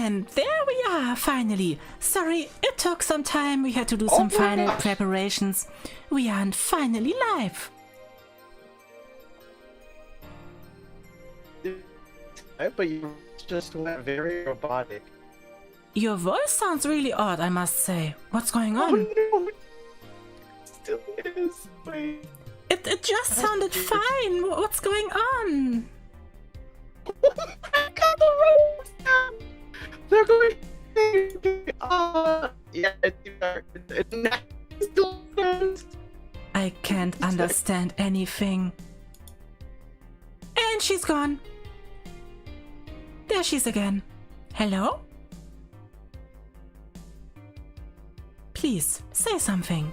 And there we are, finally. Sorry, it took some time. We had to do some final preparations. We are finally live. But you just went very robotic. Your voice sounds really odd, I must say. What's going on? Oh, no. It still is. Wait. It just sounded fine. What's going on? I got the robots down. They're going. Yeah, it's still. I can't understand anything. And she's gone. There she is again. Hello? Please, say something.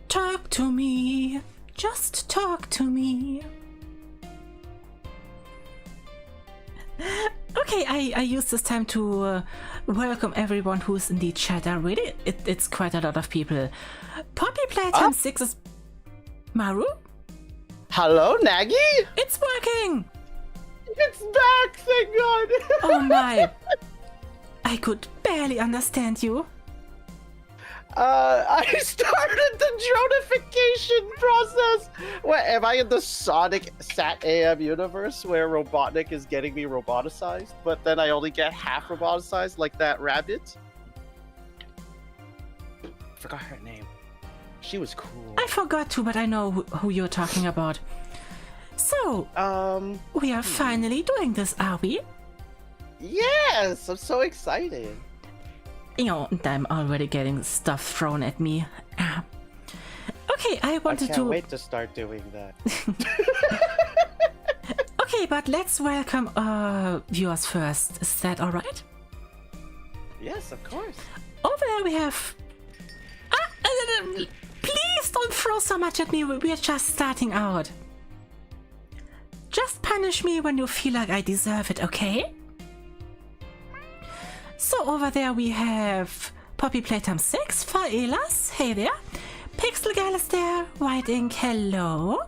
Talk to me. Just talk to me. Okay, I use this time to welcome everyone who's in the chat. It's quite a lot of people. Poppy Playtime 6 is... Maru? Hello, Nagi? It's working! It's back, thank God! Oh my! I could barely understand you. I started the dronification process! What, am I in the Sonic Sat AM universe where Robotnik is getting me roboticized, but then I only get half roboticized like that rabbit? Forgot her name. She was cool. I forgot to, but I know who you're talking about. So, we are finally doing this, are we? Yes! I'm so excited. You know, I'm already getting stuff thrown at me. Okay, I wanted I can't wait to start doing that. Okay, but let's welcome viewers first. Is that alright? Yes, of course. Over there we have... please don't throw so much at me. We're just starting out. Just punish me when you feel like I deserve it, okay? So over there we have Poppy Playtime 6, Faelas, hey there. Pixel Gal is there, White Ink, hello.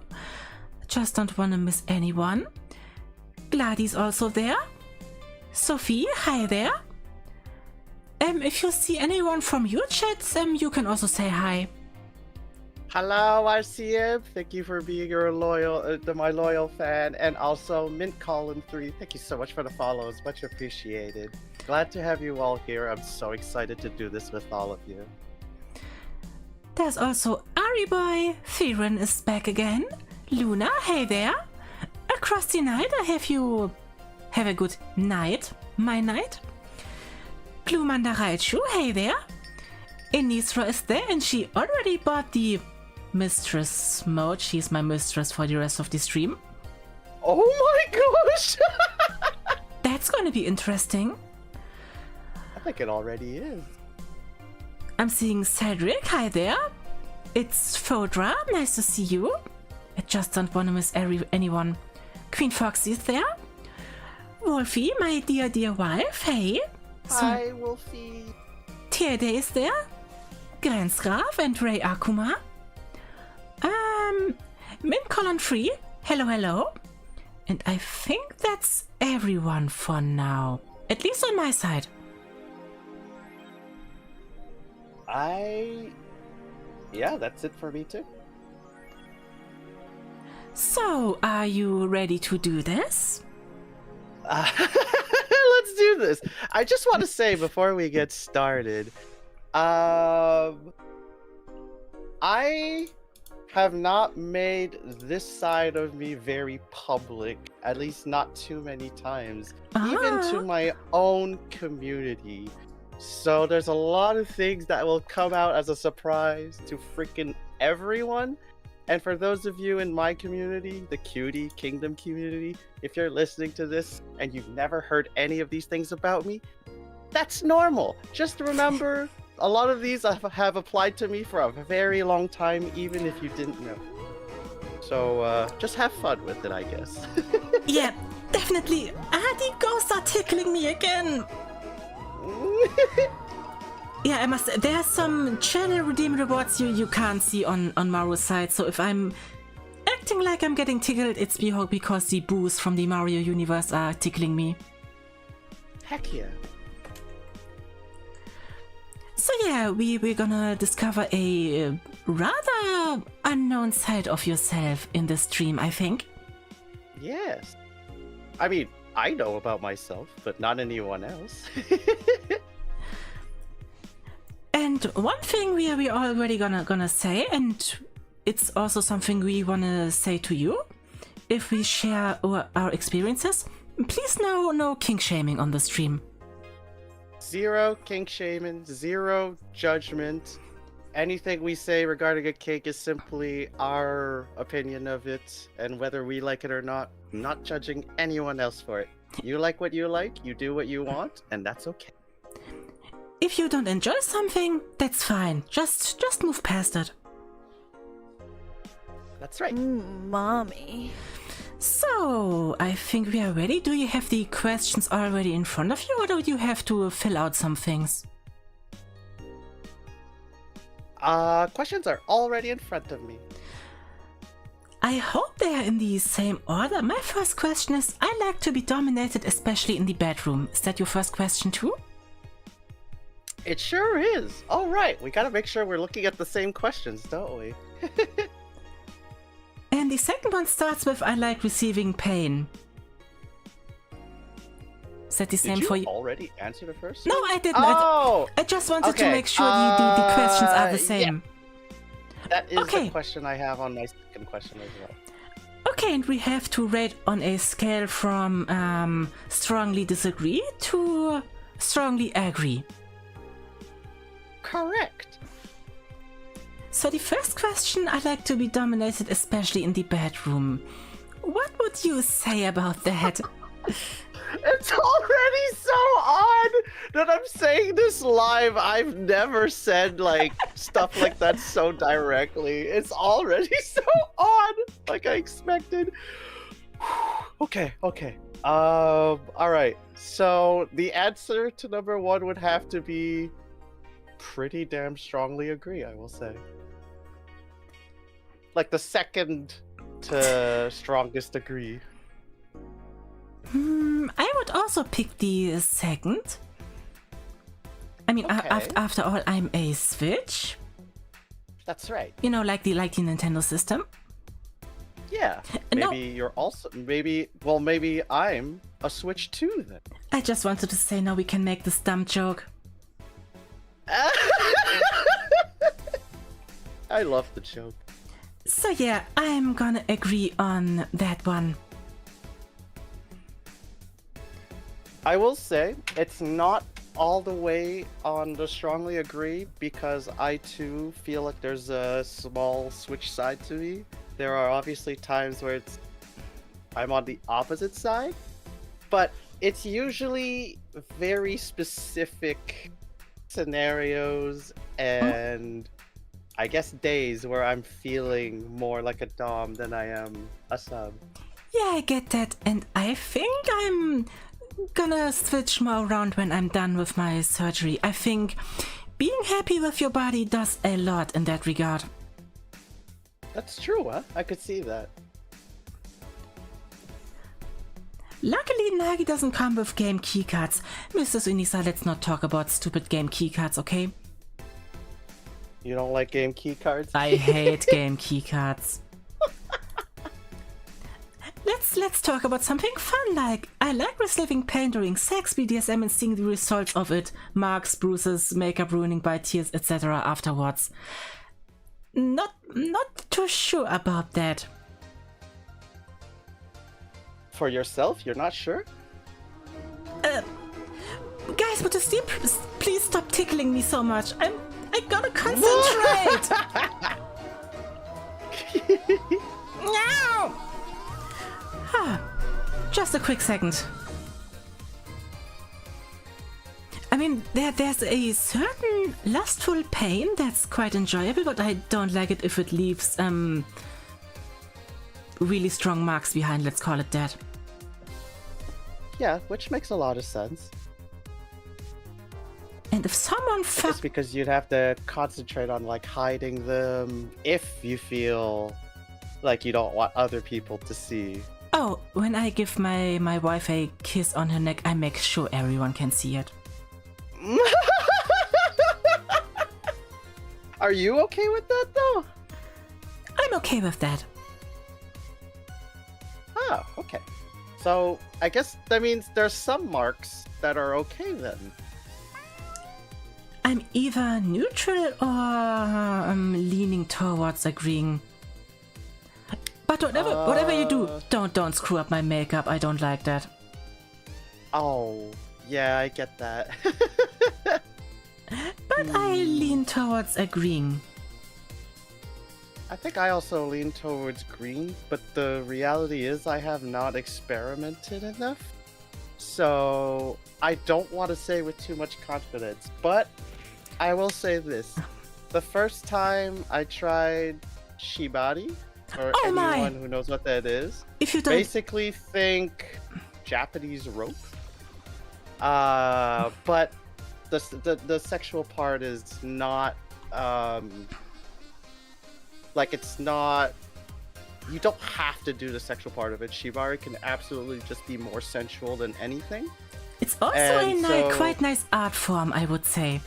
Just don't want to miss anyone. Gladys also there. Sophie, hi there. If you see anyone from your chats, you can also say hi. Hello, RCM. Thank you for being my loyal fan, and also Mint Colin 3. Thank you so much for the follows, much appreciated. Glad to have you all here. I'm so excited to do this with all of you. There's also Ariboy. Theron is back again. Luna, hey there. Across the night, I have you have a good night, my night. Glumanda Raichu, hey there. Inisra is there, and she already bought the mistress mode. She's my mistress for the rest of the stream. Oh my gosh! That's gonna be interesting. I think it already is. I'm seeing Cedric, hi there. It's Fodra, nice to see you. I just don't want to miss anyone. Queen Foxy is there. Wolfie, my dear wife, hey. Hi, Wolfie. Tierde is there. Grenzgraf and Ray Akuma. Mint Colon Free, hello. And I think that's everyone for now. At least on my side. Yeah, that's it for me too. So, are you ready to do this? Let's do this. I just want to say before we get started, I have not made this side of me very public, at least not too many times, even to my own community. So there's a lot of things that will come out as a surprise to freaking everyone. And for those of you in my community, the Cutie Kingdom community, if you're listening to this and you've never heard any of these things about me, that's normal. Just remember, a lot of these have applied to me for a very long time, even if you didn't know. So just have fun with it, I guess. Yeah, definitely. The ghosts are tickling me again. Yeah, I must. There are some channel redeem rewards you can't see on Maru's side. So if I'm acting like I'm getting tickled, it's because the boos from the Mario universe are tickling me. Heck yeah. So yeah, we're gonna discover a rather unknown side of yourself in this stream, I think. Yes. I mean, I know about myself, but not anyone else. And one thing we're already gonna say, and it's also something we wanna say to you, if we share our experiences, please no kink shaming on the stream. Zero kink shaming, zero judgment. Anything we say regarding a kink is simply our opinion of it, and whether we like it or not judging anyone else for it. You like what you like, you do what you want, and that's okay. If you don't enjoy something, that's fine. Just move past it. That's right. Mommy. So, I think we are ready. Do you have the questions already in front of you, or do you have to fill out some things? Questions are already in front of me. I hope they are in the same order. My first question is, I like to be dominated, especially in the bedroom. Is that your first question too? It sure is. All right, we gotta make sure we're looking at the same questions, don't we? And the second one starts with, I like receiving pain. Is that the same for you? Did you already answer the first? No, I didn't. Oh! I just wanted to Okay, make sure the questions are the same. Yeah. That is the question I have on my second question as well. Okay, and we have to rate on a scale from strongly disagree to strongly agree. Correct. So the first question, I like to be dominated, especially in the bedroom. What would you say about that? It's already so odd that I'm saying this live. I've never said like stuff like that so directly. It's already so odd, like I expected. Okay. All right. So the answer to number one would have to be pretty damn strongly agree, I will say. Like the second to strongest agree. I would also pick the second. I mean, Okay. after all, I'm a Switch. That's right. You know, like the Nintendo system. Yeah. No. Maybe you're also maybe I'm a Switch too then. I just wanted to say now we can make this dumb joke. I love the joke. So yeah, I'm gonna agree on that one. I will say it's not all the way on the strongly agree because I too feel like there's a small Switch side to me. There are obviously times where I'm on the opposite side, but it's usually very specific scenarios and I guess days where I'm feeling more like a dom than I am a sub. Yeah, I get that, and I think I'm gonna switch more around when I'm done with my surgery. I think being happy with your body does a lot in that regard. That's true, huh? I could see that. Luckily, Nagi doesn't come with game keycards. Mrs. Unisa, let's not talk about stupid game keycards, okay? You don't like game keycards? I hate game keycards. Let's talk about something fun, like I like receiving pain during sex, BDSM, and seeing the results of it. Marks, bruises, makeup ruining by tears, etc. afterwards. Not too sure about that. For yourself, you're not sure? Guys, would you please stop tickling me so much? I gotta concentrate. No. Just a quick second. I mean, there's a certain lustful pain that's quite enjoyable, but I don't like it if it leaves really strong marks behind, let's call it that. Yeah, which makes a lot of sense. And if someone Just because you'd have to concentrate on like hiding them if you feel Like you don't want other people to see. Oh, when I give my wife a kiss on her neck, I make sure everyone can see it. Are you okay with that though? I'm okay with that. Oh, okay. So I guess that means there's some marks that are okay then. I'm either neutral or leaning towards agreeing. But whatever you do, don't screw up my makeup. I don't like that. Oh, yeah, I get that. But I lean towards agreeing. I think I also lean towards green, but the reality is I have not experimented enough. So I don't want to say with too much confidence, but I will say this. The first time I tried shibari, or anyone who knows what that is, if you don't... basically think Japanese rope. But the sexual part is not like it's not. You don't have to do the sexual part of it. Shibari can absolutely just be more sensual than anything. It's also quite nice art form, I would say.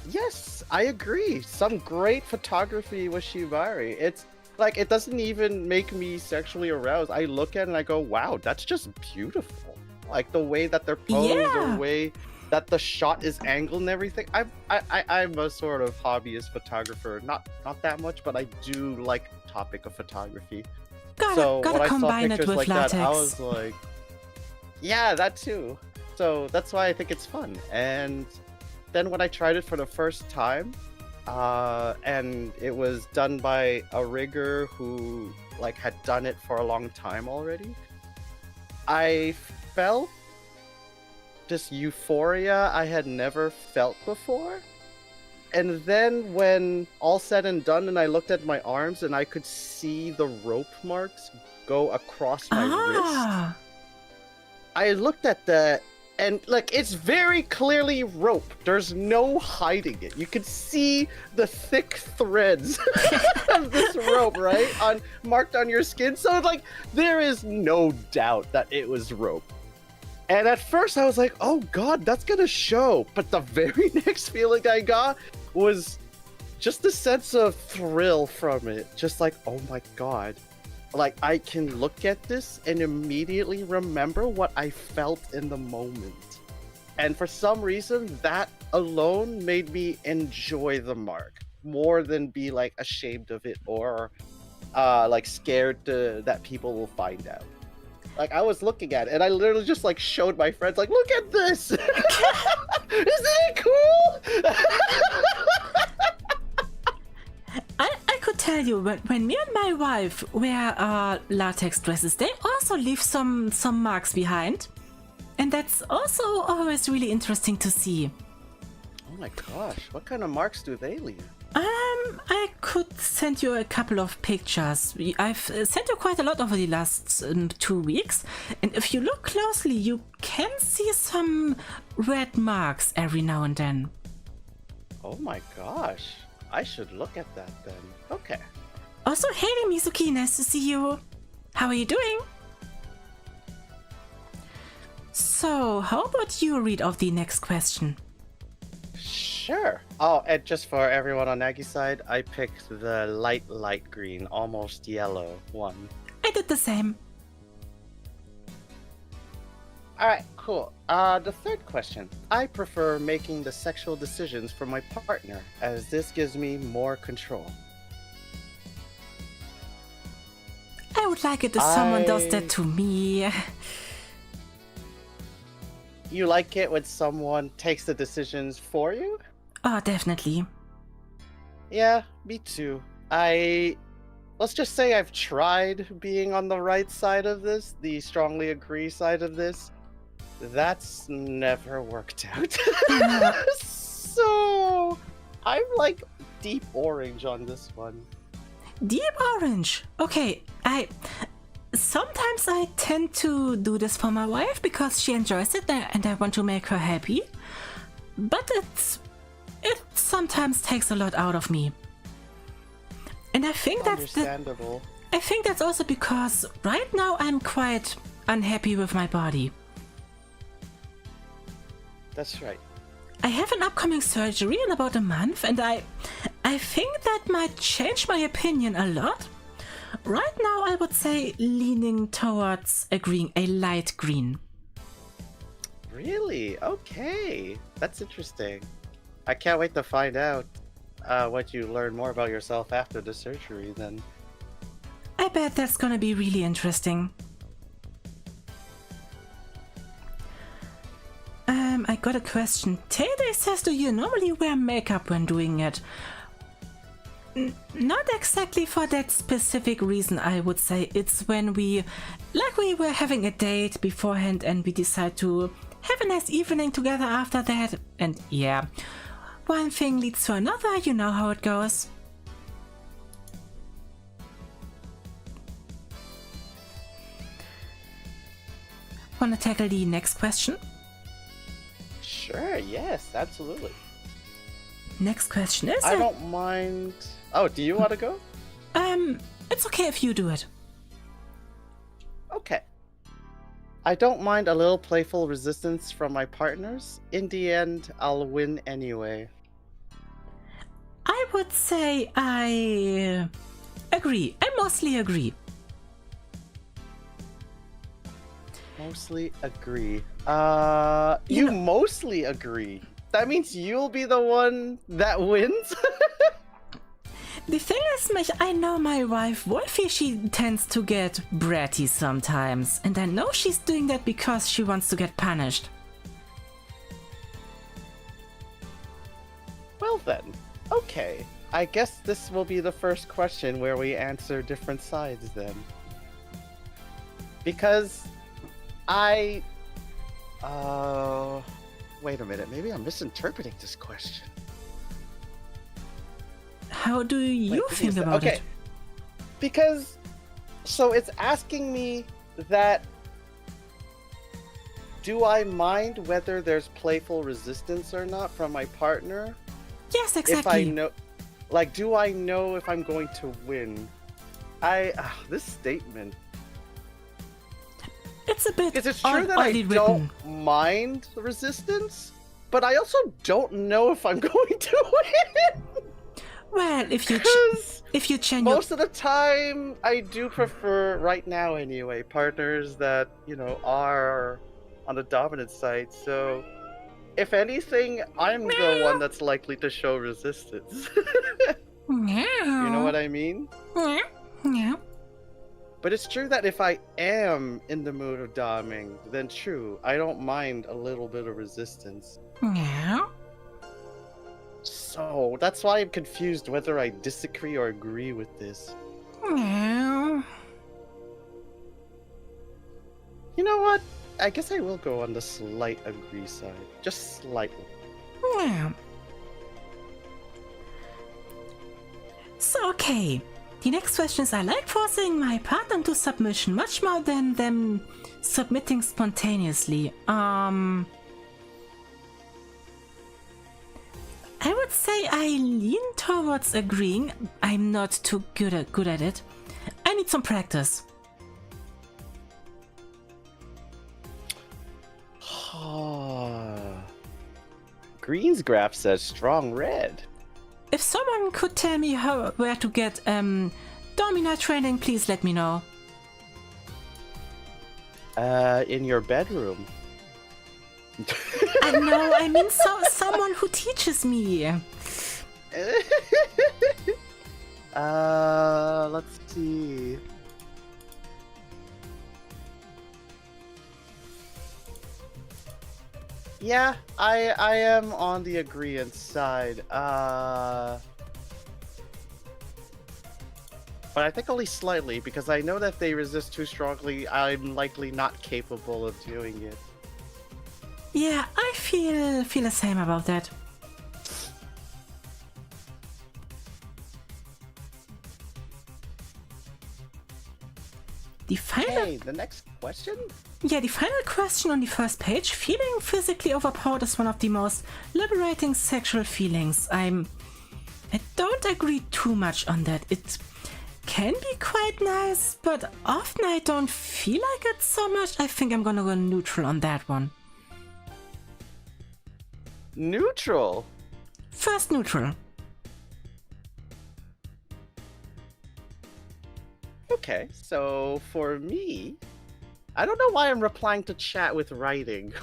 Yes, I agree. Some great photography with shibari. It's like it doesn't even make me sexually aroused. I look at it and I go, "Wow, that's just beautiful." Like the way that they're posed, the way that the shot is angled and everything. I'm a sort of hobbyist photographer. Not that much, but I do like the topic of photography. Gotta combine it with latex. That, I was like, yeah, that too. So that's why I think it's fun. And then when I tried it for the first time, and it was done by a rigger who like had done it for a long time already, I felt this euphoria I had never felt before. And then when all said and done and I looked at my arms and I could see the rope marks go across my wrist, I looked at that and like it's very clearly rope. There's no hiding it. You can see the thick threads of this rope, right? Marked on your skin. So like there is no doubt that it was rope. And at first I was like, oh god, that's gonna show. But the very next feeling I got was just a sense of thrill from it. Just like, oh my god. Like, I can look at this and immediately remember what I felt in the moment. And for some reason, that alone made me enjoy the mark more than be, like, ashamed of it or, like, scared that people will find out. Like, I was looking at it, and I literally just, like, showed my friends, like, look at this! Isn't it cool? I could tell you, when me and my wife wear latex dresses, they also leave some marks behind. And that's also always really interesting to see. Oh my gosh, what kind of marks do they leave? I could send you a couple of pictures. I've sent you quite a lot over the last 2 weeks. And if you look closely, you can see some red marks every now and then. Oh my gosh. I should look at that then. Okay. Also, hey Mizuki, nice to see you. How are you doing? So, how about you read off the next question? Sure. Oh, and just for everyone on Nagi's side, I picked the light green, almost yellow one. I did the same. Alright, cool. The third question. I prefer making the sexual decisions for my partner, as this gives me more control. I would like it if someone does that to me. You like it when someone takes the decisions for you? Oh, definitely. Yeah, me too. Let's just say I've tried being on the right side of this, the strongly agree side of this. That's never worked out. So I'm like deep orange on this one. Deep orange. Okay, sometimes I tend to do this for my wife because she enjoys it and I want to make her happy. But it sometimes takes a lot out of me. And I think Understandable. I think that's also because right now I'm quite unhappy with my body. That's right. I have an upcoming surgery in about a month, and I think that might change my opinion a lot. Right now I would say leaning towards agreeing a light green. Really? Okay. That's interesting. I can't wait to find out what you learn more about yourself after the surgery then. I bet that's gonna be really interesting. I got a question. Tede says, do you normally wear makeup when doing it? Not exactly for that specific reason, I would say. It's when we were having a date beforehand and we decide to have a nice evening together after that. And yeah, one thing leads to another, you know how it goes. Wanna tackle the next question? Sure, yes, absolutely. Next question is... I don't mind... Oh, do you want to go? It's okay if you do it. Okay. I don't mind a little playful resistance from my partners. In the end, I'll win anyway. I would say I agree. I mostly agree. Mostly agree. You know- mostly agree. That means you'll be the one that wins? The thing is, I know my wife Wolfie, she tends to get bratty sometimes, and I know she's doing that because she wants to get punished. Well then, okay. I guess this will be the first question where we answer different sides then. Because wait a minute, maybe I'm misinterpreting this question. How do you think about it? Because, so it's asking me that, do I mind whether there's playful resistance or not from my partner? Yes, exactly. If I know, do I know if I'm going to win? This statement. It's a bit Because it's true that I oddly don't written. mind resistance, but I also don't know if I'm going to win. Well, if you change Most of the time, I do prefer, right now anyway, partners that, are on the dominant side. So, if anything, I'm the one that's likely to show resistance. You know what I mean? Yeah. But it's true that if I am in the mood of doming, then true, I don't mind a little bit of resistance. Yeah. So, that's why I'm confused whether I disagree or agree with this. Yeah. You know what? I guess I will go on the slight agree side. Just slightly. Yeah. So, okay. The next question is, I like forcing my partner into submission much more than them submitting spontaneously. I would say I lean towards agreeing. I'm not too good at it. I need some practice. Green's graph says strong red. If someone could tell me where to get domina training, please let me know. In your bedroom. No, I mean someone who teaches me. Let's see. Yeah, I am on the agreeant side. But I think only slightly, because I know that if they resist too strongly, I'm likely not capable of doing it. Yeah, I feel the same about that. The next question? Yeah, the final question on the first page. Feeling physically overpowered is one of the most liberating sexual feelings. I don't agree too much on that. can be quite nice, but often I don't feel like it so much. I think I'm gonna go neutral on that one. Neutral? First neutral. Okay, so for me, I don't know why I'm replying to chat with writing.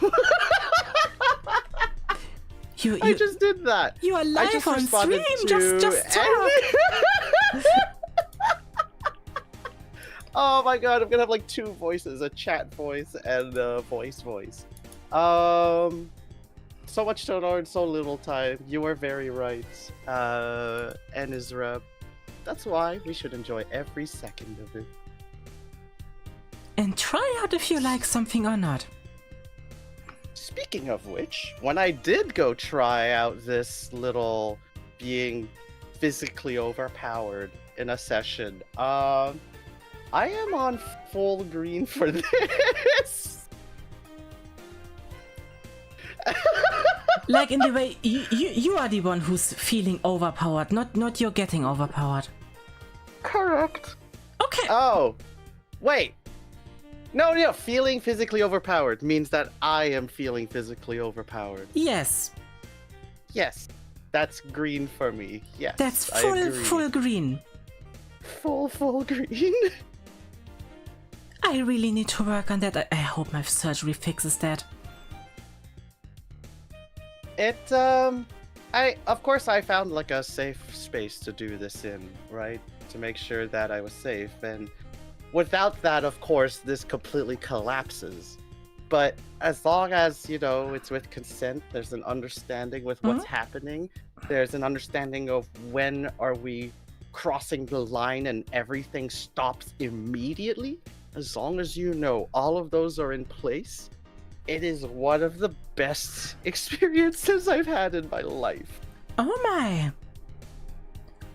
I just did that. You are live on stream. To... Just talk. Oh my god, I'm gonna have like two voices, a chat voice and a voice. So much to learn, so little time. You are very right. And Isra, that's why we should enjoy every second of it. And try out if you like something or not. Speaking of which, when I did go try out this little being physically overpowered in a session, I am on full green for this. Like in the way you are the one who's feeling overpowered, not you're getting overpowered. Correct. Okay. Oh, wait. No, feeling physically overpowered means that I am feeling physically overpowered. Yes. Yes, that's green for me. Yes, that's full green. Full green. I really need to work on that. I hope my surgery fixes that. Of course I found like a safe space to do this in, right? To make sure that I was safe, and without that, of course, this completely collapses. But as long as, you know, it's with consent, there's an understanding with what's happening. There's an understanding of when are we crossing the line and everything stops immediately. As long as you know all of those are in place, it is one of the best experiences I've had in my life. Oh my!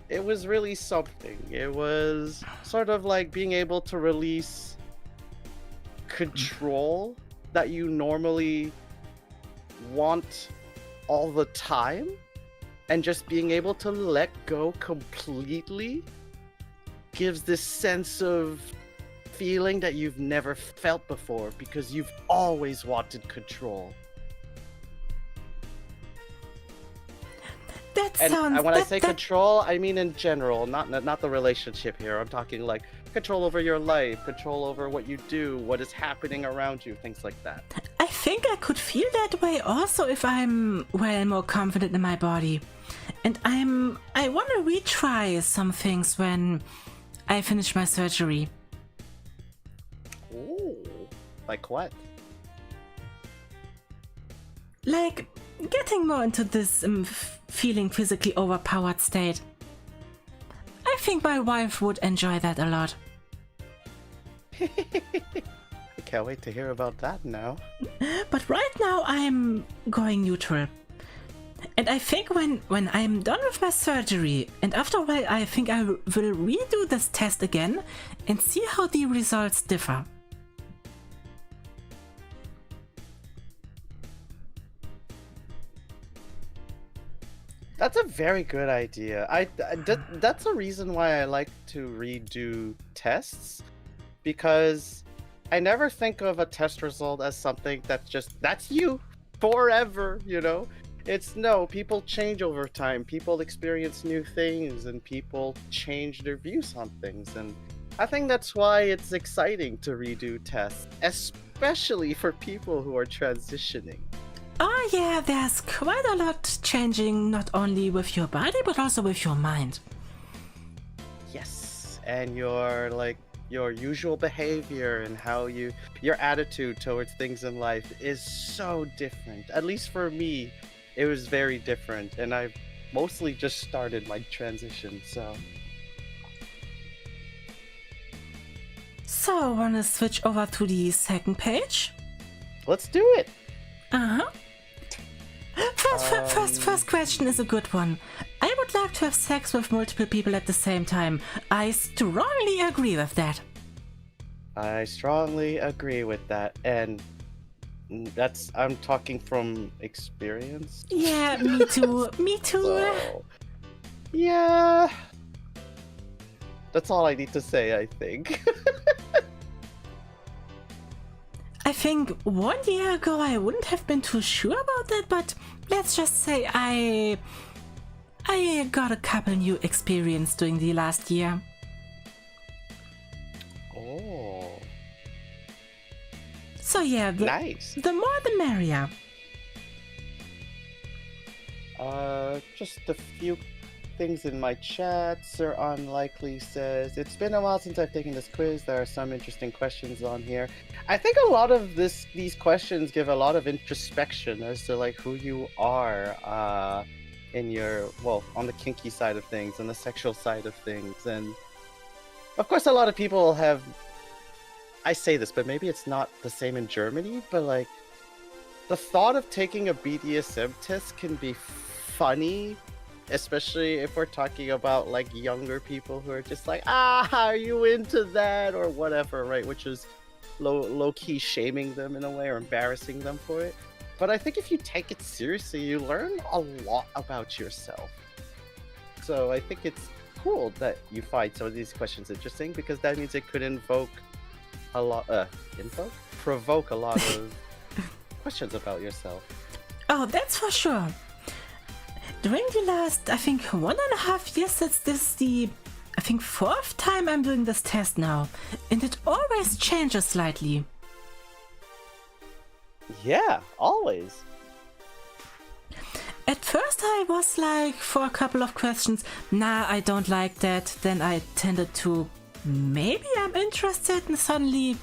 It was really something. It was sort of like being able to release control that you normally want all the time, and just being able to let go completely gives this sense of feeling that you've never felt before because you've always wanted control. And when I say control, I mean in general, not the relationship here. I'm talking like control over your life, control over what you do, what is happening around you, things like that. I think I could feel that way also if I'm more confident in my body. And I want to retry some things when I finish my surgery. Ooh, like what? Like getting more into this feeling physically overpowered state. I think my wife would enjoy that a lot. I can't wait to hear about that now. But right now I'm going neutral. And I think when I'm done with my surgery, and after a while I think I will redo this test again and see how the results differ. That's a very good idea. That's a reason why I like to redo tests, because I never think of a test result as something that's you forever, you know? People change over time, people experience new things, and people change their views on things, and I think that's why it's exciting to redo tests, especially for people who are transitioning. Oh yeah, there's quite a lot changing, not only with your body, but also with your mind. Yes, and your usual behavior and how your attitude towards things in life is so different. At least for me, it was very different, and I've mostly just started my transition, so... So, wanna switch over to the second page? Let's do it! Uh-huh. First question is a good one. I would like to have sex with multiple people at the same time. I strongly agree with that. I strongly agree with that, and I'm talking from experience. Yeah, me too. Me too. So, yeah. That's all I need to say, I think. I think 1 year ago I wouldn't have been too sure about that, but let's just say I got a couple new experience during the last year. Oh. So yeah, Nice. The more the merrier. Just a few things in my chat. Sir Unlikely says, it's been a while since I've taken this quiz. There are some interesting questions on here. I think a lot of these questions give a lot of introspection as to like who you are in your, well, on the kinky side of things, on the sexual side of things. And of course, a lot of people have, I say this, but maybe it's not the same in Germany, but like the thought of taking a BDSM test can be funny, especially if we're talking about like younger people who are just like, are you into that or whatever, right? Which is low-key shaming them in a way or embarrassing them for it. But I think if you take it seriously, you learn a lot about yourself. So I think it's cool that you find some of these questions interesting, because that means it could provoke a lot of questions about yourself. Oh, that's for sure. During the last, I think, 1.5 years, this is the, I think, 4th time I'm doing this test now. And it always changes slightly. Yeah, always. At first I was like, for a couple of questions, nah, I don't like that. Then I tended to, maybe I'm interested, and suddenly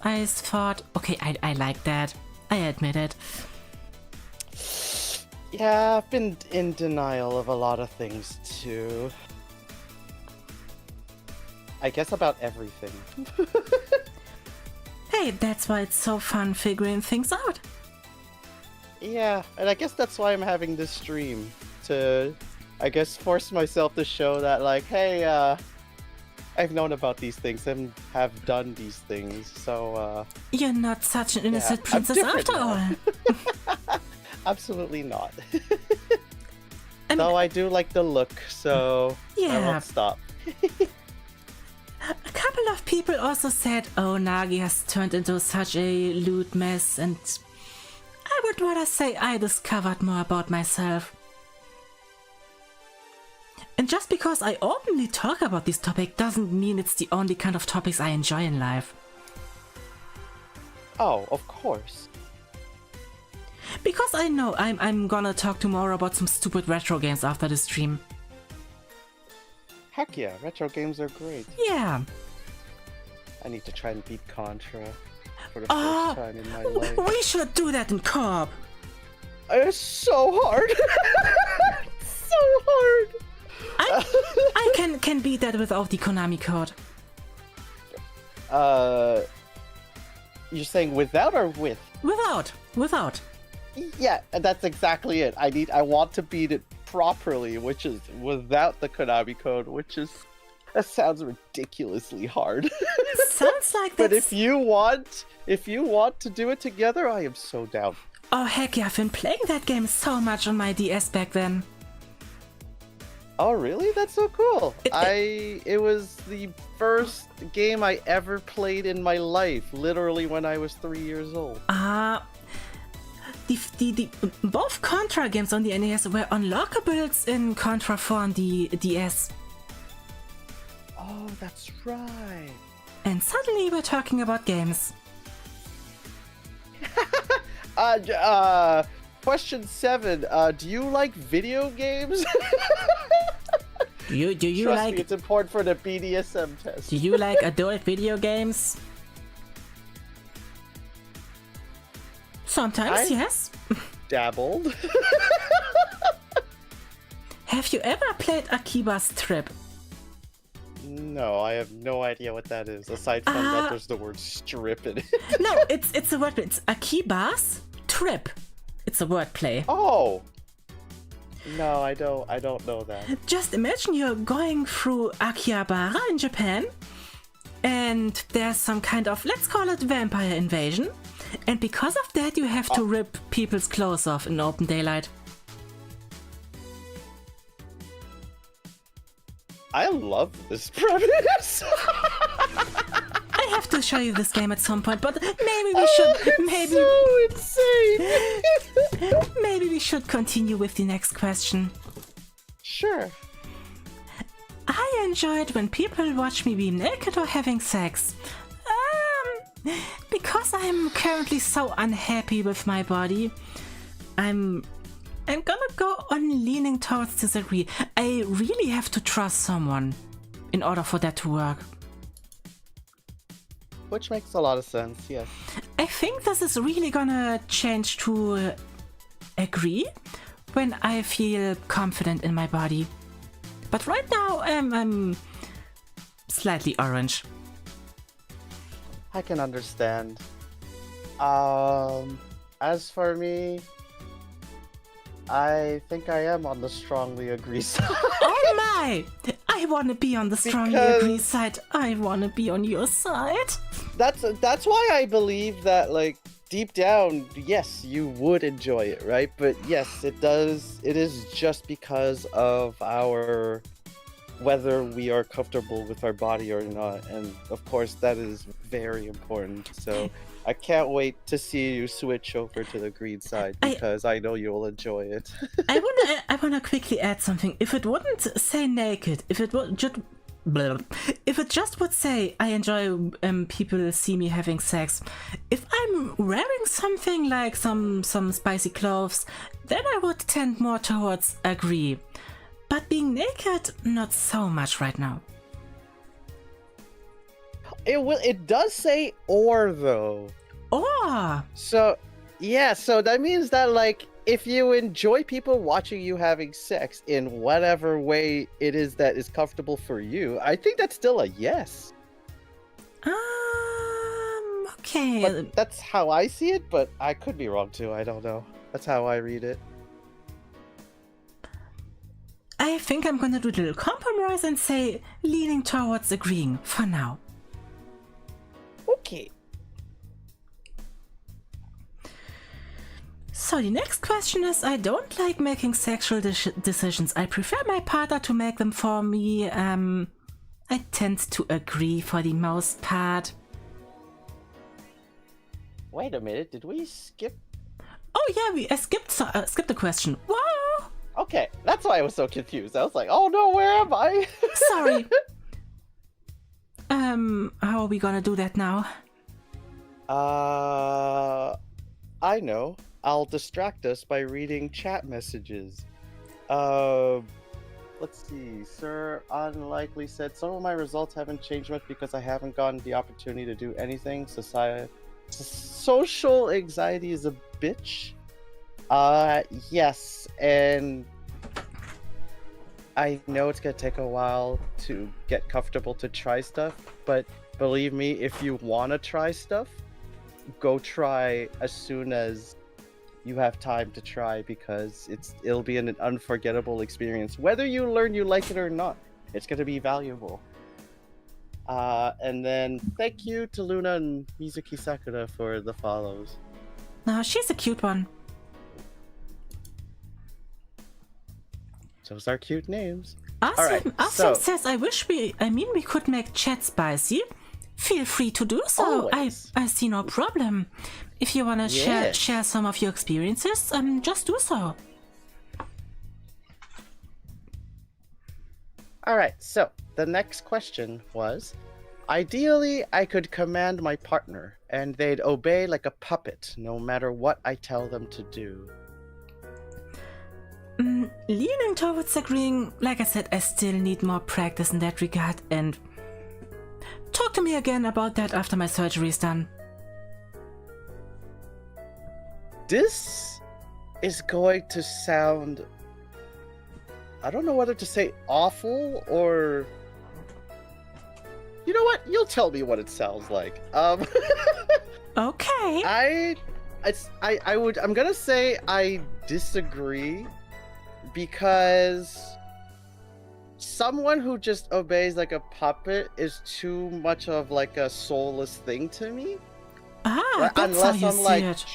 I thought, okay, I like that. I admit it. Yeah, I've been in denial of a lot of things too. I guess about everything. Hey, that's why it's so fun figuring things out. Yeah, and I guess that's why I'm having this stream, to, I guess, force myself to show that, like, hey, I've known about these things and have done these things, so, You're not such an innocent I'm princess different after now. all. Absolutely not. I mean, Though I do like the look, so I Yeah. won't stop. a couple of people also said, oh, Nagi has turned into such a lewd mess, and I would rather say I discovered more about myself. And just because I openly talk about this topic doesn't mean it's the only kind of topics I enjoy in life. Oh, of course. Because I know I'm gonna talk tomorrow about some stupid retro games after the stream. Heck yeah, retro games are great. Yeah. I need to try and beat Contra for the Ah, first time in my life. we should do that in co-op. It's so hard. So hard. I can beat that without the Konami code. You're saying without or with? Without. Yeah, that's exactly it. I want to beat it properly, which is without the Konami code, which is, that sounds ridiculously hard. Sounds like But that's... if you want to do it together, I am so down. Oh heck yeah, I've been playing that game so much on my DS back then. Oh really? That's so cool. It- It was the first game I ever played in my life, literally when I was 3 years old. The both Contra games on the NES were unlockables in Contra 4 on the DS. Oh, that's right. And suddenly we're talking about games. Question 7. Do you like video games? Do you Trust like me, it's important for the BDSM test. do you like adult video games? Sometimes, yes. Dabbled. Have you ever played Akiba's Trip? No, I have no idea what that is. Aside from that, there's the word strip in it. No, it's a wordplay. It's Akiba's Trip. It's a wordplay. Oh. No, I don't know that. Just imagine you're going through Akihabara in Japan, and there's some kind of, let's call it, vampire invasion. And because of that, you have to rip people's clothes off in open daylight. I love this premise. I have to show you this game at some point, but maybe we should. It's so insane. Maybe we should continue with the next question. Sure. I enjoyed when people watch me be naked or having sex. Because I'm currently so unhappy with my body, I'm gonna go on leaning towards disagree. I really have to trust someone in order for that to work. Which makes a lot of sense, yes. I think this is really gonna change to agree when I feel confident in my body. But right now, I'm slightly orange. I can understand. As for me, I think I am on the strongly agree side. Oh my! I wanna be on the strongly agree side. I wanna be on your side. That's why I believe that, like, deep down, yes, you would enjoy it, right? But yes, it is just because of our whether we are comfortable with our body or not, and of course that is very important. So I can't wait to see you switch over to the green side, because I know you'll enjoy it. I wanna quickly add something. If it wouldn't say naked, if it just would say I enjoy people see me having sex, if I'm wearing something like some spicy clothes, then I would tend more towards agree. But being naked, not so much right now. It does say or though. Or So yeah, so that means that, like, if you enjoy people watching you having sex in whatever way it is that is comfortable for you, I think that's still a yes. okay. But that's how I see it, but I could be wrong too. I don't know. That's how I read it. I think I'm gonna do a little compromise and say leaning towards agreeing for now. Okay. So the next question is, I don't like making sexual decisions. I prefer my partner to make them for me. I tend to agree for the most part. Wait a minute, did we skip? Oh yeah, I skipped the question. Whoa! Okay, that's why I was so confused. I was like, oh no, where am I? Sorry. How are we gonna do that now? I know. I'll distract us by reading chat messages. Let's see. Sir Unlikely said, some of my results haven't changed much because I haven't gotten the opportunity to do anything. Social anxiety is a bitch. Yes, and I know it's gonna take a while to get comfortable to try stuff, but believe me, if you wanna try stuff, go try as soon as you have time to try, because it'll be an unforgettable experience. Whether you learn you like it or not, it's gonna be valuable. And then thank you to Luna and Mizuki Sakura for the follows. No, she's a cute one. Those are cute names. Awesome. Awesome says, I mean we could make chat spicy. Feel free to do so. I see no problem. If you wanna share some of your experiences, just do so. Alright, so the next question was, ideally I could command my partner and they'd obey like a puppet no matter what I tell them to do. Leaning towards agreeing. Like I said, I still need more practice in that regard, and talk to me again about that after my surgery is done. This is going to sound, I don't know whether to say awful or, you know what? You'll tell me what it sounds like. Okay. I'm gonna say I disagree, because someone who just obeys like a puppet is too much of like a soulless thing to me. That's how you see it.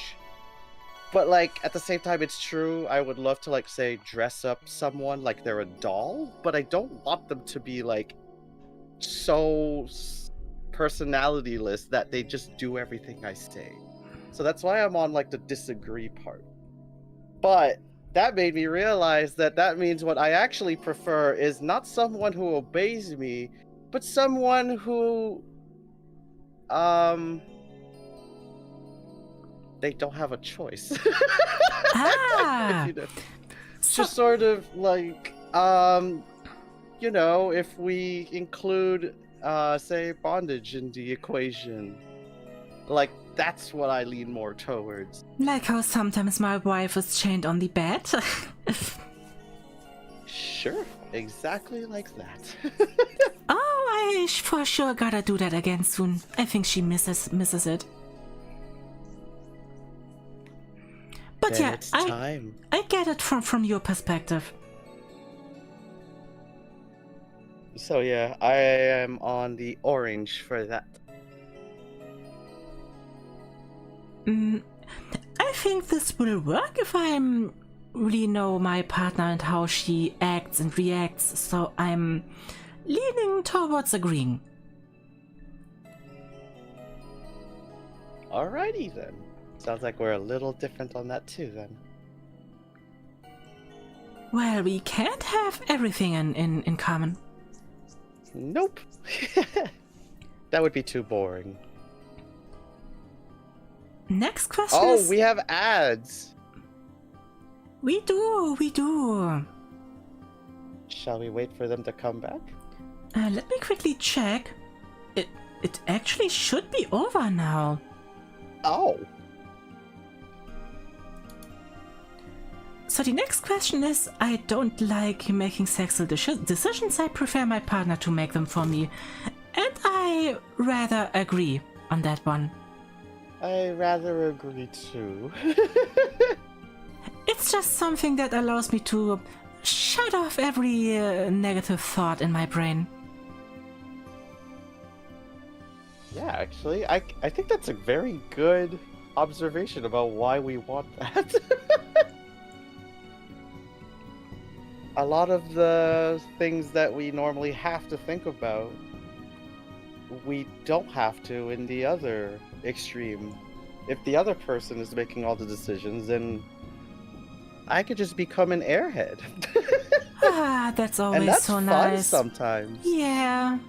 But like at the same time, it's true. I would love to like say dress up someone like they're a doll, but I don't want them to be like so personalityless that they just do everything I say. So that's why I'm on like the disagree part. But that made me realize that that means what I actually prefer is not someone who obeys me, but someone who they don't have a choice. Ah. You know, just sort of like you know, if we include say bondage in the equation, like that's what I lean more towards. Like how sometimes my wife is chained on the bed. Sure, exactly like that. Oh, I for sure gotta do that again soon. I think she misses it. But Then yeah, it's time. I get it from your perspective. So yeah, I am on the orange for that. I think this will work if I'm really know my partner and how she acts and reacts, so I'm leaning towards agreeing. Alrighty then. Sounds like we're a little different on that too then. Well, we can't have everything in common. Nope. That would be too boring. Next question Oh, is... we have ads. We do. Shall we wait for them to come back? Let me quickly check. It actually should be over now. Oh. So the next question is, I don't like making sexual decisions. I prefer my partner to make them for me. And I rather agree on that one. I rather agree too. It's just something that allows me to shut off every negative thought in my brain. Yeah, actually, I think that's a very good observation about why we want that. A lot of the things that we normally have to think about, we don't have to in the other extreme. If the other person is making all the decisions, then I could just become an airhead. Ah, that's always and that's so fun nice. sometimes. Yeah.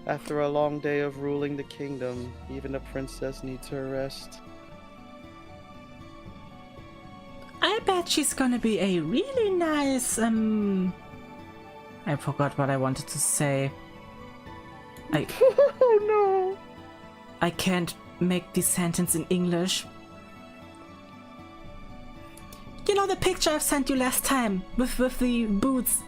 After a long day of ruling the kingdom, even a princess needs her rest. I bet she's gonna be a really nice, I forgot what I wanted to say. Oh no! I can't make this sentence in English. You know the picture I've sent you last time with the boots.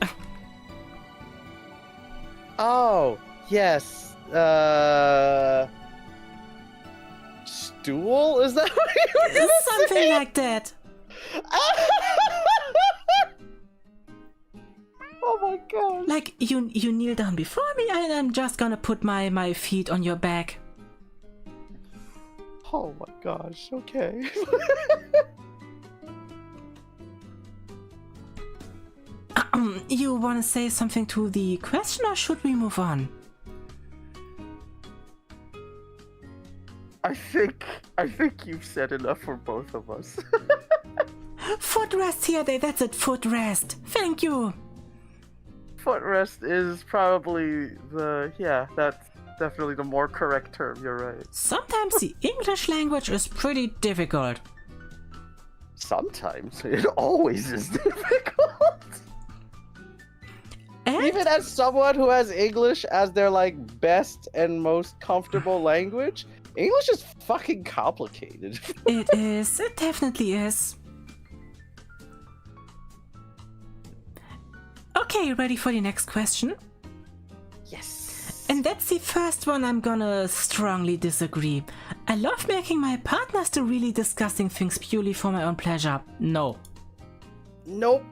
Oh, yes. Stool? Is that what you were gonna Something say? like that. Oh my god. Like you kneel down before me and I'm just gonna put my feet on your back. Oh my gosh, okay. You wanna say something to the question or should we move on? I think you've said enough for both of us. Footrest here, that's it, footrest. Thank you. Footrest is probably that's definitely the more correct term, you're right. Sometimes the English language is pretty difficult. Sometimes. It always is difficult. And Even as someone who has English as their like best and most comfortable language, English is fucking complicated. it definitely is. Okay, ready for the next question? Yes. And that's the first one I'm gonna strongly disagree. I love making my partners do really disgusting things purely for my own pleasure. No. Nope.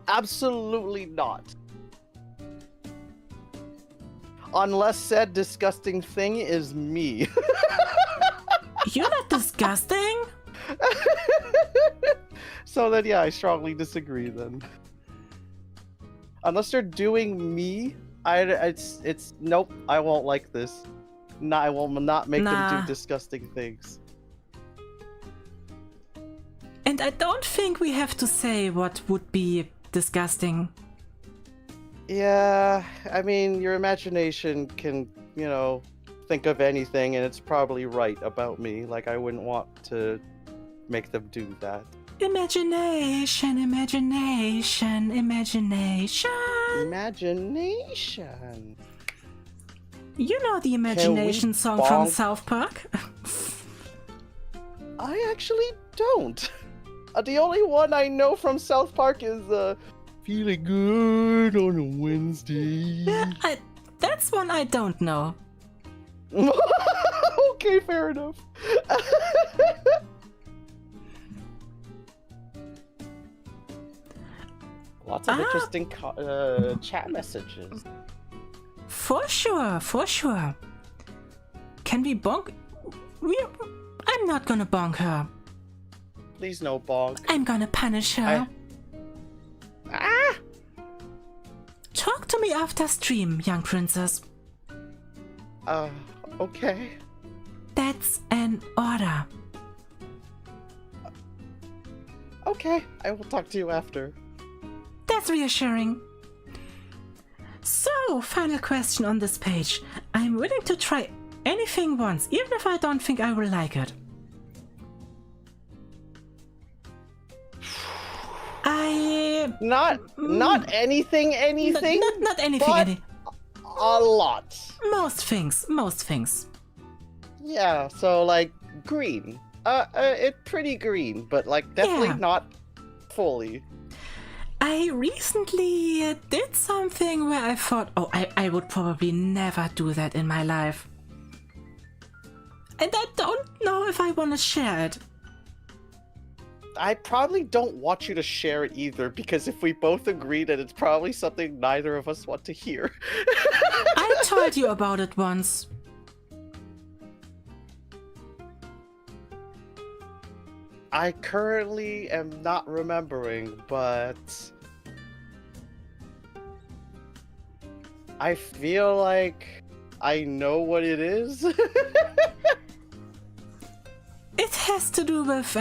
Absolutely not. Unless said disgusting thing is me. You're not disgusting. So then, yeah, I strongly disagree then. Unless they're doing me, it's nope. I won't like this. No, I will not make them do disgusting things. And I don't think we have to say what would be disgusting. Yeah, I mean, your imagination can, you know, think of anything, and it's probably right about me. Like, I wouldn't want to make them do that. Imagination, imagination, imagination. Imagination. You know the imagination song from South Park? I actually don't. The only one I know from South Park is Feeling Good on a Wednesday. Yeah, that's one I don't know. Okay, fair enough. Lots of interesting chat messages. For sure, for sure. Can we bonk? I'm not gonna bonk her. Please no bonk. I'm gonna punish her. Talk to me after stream, young princess. Okay. That's an order. Okay, I will talk to you after. That's reassuring. So, final question on this page. I'm willing to try anything once, even if I don't think I will like it. Not anything. Not anything. But a lot. Most things. Yeah, so like green. It's pretty green, but like definitely not fully. I recently did something where I thought, oh, I would probably never do that in my life. And I don't know if I want to share it. I probably don't want you to share it either, because if we both agree that it's probably something neither of us want to hear. I told you about it once. I currently am not remembering, but I feel like I know what it is. It has to do with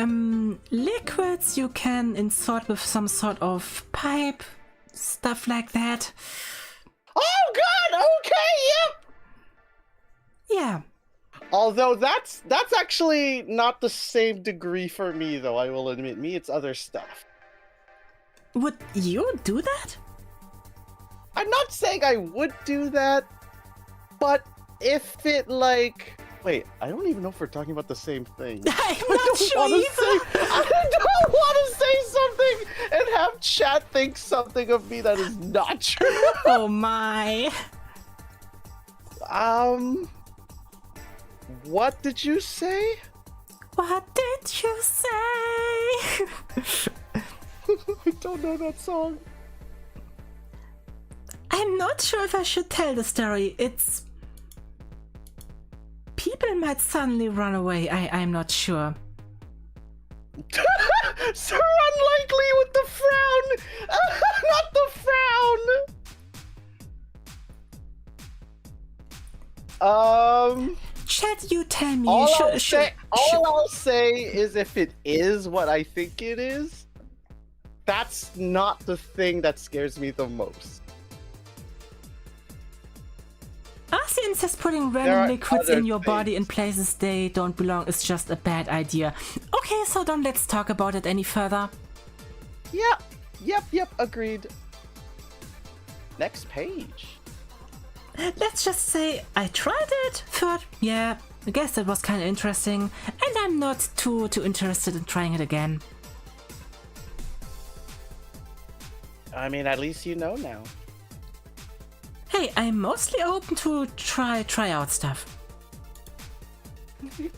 liquids you can insert with some sort of pipe, stuff like that. Oh god, okay, yep! Yeah. Although that's actually not the same degree for me, though, I will admit. Me, it's other stuff. Would you do that? I'm not saying I would do that, but if it like... Wait, I don't even know if we're talking about the same thing. I'm not sure either. I don't want to say something and have chat think something of me that is not true. Oh my. What did you say? What did you say? I don't know that song. I'm not sure if I should tell the story. It's... People might suddenly run away. I'm not sure. So unlikely with the frown! Not the frown! Chat, you tell me. All I'll say is if it is what I think it is, that's not the thing that scares me the most. Asian says putting random liquids in your body in places they don't belong is just a bad idea. Okay, so don't let's talk about it any further. Yep, agreed. Next page. Let's just say I tried it, thought, yeah, I guess that was kind of interesting, and I'm not too interested in trying it again. I mean, at least you know now. Hey, I'm mostly open to try out stuff.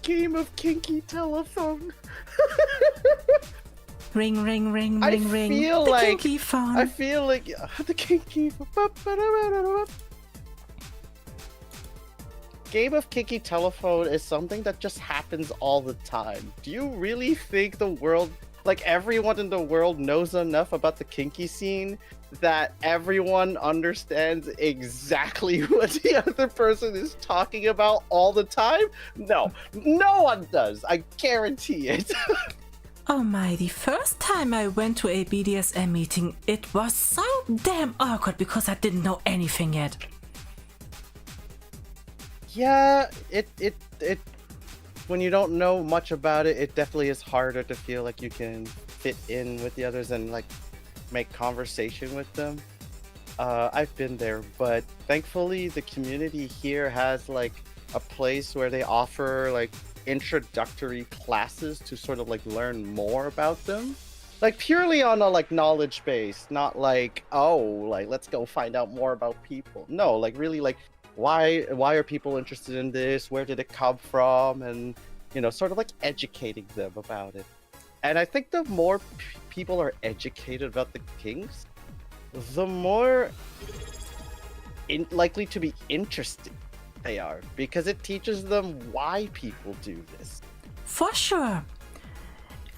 Game of kinky telephone. Ring, ring, ring, ring, ring. The kinky phone. I feel like the kinky phone. game of kinky telephone is something that just happens all the time. Do you really think the world, like everyone in the world knows enough about the kinky scene that everyone understands exactly what the other person is talking about all the time? No, no one does. I guarantee it. Oh my, the first time I went to a BDSM meeting, it was so damn awkward because I didn't know anything yet. Yeah, it when you don't know much about it, it definitely is harder to feel like you can fit in with the others and like make conversation with them. I've been there, but thankfully the community here has like a place where they offer like introductory classes to sort of like learn more about them, like purely on a like knowledge base, not like, oh, like let's go find out more about people. No, like really like why are people interested in this, where did it come from, and you know, sort of like educating them about it. And I think the more people are educated about the kinks, the more likely to be interested they are, because it teaches them why people do this. For sure.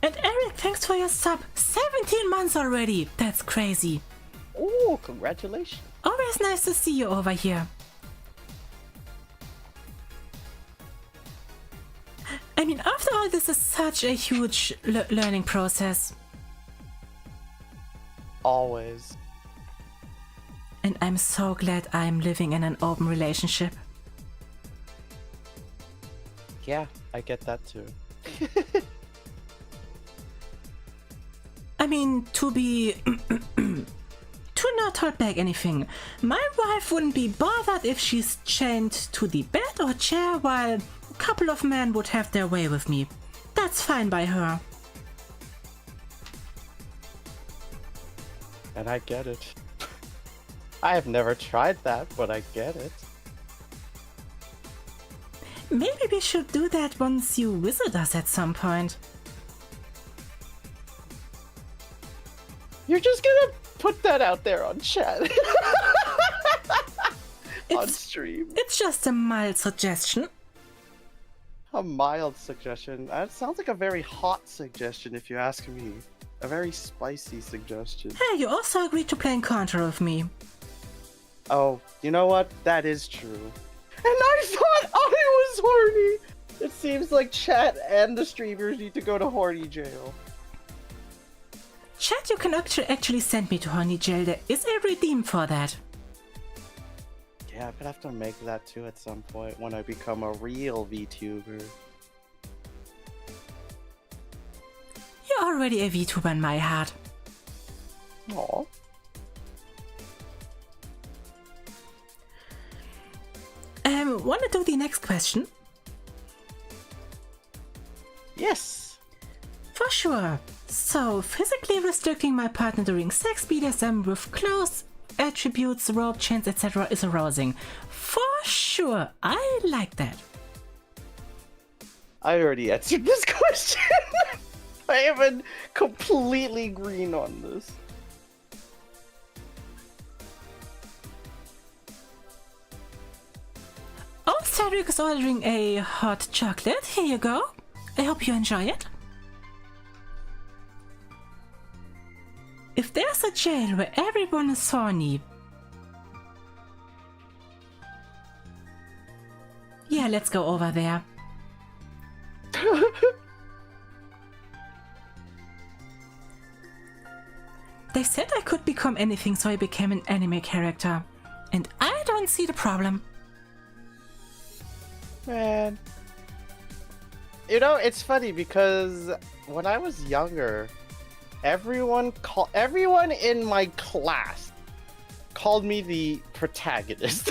And Eric, thanks for your sub. 17 months already. That's crazy. Oh, congratulations. Always nice to see you over here. I mean, after all, this is such a huge learning process. Always. And I'm so glad I'm living in an open relationship. Yeah, I get that too. I mean, to not hold back anything, my wife wouldn't be bothered if she's chained to the bed or chair while a couple of men would have their way with me. That's fine by her. And I get it. I have never tried that, but I get it. Maybe we should do that once you visit us at some point. You're just gonna put that out there on chat. On stream. It's just a mild suggestion. A mild suggestion. That sounds like a very hot suggestion if you ask me. A very spicy suggestion. Hey, you also agreed to play Encounter with me. Oh, you know what? That is true. And I thought I was horny! It seems like chat and the streamers need to go to horny jail. Chat, you can actually send me to horny jail. There is a redeem for that. Yeah, I'm gonna have to make that too at some point when I become a real VTuber. You're already a VTuber in my heart. Aww. Wanna do the next question? Yes. For sure. So, physically restricting my partner during sex, BDSM with clothes, attributes, rope chains, etc. is arousing. For sure. I like that. I already answered this question. I have been completely green on this. Oh, Cedric is ordering a hot chocolate. Here you go. I hope you enjoy it. If there's a jail where everyone is horny, yeah, let's go over there. They said I could become anything, so I became an anime character. And I don't see the problem. Man. You know, it's funny because when I was younger, everyone in my class called me the protagonist.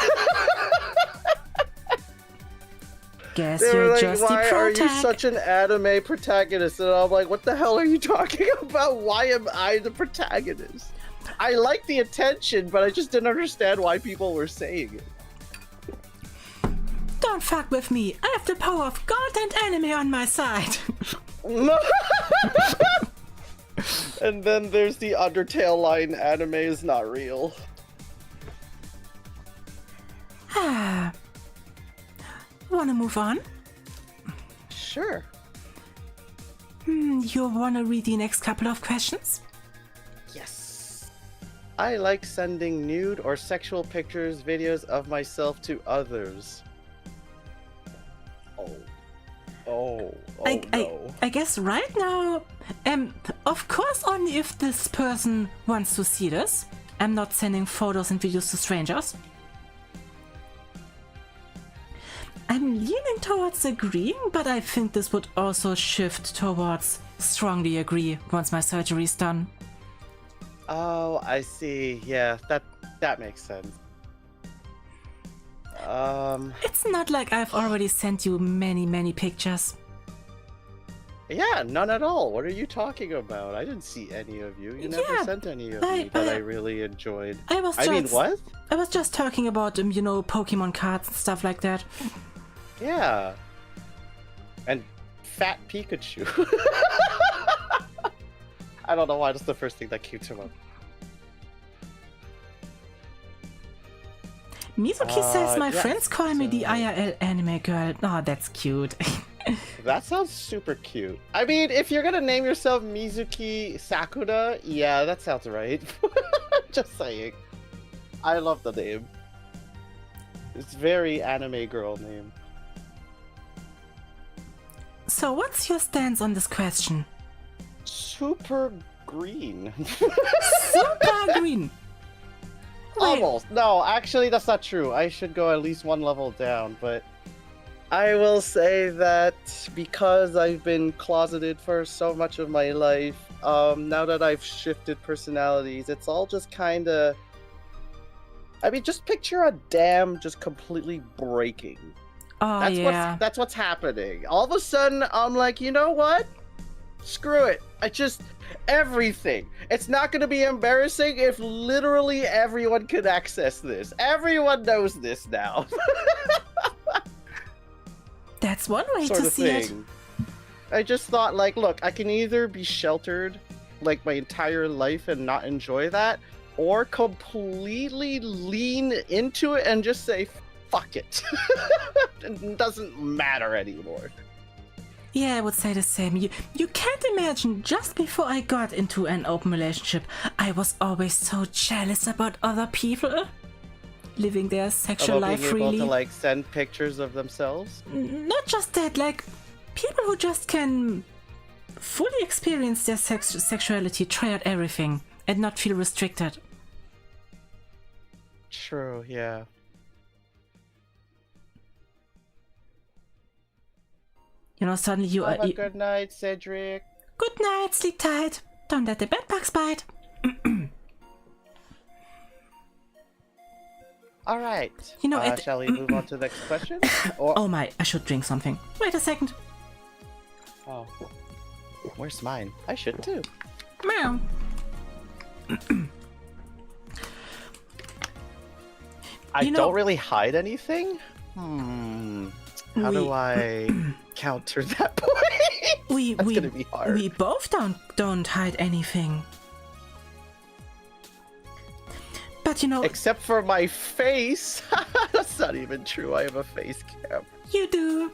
Guess They were you're like, just the why are you protag. such an anime protagonist? And I'm like, what the hell are you talking about? Why am I the protagonist? I like the attention, but I just didn't understand why people were saying it. Don't fuck with me. I have the power of God and anime on my side. No. And then there's the Undertale line, anime is not real. Wanna move on? Sure. You wanna read the next couple of questions? Yes. I like sending nude or sexual pictures, videos of myself to others. Oh, no. I guess right now, of course only if this person wants to see this. I'm not sending photos and videos to strangers. I'm leaning towards agreeing, but I think this would also shift towards strongly agree once my surgery is done. Oh, I see. Yeah, that makes sense. It's not like I've already sent you many pictures. Yeah, none at all. What are you talking about? I didn't see any of you. You never sent any of me that I really enjoyed. I mean, what? I was just talking about, Pokemon cards and stuff like that. Yeah. And fat Pikachu. I don't know why that's the first thing that came to mind. Mizuki says my friends call me the IRL anime girl. Oh, that's cute. That sounds super cute. I mean, if you're gonna name yourself Mizuki Sakura, yeah, that sounds right. Just saying. I love the name. It's very anime girl name. So what's your stance on this question? Super green. Super green. Almost. No, actually, that's not true. I should go at least one level down, but I will say that because I've been closeted for so much of my life, now that I've shifted personalities, it's all just kind of... I mean, just picture a dam just completely breaking. Oh, That's what's happening. All of a sudden, I'm like, you know what? Screw it. Everything. It's not going to be embarrassing if literally everyone can access this. Everyone knows this now. That's one way sort to of see thing. I just thought, like, look, I can either be sheltered, like, my entire life and not enjoy that, or completely lean into it and just say, fuck it. It doesn't matter anymore. Yeah, I would say the same. You can't imagine, just before I got into an open relationship, I was always so jealous about other people living their sexual life freely. Being able to, like, send pictures of themselves? Not just that, like, people who just can fully experience their sexuality, try out everything, and not feel restricted. True, yeah. Suddenly you Have a good night, Cedric. Good night, sleep tight. Don't let the bedbugs bite. All right. Shall we move on to the next question? Oh my, I should drink something. Wait a second. Oh. Where's mine? I should too. Meow. I don't really hide anything? How do I counter that point? That's gonna be hard. We both don't hide anything. But except for my face. That's not even true. I have a face cam. You do.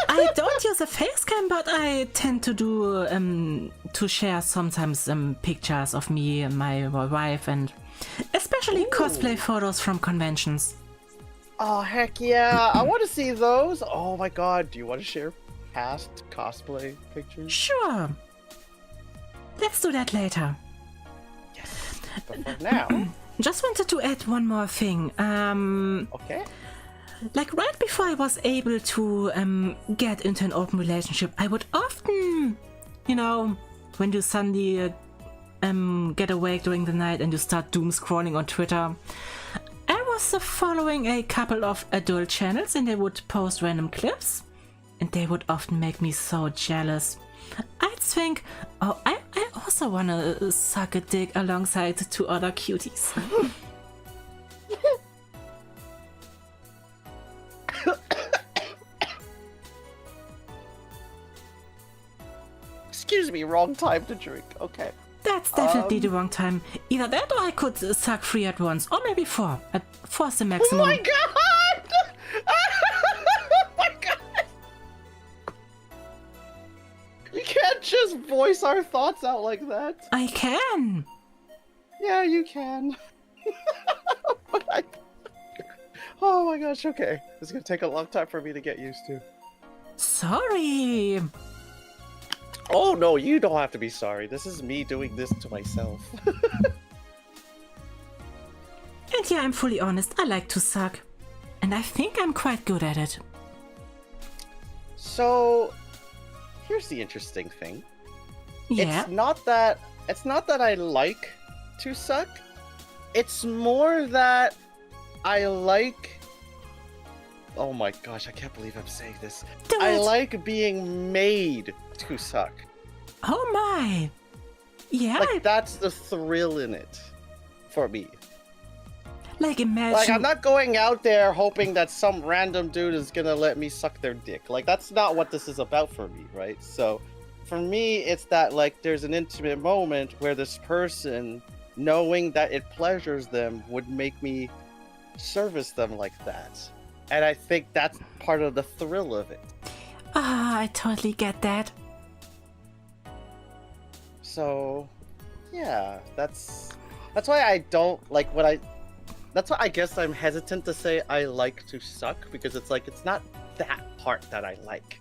I don't use a face cam, but I tend to do to share sometimes pictures of me and my wife, and especially cosplay photos from conventions. Oh, heck yeah. I want to see those. Oh my god. Do you want to share past cosplay pictures? Sure. Let's do that later. Yes. But for now... Just wanted to add one more thing. Okay. Like right before I was able to get into an open relationship, I would often, when you suddenly get awake during the night and you start doom scrolling on Twitter, I was following a couple of adult channels and they would post random clips and they would often make me so jealous. I'd think, oh, I also want to suck a dick alongside two other cuties. Excuse me, wrong time to drink. Okay. That's definitely the wrong time. Either that or I could suck 3 at once, or maybe 4. 4's the maximum. Oh my god! voice our thoughts out like that. I can. Yeah, you can. But oh my gosh, okay. This is gonna take a long time for me to get used to. Sorry. Oh no, you don't have to be sorry. This is me doing this to myself. And yeah, I'm fully honest, I like to suck. And I think I'm quite good at it. So, here's the interesting thing. Yeah. It's not that I like to suck. It's more that I like... Oh my gosh, I can't believe I'm saying this. I like being made to suck. Oh my. Yeah. Like, that's the thrill in it for me. Like, imagine... Like, I'm not going out there hoping that some random dude is gonna let me suck their dick. Like, that's not what this is about for me, right? So, for me, it's that, like, there's an intimate moment where this person, knowing that it pleasures them, would make me service them like that. And I think that's part of the thrill of it. Ah, I totally get that. So, yeah, that's why I don't like that's why I guess I'm hesitant to say I like to suck, because it's like, it's not that part that I like.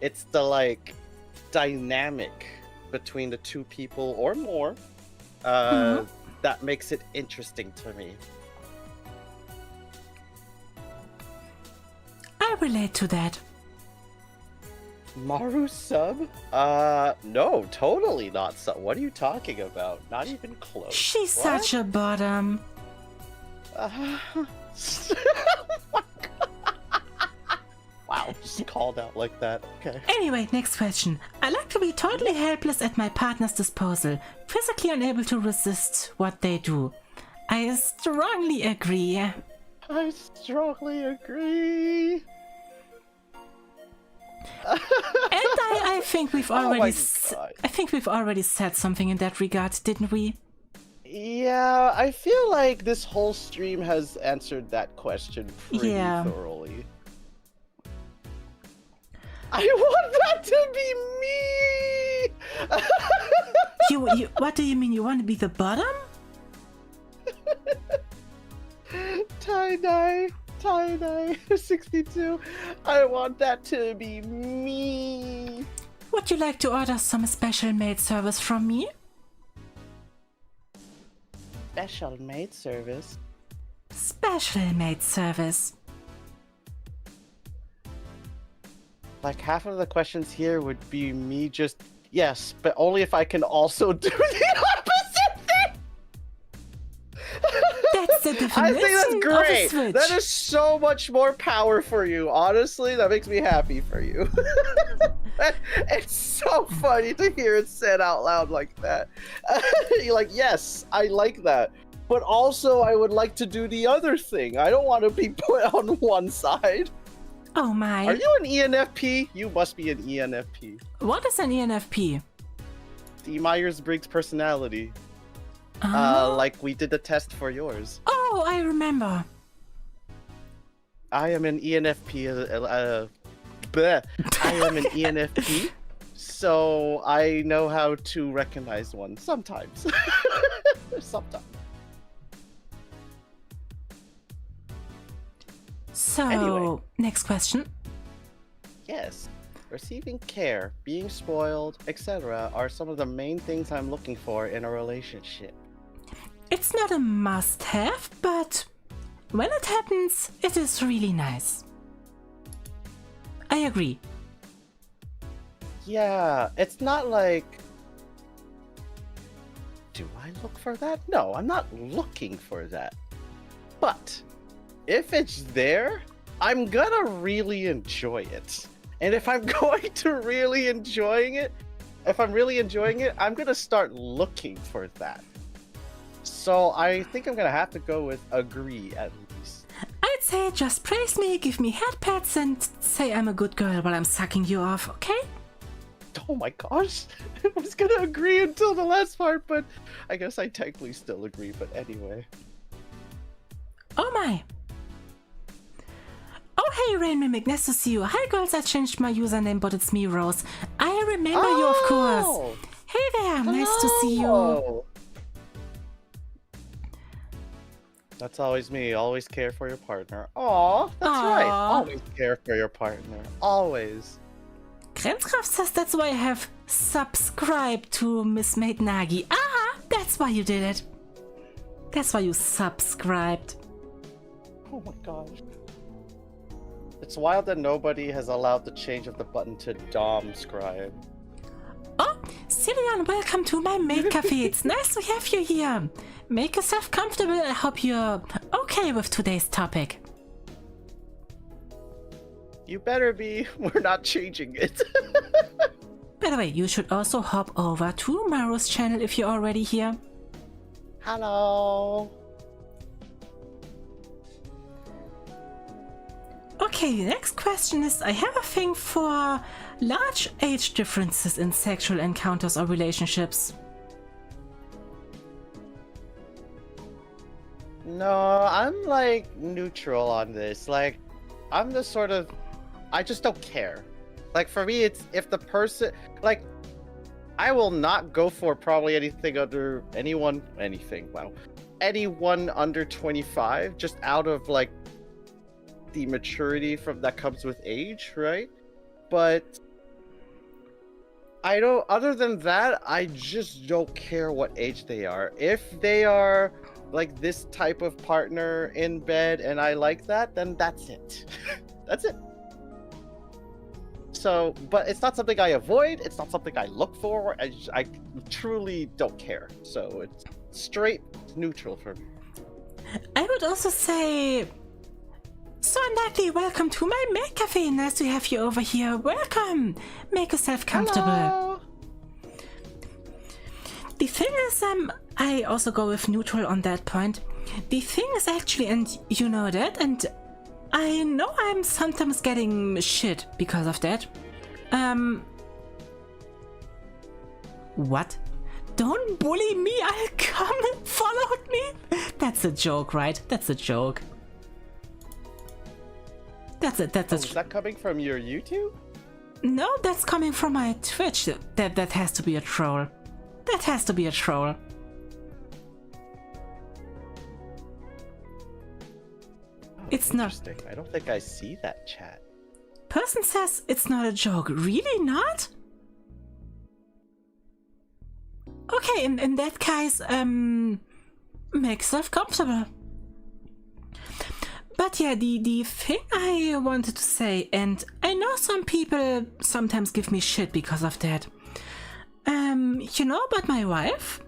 It's the, like, dynamic between the two people or more that makes it interesting to me. I relate to that. Maru sub? No, totally not sub. What are you talking about? Not even close. She's such a bottom. Oh my God. Wow, just called out like that. Okay. Anyway, next question. I like to be totally helpless at my partner's disposal, physically unable to resist what they do. I strongly agree. I strongly agree. And I think we've already I think we've already said something in that regard, didn't we? Yeah, I feel like this whole stream has answered that question pretty thoroughly. I want that to be me. You what do you mean? You want to be the bottom? Tie-dye 62. I want that to be me. Would you like to order some special maid service from me? Special maid service? Special maid service. Like, half of the questions here would be me just, yes, but only if I can also do the opposite thing. That's the definition I think that's great. of a switch. That is so much more power for you. Honestly, that makes me happy for you. It's so funny to hear it said out loud like that. You're like, yes, I like that. But also, I would like to do the other thing. I don't want to be put on one side. Oh my. Are you an ENFP? You must be an ENFP. What is an ENFP? The Myers-Briggs personality. Like we did the test for yours. Oh, I remember. I am an ENFP. I am an ENFP, so I know how to recognize one sometimes. Sometimes. So, Anyway. next question. Yes. Receiving care, being spoiled, etc. are some of the main things I'm looking for in a relationship. It's not a must-have, but when it happens, it is really nice. I agree. Yeah, it's not like... Do I look for that? No, I'm not looking for that. But if it's there, I'm gonna really enjoy it. And if I'm going to really enjoying it, I'm gonna start looking for that. So I think I'm gonna have to go with agree at least. I'd say just praise me, give me head pats, and say I'm a good girl while I'm sucking you off, okay? Oh my gosh, I was gonna agree until the last part, but I guess I technically still agree, but anyway. Oh my. Oh hey, Rain Mimic, nice to see you. Hi, girls, I changed my username, but it's me, Rose. I remember you, of course. Hey there, nice to see you. That's always me. Always care for your partner. Aw, that's right. Always care for your partner. Always. Grenzkraft says that's why I have subscribed to Miss Maid Nagi. Ah, that's why you did it. That's why you subscribed. Oh my gosh. It's wild that nobody has allowed the change of the button to Dom Scribe. Oh, Cillian, welcome to my maid cafe. It's nice to have you here. Make yourself comfortable. I hope you're okay with today's topic. You better be. We're not changing it. By the way, you should also hop over to Maru's channel if you're already here. Hello. Okay, the next question is, I have a thing for large age differences in sexual encounters or relationships. No, I'm like neutral on this. Like, I'm the sort of, I just don't care. Like, for me, it's if the person, like, I will not go for probably anything under anyone under 25, just out of like the maturity that comes with age, right? But I don't, other than that, I just don't care what age they are. If they are like this type of partner in bed and I like that, then that's it. That's it. So, but it's not something I avoid, it's not something I look for, I truly don't care. So it's straight neutral for me. I would also say, so Natalie, welcome to my maid cafe. Nice to have you over here. Welcome. Make yourself comfortable. Hello. The thing is, I also go with neutral on that point. The thing is actually, and you know that, and I know I'm sometimes getting shit because of that. What? Don't bully me, I'll come and follow me. That's a joke, right? That's a joke. That's a Is that coming from your YouTube? No, that's coming from my Twitch. That has to be a troll. That has to be a troll. It's not. Interesting. I don't think I see that chat. Person says it's not a joke. Really not? Okay, in that case, make yourself comfortable. But yeah, the thing I wanted to say, and I know some people sometimes give me shit because of that. You know about my wife?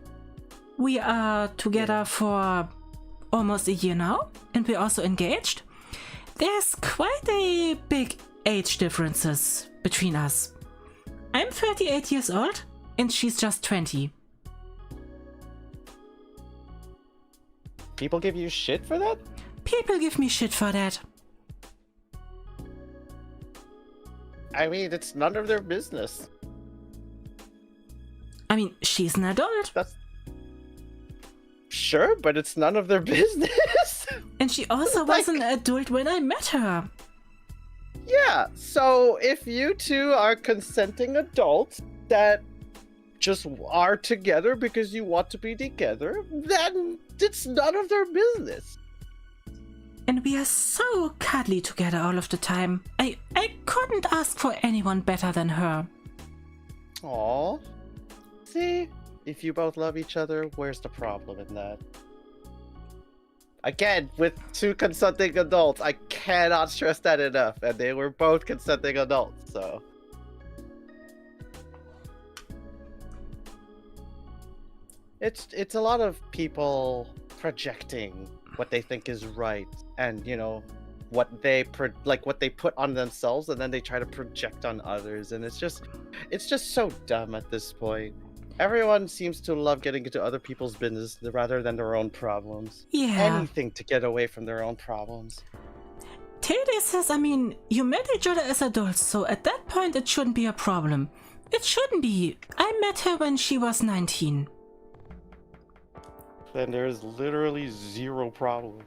We are together for almost a year now, and we're also engaged. There's quite a big age differences between us. I'm 38 years old, and she's just 20. People give you shit for that? People give me shit for that. I mean, it's none of their business. I mean, she's an adult. That's sure, but it's none of their business. And she also was an adult when I met her. Yeah, so if you two are consenting adults that just are together because you want to be together, then it's none of their business. And we are so cuddly together all of the time. I couldn't ask for anyone better than her. Aww. See? If you both love each other, where's the problem in that? Again, with two consenting adults, I cannot stress that enough. And they were both consenting adults, so... It's a lot of people projecting what they think is right, and you know what they put on themselves, and then they try to project on others, and it's just so dumb at this point. Everyone seems to love getting into other people's business rather than their own problems. Yeah. Anything to get away from their own problems. Tede says, I mean, you met each other as adults, so at that point it shouldn't be a problem. It shouldn't be. I met her when she was 19. Then there's literally zero problem.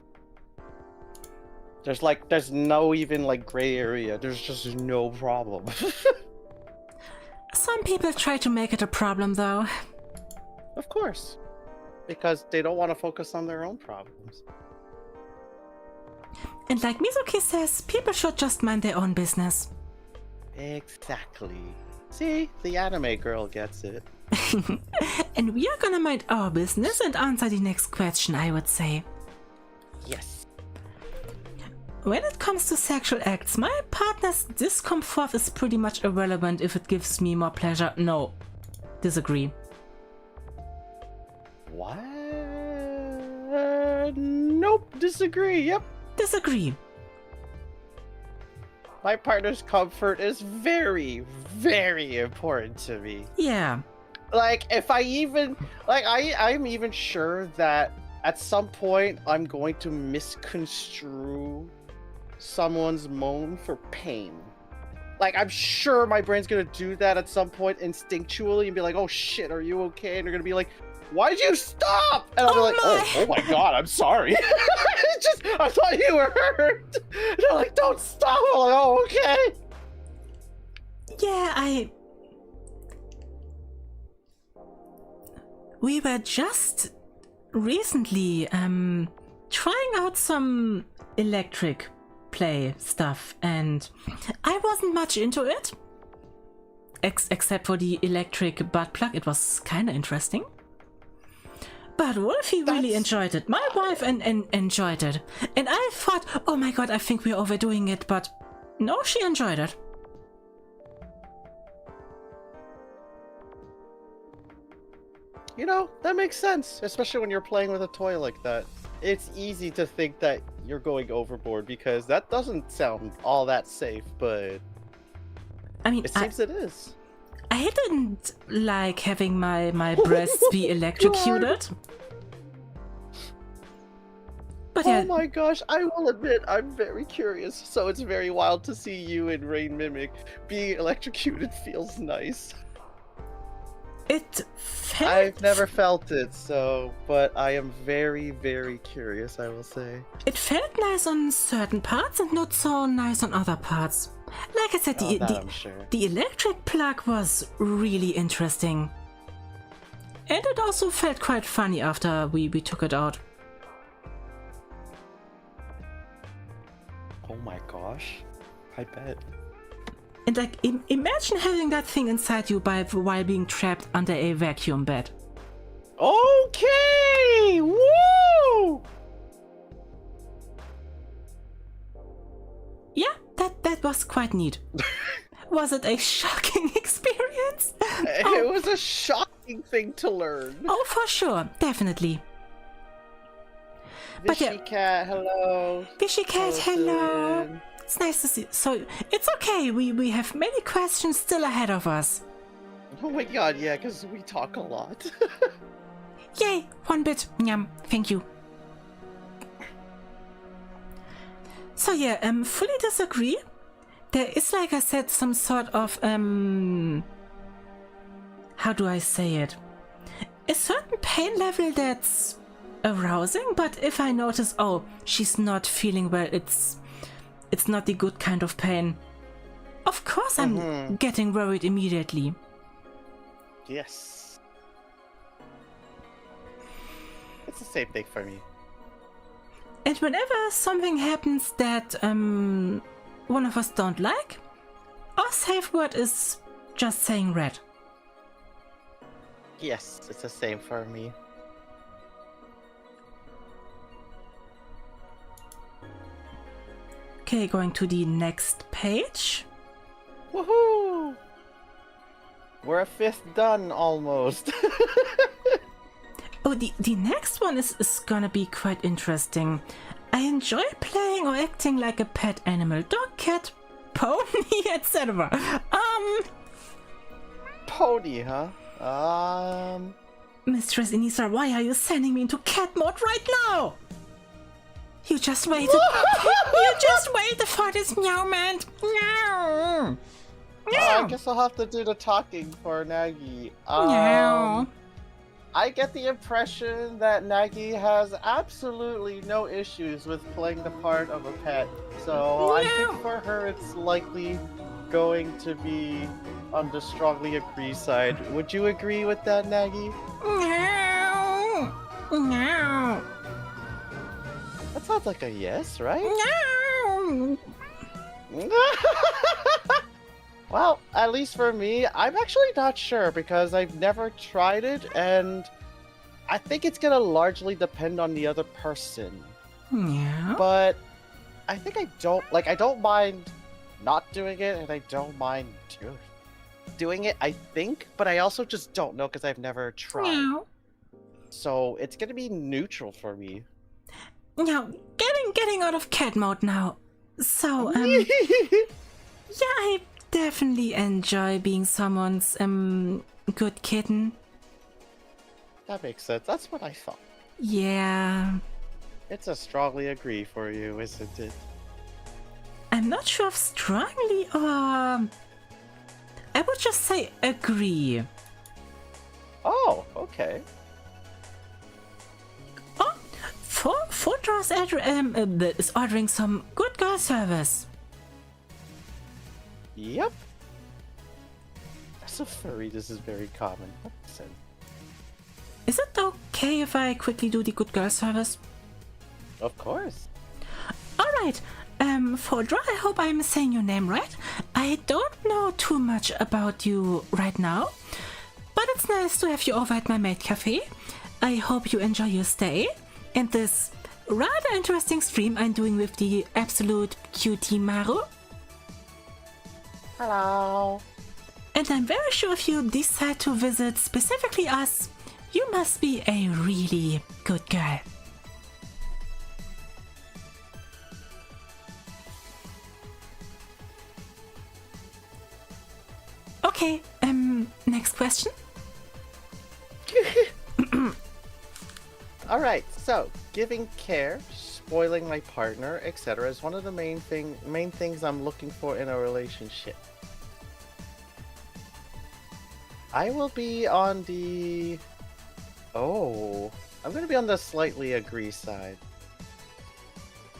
There's no even like gray area. There's just no problem. Some people try to make it a problem, though. Of course. Because they don't want to focus on their own problems. And like Mizuki says, people should just mind their own business. Exactly. See, the anime girl gets it. And we are gonna mind our business and answer the next question, I would say. Yes. When it comes to sexual acts, my partner's discomfort is pretty much irrelevant if it gives me more pleasure. No. Disagree. What? Nope, disagree. Yep. Disagree. My partner's comfort is very, very important to me. Yeah. Like, if I even, like, I'm even sure that at some point I'm going to misconstrue someone's moan for pain. Like, I'm sure my brain's gonna do that at some point instinctually and be like, oh shit, are you okay? And they're gonna be like, why'd you stop? And I'll be like, oh my god, I'm sorry. I thought you were hurt. And they're like, don't stop. I'm like, oh, okay. Yeah, we were just recently trying out some electric play stuff, and I wasn't much into it. Except for the electric butt plug, it was kind of interesting. But Wolfie really enjoyed it. My wife enjoyed it. And I thought, oh my god, I think we're overdoing it, but no, she enjoyed it. You know, that makes sense, especially when you're playing with a toy like that. It's easy to think that you're going overboard because that doesn't sound all that safe, but I mean, it seems it is. I didn't like having my breasts be electrocuted. But yeah. Oh my gosh, I will admit, I'm very curious, so it's very wild to see you in Rain Mimic. Being electrocuted feels nice. It felt... I've never felt it, so, but I am very, very curious, I will say. It felt nice on certain parts and not so nice on other parts. Like I said, the electric plug was really interesting. And it also felt quite funny after we took it out. Oh my gosh, I bet. And like, imagine having that thing inside you while being trapped under a vacuum bed. Okay! Woo! Yeah, that was quite neat. Was it a shocking experience? It was a shocking thing to learn. Oh, for sure, definitely. Vishy Cat, hello. Vishy Cat, hello. It's nice to see. So, it's okay. We have many questions still ahead of us. Oh my god, yeah, because we talk a lot. Yay, one bit. Yum, thank you. So yeah, fully disagree. There is, like I said, some sort of, how do I say it? A certain pain level that's arousing, but if I notice, oh, she's not feeling well, it's not the good kind of pain, of course I'm getting worried immediately. Yes. It's the same thing for me. And whenever something happens that one of us don't like, our safe word is just saying red. Yes, it's the same for me. Okay, going to the next page. Woohoo! We're a fifth done almost. Oh, the next one is gonna be quite interesting. I enjoy playing or acting like a pet animal. Dog, cat, pony, etc. Pony, huh? Mistress Inisa, why are you sending me into cat mode right now? You just waited. You just waited for this meowment. Meow. I guess I'll have to do the talking for Nagi. Meow. I get the impression that Nagi has absolutely no issues with playing the part of a pet. So I think for her it's likely going to be on the strongly agree side. Would you agree with that, Nagi? No. No. That sounds like a yes, right? No. Well, at least for me, I'm actually not sure because I've never tried it, and I think it's gonna largely depend on the other person. Yeah. But I think I don't mind not doing it, and I don't mind doing it, I think, but I also just don't know because I've never tried. No. So it's gonna be neutral for me. Now, getting out of cat mode now. So, yeah, I definitely enjoy being someone's, good kitten. That makes sense. That's what I thought. Yeah. It's a strongly agree for you, isn't it? I'm not sure if strongly or... I would just say agree. Oh, okay. Oh, Fortress is ordering some good girl service. Yep. As a furry, this is very common. Listen. Is it okay if I quickly do the good girl service? Of course. Alright, Fodra, I hope I'm saying your name right. I don't know too much about you right now, but it's nice to have you over at my Maid Cafe. I hope you enjoy your stay and this rather interesting stream I'm doing with the absolute cutie Maru. Hello. And I'm very sure if you decide to visit specifically us, you must be a really good girl. Okay, next question. Alright, so giving care, spoiling my partner, etc. is one of the main things I'm looking for in a relationship. I will be on the... Oh, I'm going to be on the slightly agree side.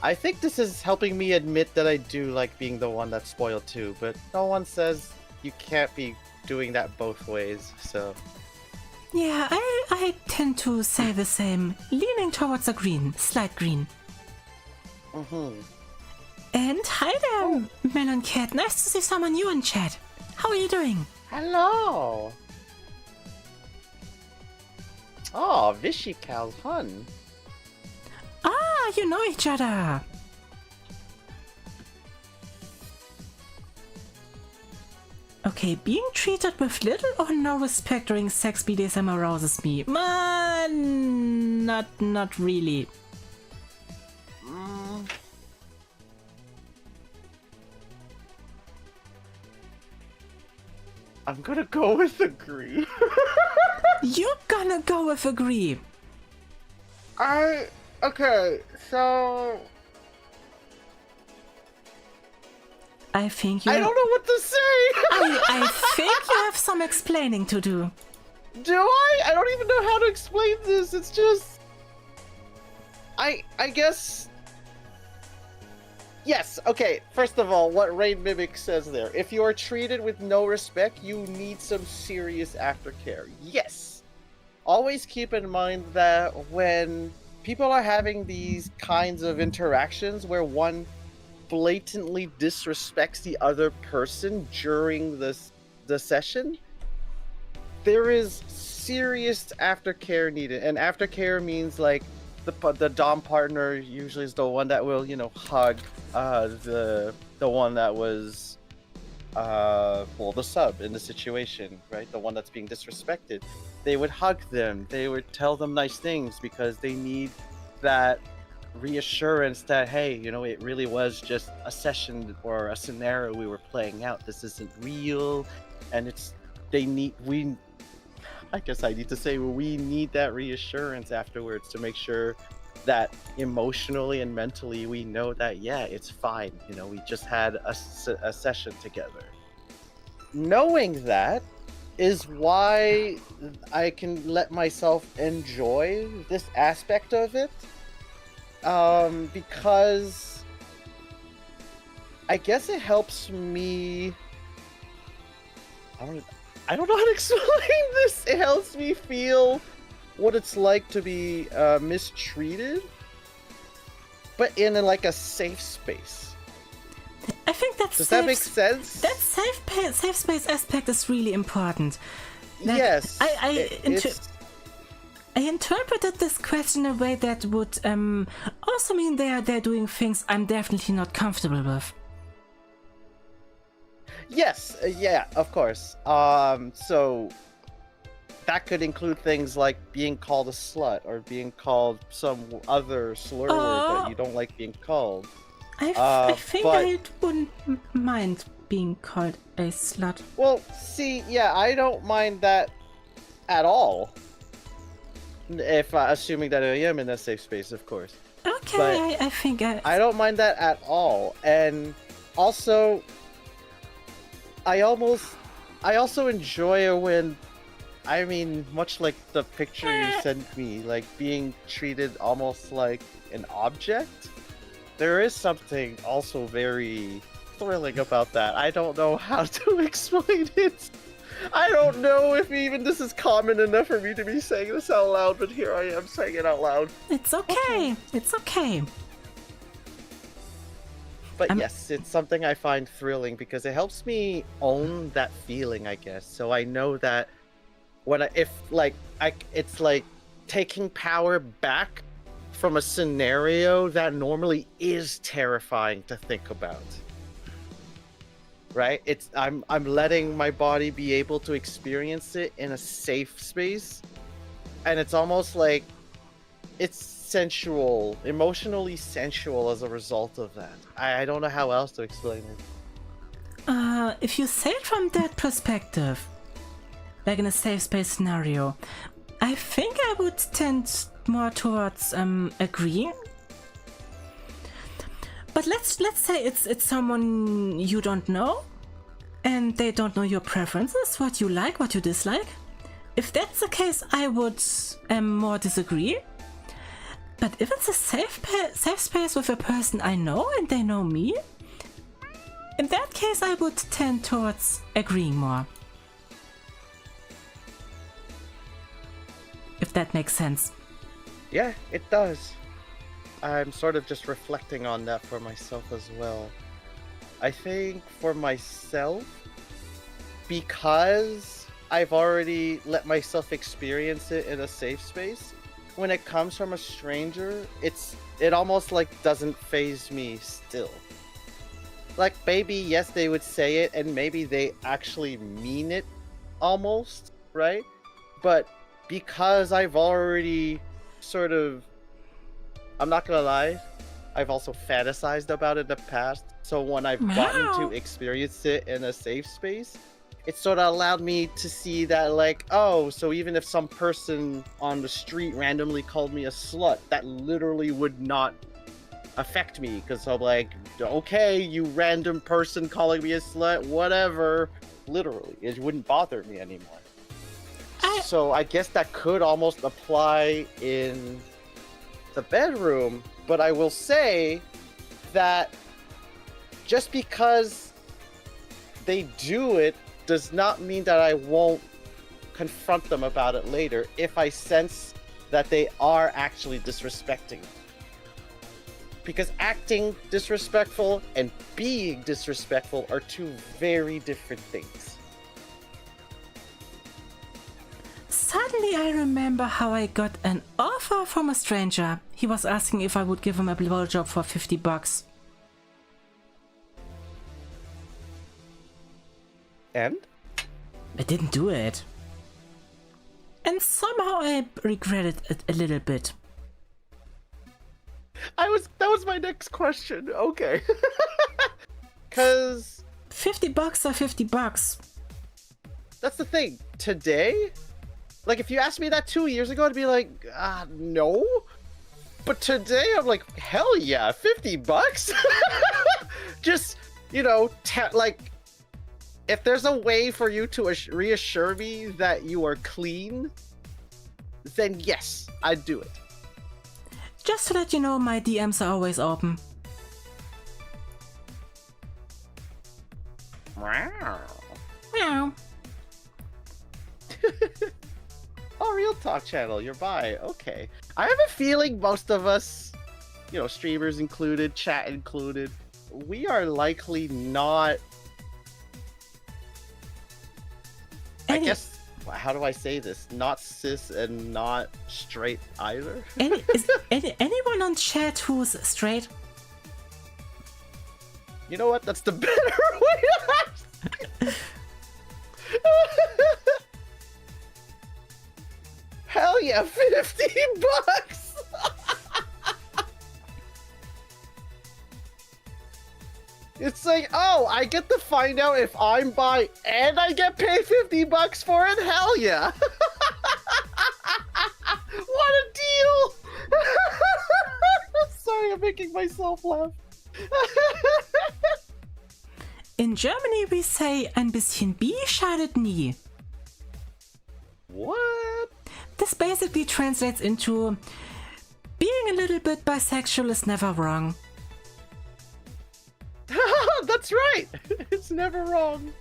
I think this is helping me admit that I do like being the one that's spoiled too, but no one says you can't be doing that both ways, so... Yeah, I tend to say the same, leaning towards a green, slight green. Mm-hmm. And hi there, Melon Cat, nice to see someone new in chat. How are you doing? Hello! Oh, Vishy Cal's hun. Ah, you know each other. Okay, being treated with little or no respect during sex BDSM arouses me. Not really. I'm gonna go with agree. You're gonna go with agree. Okay, so... I think you... I don't know what to say! I think you have some explaining to do. Do I? I don't even know how to explain this. It's just... I guess... Yes, okay. First of all, what Rain Mimic says there. If you are treated with no respect, you need some serious aftercare. Yes! Always keep in mind that when people are having these kinds of interactions where one blatantly disrespects the other person during the session, there is serious aftercare needed. And aftercare means like the dom partner usually is the one that will, you know, hug the one that was well, the sub in the situation, right? The one that's being disrespected. They would hug them. They would tell them nice things because they need that reassurance that, hey, you know, it really was just a session or a scenario we were playing out. This isn't real. And I guess I need to say we need that reassurance afterwards to make sure that emotionally and mentally we know that, yeah, it's fine. You know, we just had a session together. Knowing that, is why I can let myself enjoy this aspect of it. Because I guess it helps me. I don't know how to explain this. It helps me feel what it's like to be mistreated, but in like a safe space. I think that's Does that make sense? That safe space aspect is really important. Like, yes. I interpreted this question in a way that would also mean they're doing things I'm definitely not comfortable with. Yes, yeah, of course. So that could include things like being called a slut or being called some other slur word that you don't like being called. I think I wouldn't mind being called a slut. Well, see, yeah, I don't mind that at all. If assuming that I am in a safe space, of course. Okay, I think I don't mind that at all, and also, I also enjoy it when, I mean, much like the picture you sent me, like being treated almost like an object. There is something also very thrilling about that. I don't know how to explain it. I don't know if even this is common enough for me to be saying this out loud, but here I am saying it out loud. It's okay. It's okay. But yes, it's something I find thrilling because it helps me own that feeling, I guess. So I know that when it's like taking power back from a scenario that normally is terrifying to think about. Right? I'm letting my body be able to experience it in a safe space, and it's almost like it's sensual, emotionally sensual as a result of that. I don't know how else to explain it. If you say it from that perspective, like in a safe space scenario, I think I would tend more towards agreeing. But let's say it's someone you don't know, and they don't know your preferences, what you like, what you dislike. If that's the case, I would more disagree. But if it's a safe space with a person I know and they know me, in that case I would tend towards agreeing more. If that makes sense. Yeah, it does. I'm sort of just reflecting on that for myself as well. I think for myself, because I've already let myself experience it in a safe space, when it comes from a stranger, it almost like doesn't faze me still. Like maybe, yes, they would say it and maybe they actually mean it almost, right? But because I've already sort of, I'm not gonna lie, I've also fantasized about it in the past. So when I've gotten to experience it in a safe space, it sort of allowed me to see that, like, oh, so even if some person on the street randomly called me a slut, that literally would not affect me, because I'm like, okay, you random person calling me a slut, whatever. Literally, it wouldn't bother me anymore. So I guess that could almost apply in the bedroom, but I will say that just because they do it does not mean that I won't confront them about it later if I sense that they are actually disrespecting me. Because acting disrespectful and being disrespectful are two very different things. Suddenly I remember how I got an offer from a stranger. He was asking if I would give him a blowjob for $50. And? I didn't do it. And somehow I regretted it a little bit. That was my next question. Okay. Cause $50 are $50. That's the thing. Today, like if you asked me that 2 years ago, I'd be like, no. But today I'm like, hell yeah, $50? Just, like if there's a way for you to reassure me that you are clean, then yes, I'd do it. Just to let you know, my DMs are always open. Wow. Meow. Oh, Real Talk channel, you're by. Okay. I have a feeling most of us, you know, streamers included, chat included, we are likely not... I guess, how do I say this? Not cis and not straight either? Anyone on chat who's straight? You know what? That's the better way to ask. Hell yeah, $50! It's like, oh, I get to find out if I'm bi and I get paid $50 for it? Hell yeah! What a deal! Sorry, I'm making myself laugh. In Germany we say ein bisschen bi schadet nie. What? This basically translates into being a little bit bisexual is never wrong. That's right! It's never wrong.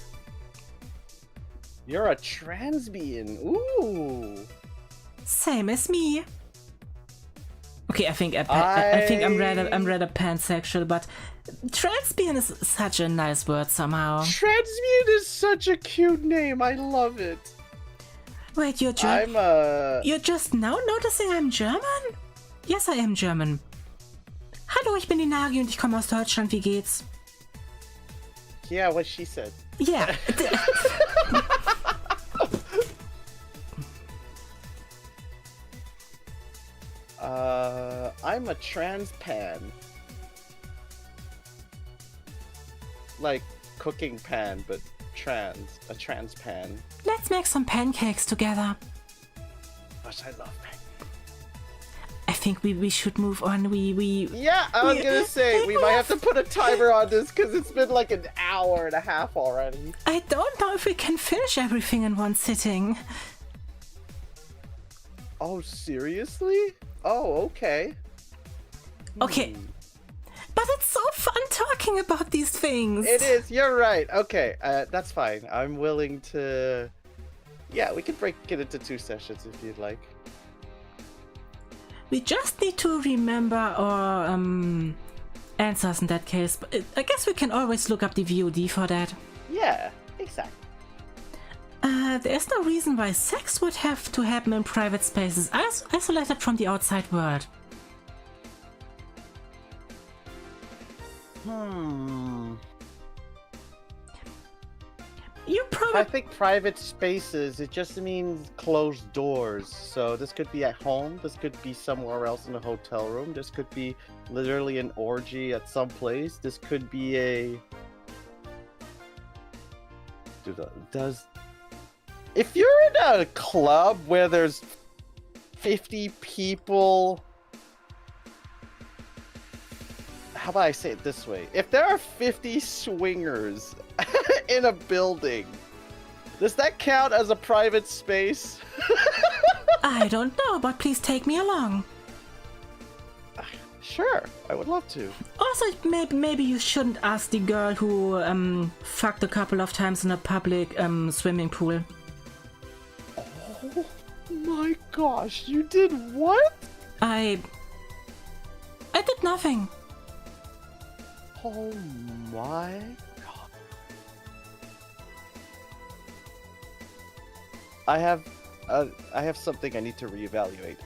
You're a transbian. Ooh. Same as me. Okay, I think I'm rather pansexual, but transbian is such a nice word somehow. Transbian is such a cute name. I love it. Wait, you're just now noticing I'm German? Yes, I am German. Hallo, ich bin die Nagi und ich komme aus Deutschland. Wie geht's? Yeah, what she said. Yeah. I'm a trans pan. Like cooking pan, but trans. A trans pan. Let's make some pancakes together. Gosh, I love pancakes. I think we should move on. Yeah, I was gonna say, we might have to put a timer on this because it's been like an hour and a half already. I don't know if we can finish everything in one sitting. Oh, seriously? Oh, okay. Okay. But it's so fun talking about these things. It is, you're right. Okay, that's fine. I'm willing to... Yeah, we can break it into 2 sessions if you'd like. We just need to remember our answers in that case. But I guess we can always look up the VOD for that. Yeah, exactly. There's no reason why sex would have to happen in private spaces, isolated from the outside world. You probably... I think private spaces, it just means closed doors. So this could be at home, this could be somewhere else in a hotel room, this could be literally an orgy at some place, this could be a... If you're in a club where there's 50 people... How about I say it this way? If there are 50 swingers in a building, does that count as a private space? I don't know, but please take me along. Sure, I would love to. Also, maybe you shouldn't ask the girl who fucked a couple of times in a public swimming pool. Oh my gosh, you did what? I did nothing. Oh my god. I have something I need to reevaluate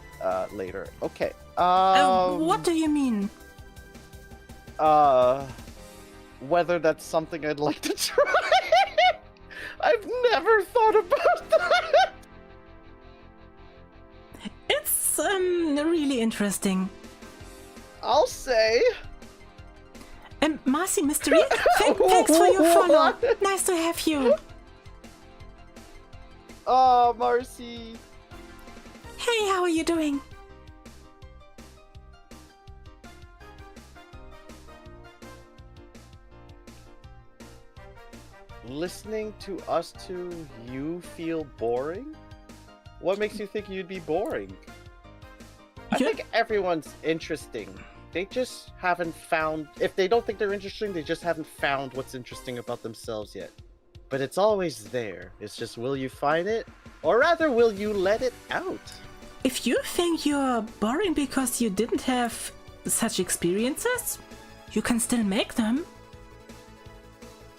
later. Okay. What do you mean? Whether that's something I'd like to try. I've never thought about that. It's really interesting. I'll say. Marcy Mystery, thanks for your follow. Nice to have you. Oh, Marcy. Hey, how are you doing? listening to us two, you feel boring? What makes you think you'd be boring? I think everyone's interesting. They just haven't found... If they don't think they're interesting, they just haven't found what's interesting about themselves yet. But it's always there. It's just, will you find it? Or rather, will you let it out? If you think you're boring because you didn't have such experiences, you can still make them.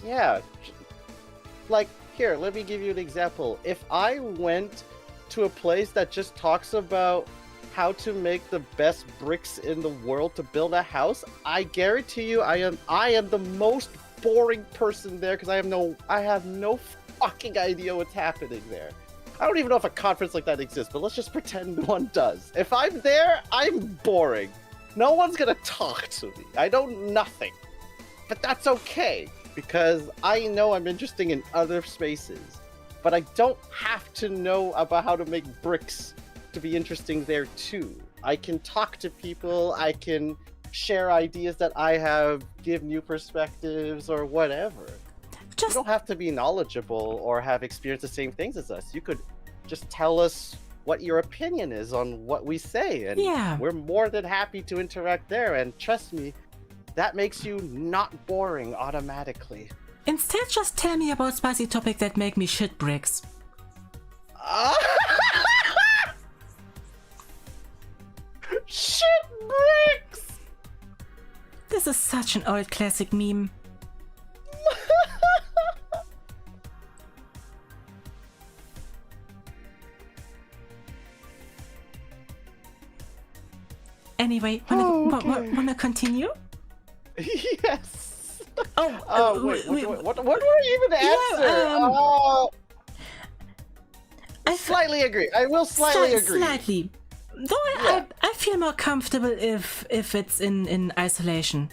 Yeah. Like, here, let me give you an example. If I went to a place that just talks about how to make the best bricks in the world to build a house, I guarantee you I am the most boring person there because I have no fucking idea what's happening there. I don't even know if a conference like that exists, but let's just pretend one does. If I'm there, I'm boring. No one's gonna talk to me. I know nothing. But that's okay, because I know I'm interesting in other spaces. But I don't have to know about how to make bricks to be interesting there too. I can talk to people, I can share ideas that I have, give new perspectives or whatever. You don't have to be knowledgeable or have experienced the same things as us. You could just tell us what your opinion is on what we say, and we're more than happy to interact there. And trust me, that makes you not boring automatically. Instead, just tell me about spicy topics that make me shit bricks. Shit bricks! This is such an old classic meme. Anyway, wanna continue? Yes. Oh, wait, what were you even answer? I slightly agree. I will slightly agree. Slightly. Though I feel more comfortable if it's in isolation.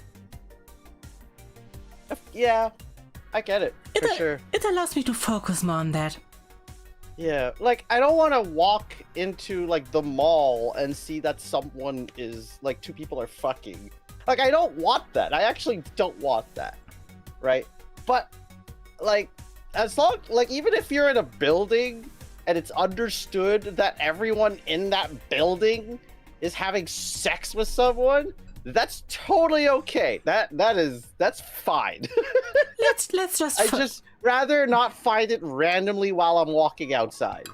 Yeah, I get it, for sure. It allows me to focus more on that. Yeah, like, I don't want to walk into, like, the mall and see that someone is, like, two people are fucking. Like, I don't want that. I actually don't want that, right? But, like, as long, like, even if you're in a building and it's understood that everyone in that building is having sex with someone, that's totally okay. That's fine. let's just. I just rather not find it randomly while I'm walking outside.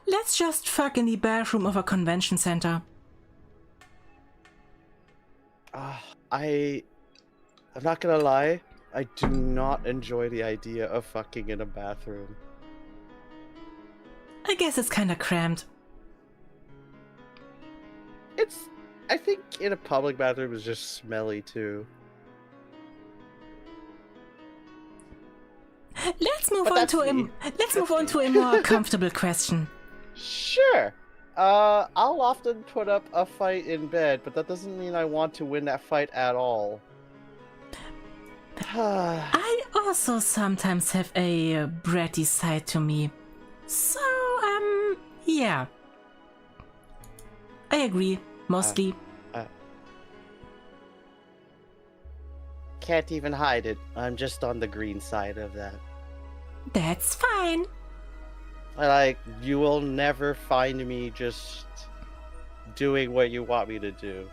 Let's just fuck in the bathroom of a convention center. I'm not gonna lie. I do not enjoy the idea of fucking in a bathroom. I guess it's kind of cramped. I think in a public bathroom is just smelly too. Let's move on to a more comfortable question. Sure. I'll often put up a fight in bed, but that doesn't mean I want to win that fight at all. I also sometimes have a bratty side to me. So, yeah. I agree, mostly. Can't even hide it. I'm just on the green side of that. That's fine. Like, you will never find me just doing what you want me to do.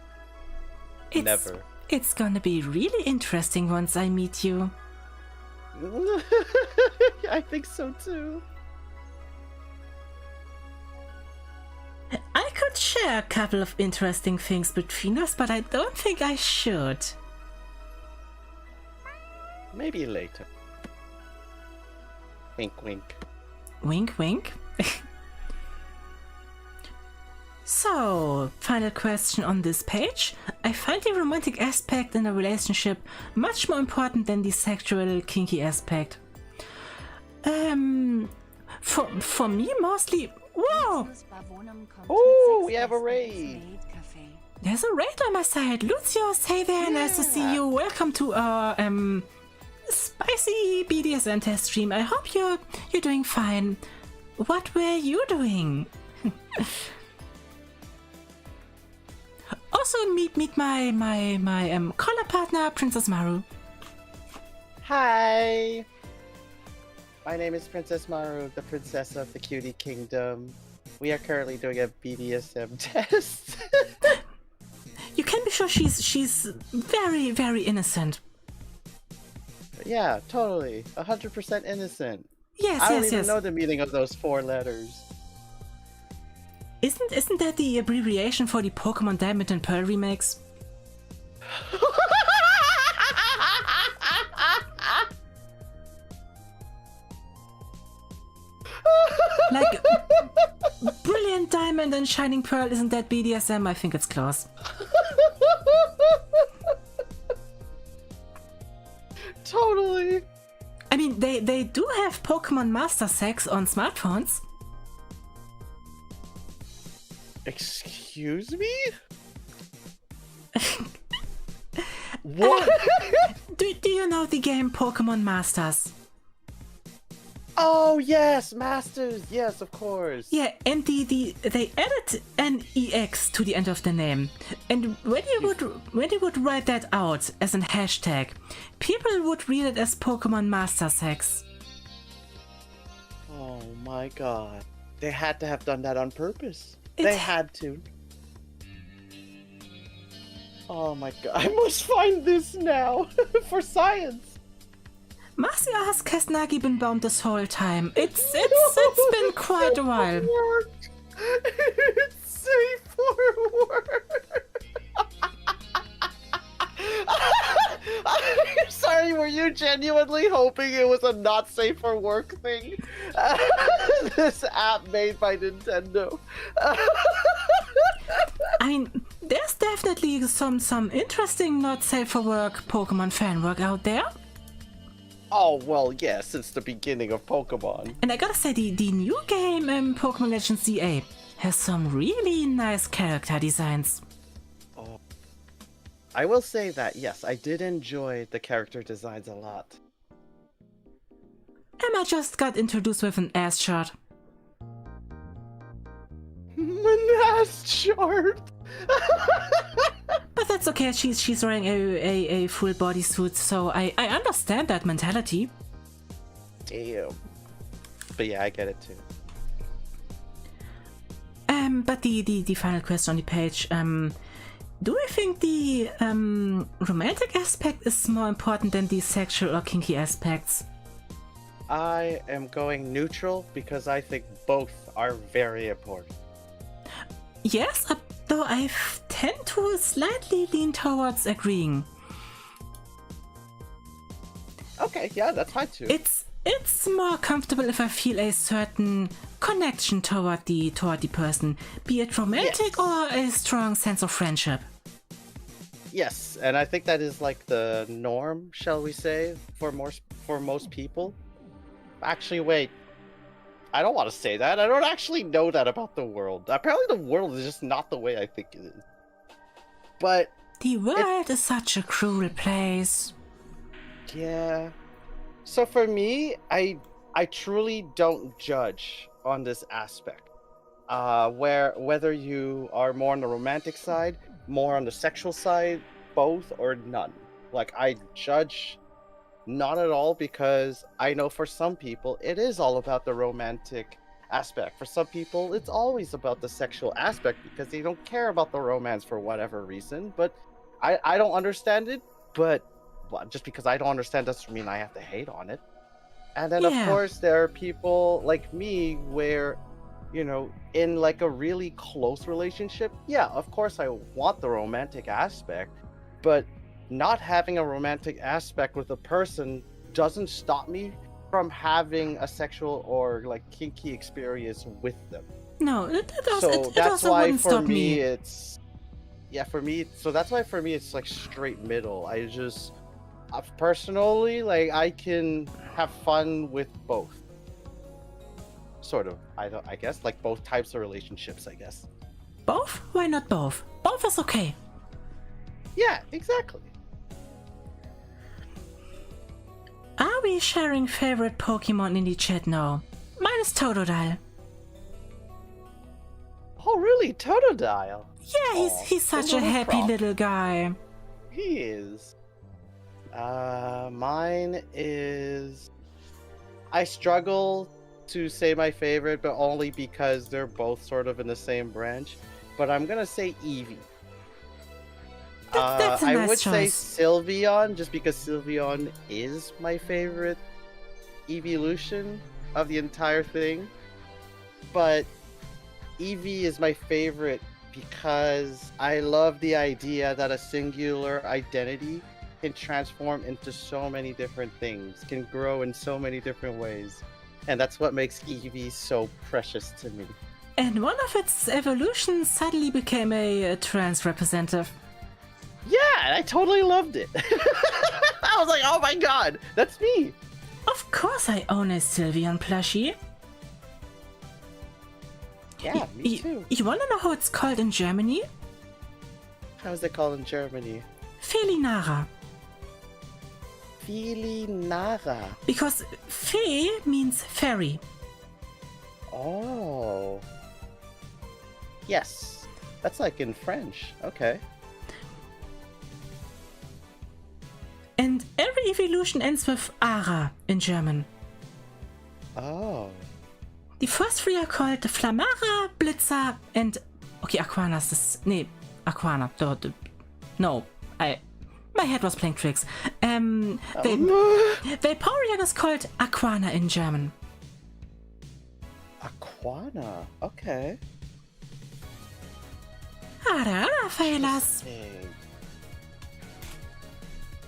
Never. It's gonna be really interesting once I meet you. I think so too. I could share a couple of interesting things between us, but I don't think I should. Maybe later. Wink, wink. Wink, wink. So, final question on this page. I find the romantic aspect in a relationship much more important than the sexual kinky aspect. For me, mostly. Whoa! Oh, we have a raid. There's a raid on my side. Lucius, hey there, nice to see you. Welcome to our spicy BDSM test stream. I hope you're doing fine. What were you doing? Also meet my collar partner, Princess Maru. Hi! My name is Princess Maru, the Princess of the Cutie Kingdom. We are currently doing a BDSM test. You can be sure she's very, very innocent. Yeah, totally. 100% innocent. Yes, I don't yes, even yes. know the meaning of those 4 letters. Isn't that the abbreviation for the Pokemon Diamond and Pearl remakes? Like, Brilliant Diamond and Shining Pearl, isn't that BDSM? I think it's close. Totally. I mean, they do have Pokemon Master Sex on smartphones. Excuse me? What? Do you know the game Pokemon Masters? Oh, yes, Masters. Yes, of course. Yeah, and they added an EX to the end of the name. And when you would write that out as an hashtag, people would read it as Pokemon Master Sex. Oh my god. They had to have done that on purpose. It- They had to. Oh my god. I must find this now for science. Must you ask, has Nagi been bound this whole time? It's been quite a while. It's safe for work. I'm sorry, were you genuinely hoping it was a not safe for work thing? This app made by Nintendo. I mean, there's definitely some interesting not safe for work Pokemon fan work out there. Oh, well, yeah, since the beginning of Pokemon. And I gotta say, the new game, Pokemon Legends ZA, has some really nice character designs. Oh. I will say that, yes, I did enjoy the character designs a lot. Emma just got introduced with an ass shot. An ass chart! But that's okay, she's wearing a full bodysuit, so I understand that mentality. Damn. But yeah, I get it too. But the final question on the page, do you think the romantic aspect is more important than the sexual or kinky aspects? I am going neutral because I think both are very important. Yes, though I tend to slightly lean towards agreeing. Okay, yeah, that's fine too. It's more comfortable if I feel a certain connection toward the person, be it romantic Yes. or a strong sense of friendship. Yes, and I think that is like the norm, shall we say, for most people. Actually, wait. I don't want to say that. I don't actually know that about the world. Apparently the world is just not the way I think it is. But The world is such a cruel place. yeah. So for me, I truly don't judge on this aspect. Whether you are more on the romantic side, more on the sexual side, both or none. Like I judge not at all because I know for some people it is all about the romantic aspect. For some people it's always about the sexual aspect because they don't care about the romance for whatever reason. But I don't understand it, but just because I don't understand doesn't mean I have to hate on it. And then Yeah. of course there are people like me where, you know, in like a really close relationship, yeah, of course I want the romantic aspect, but not having a romantic aspect with a person doesn't stop me from having a sexual or like kinky experience with them. No, it So that's also why wouldn't for stop me it's that's why for me it's like straight middle. I just personally, like, I can have fun with both. Sort of. I guess like both types of relationships, I guess. Both? Why not both? Both is okay. Yeah, exactly. Are we sharing favorite Pokemon in the chat now? Mine is Totodile. Oh, really? Totodile? Yeah, he's such a little happy frog. little guy. He is. Mine is. I struggle to say my favorite, but only because they're both sort of in the same branch. But I'm gonna say Eevee. That's a I nice would say choice. Sylveon, just because Sylveon is my favorite evolution of the entire thing. But Eevee is my favorite because I love the idea that a singular identity can transform into so many different things, can grow in so many different ways. And that's what makes Eevee so precious to me. And one of its evolutions suddenly became a trans representative. Yeah, I totally loved it. I was like, oh my god, that's me. Of course I own a Sylveon plushie. Yeah, me too. You wanna know how it's called in Germany? How is it called in Germany? Felinara. Felinara. Because Fee means fairy. Oh. Yes. That's like in French. Okay. And every evolution ends with Ara in German. Oh. The first three are called Flammara, Blitzer, and... Okay, Aquana's this... Nee, Aquana. No, my head was playing tricks. Vaporeon is called Aquana in German. Aquana. Okay. Ara, Felas.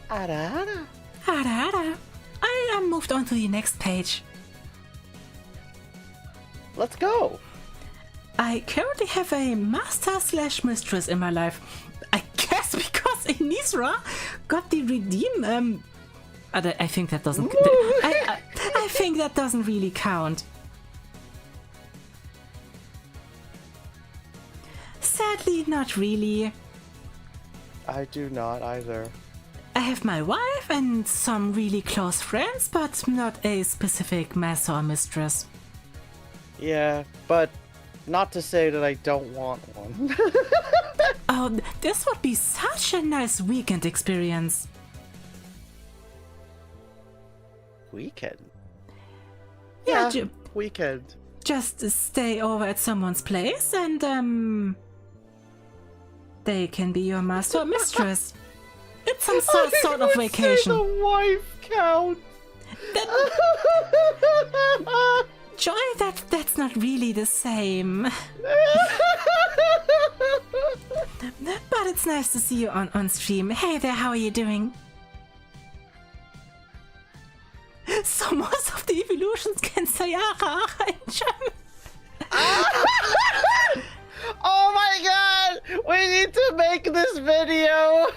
Arara. Ara. I moved on to the next page. Let's go. I currently have a master/mistress in my life. I guess because Anisra got the redeem. I think that doesn't. I think that doesn't really count. Sadly, not really. I do not either. I have my wife and some really close friends, but not a specific master or mistress. Yeah, but not to say that I don't want one. Oh, this would be such a nice weekend experience. Weekend? Yeah, weekend. just stay over at someone's place and they can be your master or mistress. It's some sort of vacation. The wife count. Joy, that's not really the same. But it's nice to see you on stream. Hey there, how are you doing? So most of the evolutions can say Ara in German. Oh my god! We need to make this video!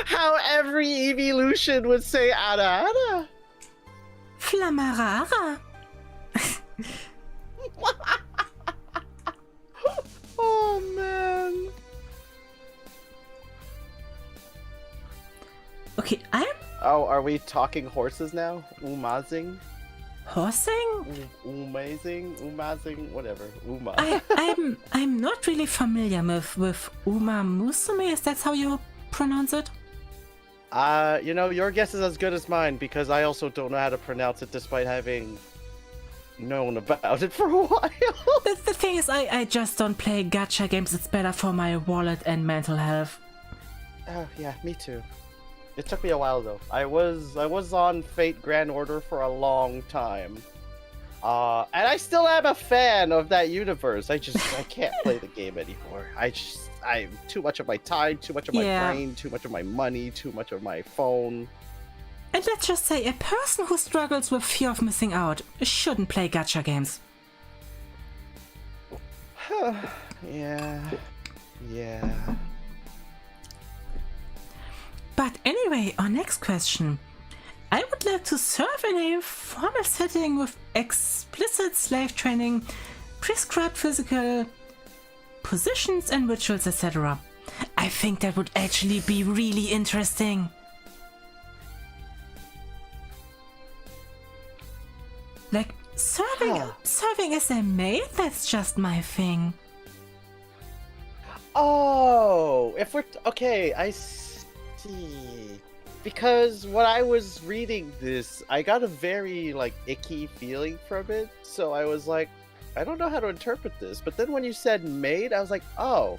How every evolution would say Ara Ara. Flammarara. Oh man. Okay, I'm Oh, are we talking horses now? Umazing? horsing? Umazing, whatever. Uma. I'm not really familiar with Uma Musume. Is that how you pronounce it? You know, your guess is as good as mine because I also don't know how to pronounce it despite having known about it for a while. The thing is, I just don't play gacha games. It's better for my wallet and mental health. Oh yeah, me too. It took me a while though. I was on Fate Grand Order for a long time. And I still am a fan of that universe. I can't play the game anymore. I'm too much of my time, too much of my brain, too much of my money, too much of my phone. And let's just say, a person who struggles with fear of missing out shouldn't play gacha games. Yeah. But anyway, our next question. I would like to serve in a formal setting with explicit slave training, prescribed physical positions and rituals, etc. I think that would actually be really interesting. Like, serving as a maid, that's just my thing. Oh, if we're okay, see. Because when I was reading this, I got a very, like, icky feeling from it. So I was like, I don't know how to interpret this. But then when you said maid, I was like, oh,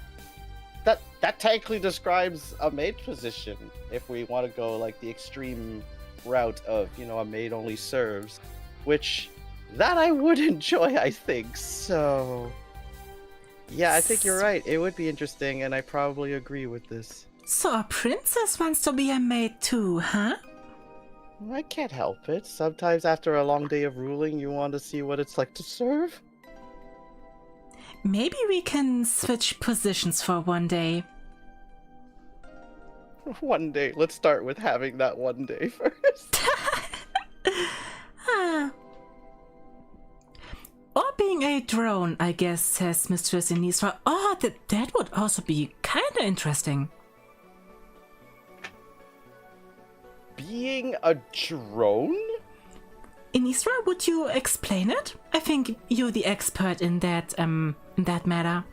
that technically describes a maid position. If we want to go, like, the extreme route of, you know, a maid only serves. Which, that I would enjoy, I think. So, yeah, I think you're right. It would be interesting, and I probably agree with this. So a princess wants to be a maid too, huh? I can't help it. Sometimes after a long day of ruling, you want to see what it's like to serve. Maybe we can switch positions for one day. One day. Let's start with having that one day first. Or being a drone, I guess, says Mistress Inisra. Oh, that would also be kinda interesting. Being a drone? Inisra, would you explain it? I think you're the expert in that matter.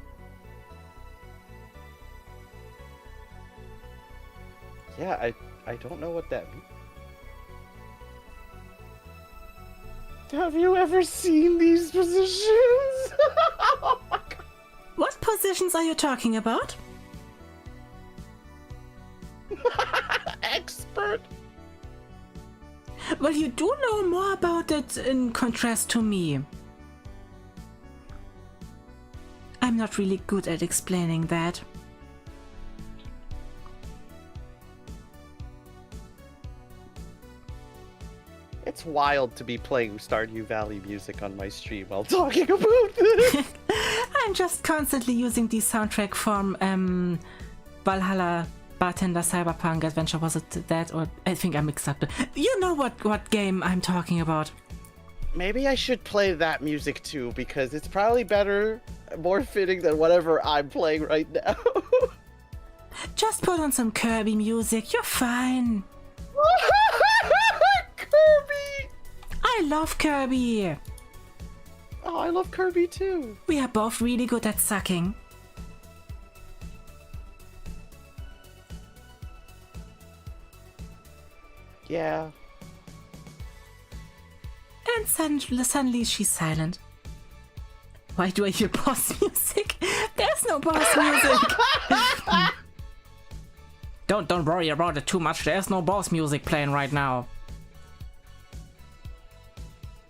Yeah, I don't know what that means. Have you ever seen these positions? Oh my god. What positions are you talking about? Expert. Well, you do know more about it in contrast to me. I'm not really good at explaining that. It's wild to be playing Stardew Valley music on my stream while talking about this. I'm just constantly using the soundtrack from Valhalla Bartender Cyberpunk Adventure. Was it that? Or I think I mixed up. You know what game I'm talking about. Maybe I should play that music too, because it's probably better, more fitting than whatever I'm playing right now. Just put on some Kirby music. You're fine. Kirby! I love Kirby. Oh, I love Kirby too. We are both really good at sucking. Yeah. And suddenly she's silent. Why do I hear boss music? There's no boss music. Don't worry about it too much. There's no boss music playing right now.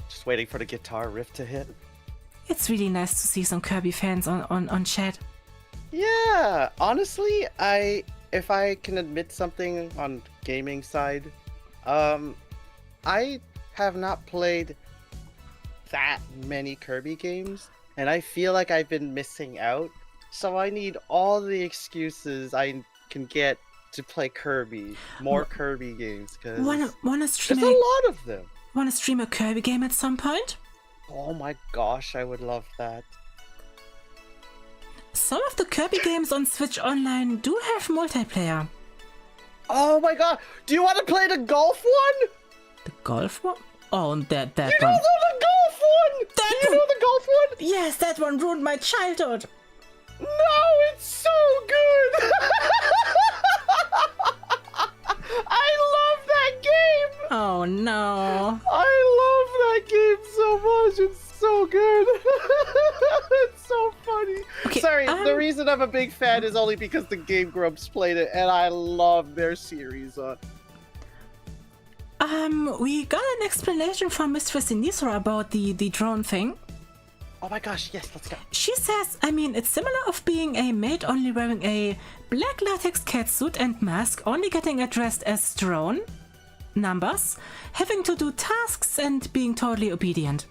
Just waiting for the guitar riff to hit. It's really nice to see some Kirby fans on chat. Yeah, honestly, if I can admit something on gaming side, I have not played that many Kirby games, and I feel like I've been missing out. So I need all the excuses I can get to play Kirby, more Kirby games, because Wanna stream there's a lot of them. Wanna stream a Kirby game at some point? Oh my gosh, I would love that. Some of the Kirby games on Switch Online do have multiplayer. Oh my god, do you want to play the golf one? The golf one? Oh, that You one. know the golf one! That Do you know the golf one? Yes, that one ruined my childhood. No, it's so good! I love that game! Oh no. I love that game so much. It's so good. It's so funny. Okay, Sorry, the reason I'm a big fan is only because the Game Grumps played it, and I love their series on. We got an explanation from Mistress Inisra about the drone thing. Oh my gosh, yes, let's go. She says, I mean, it's similar of being a maid only wearing a black latex catsuit and mask, only getting addressed as drone, numbers, having to do tasks and being totally obedient.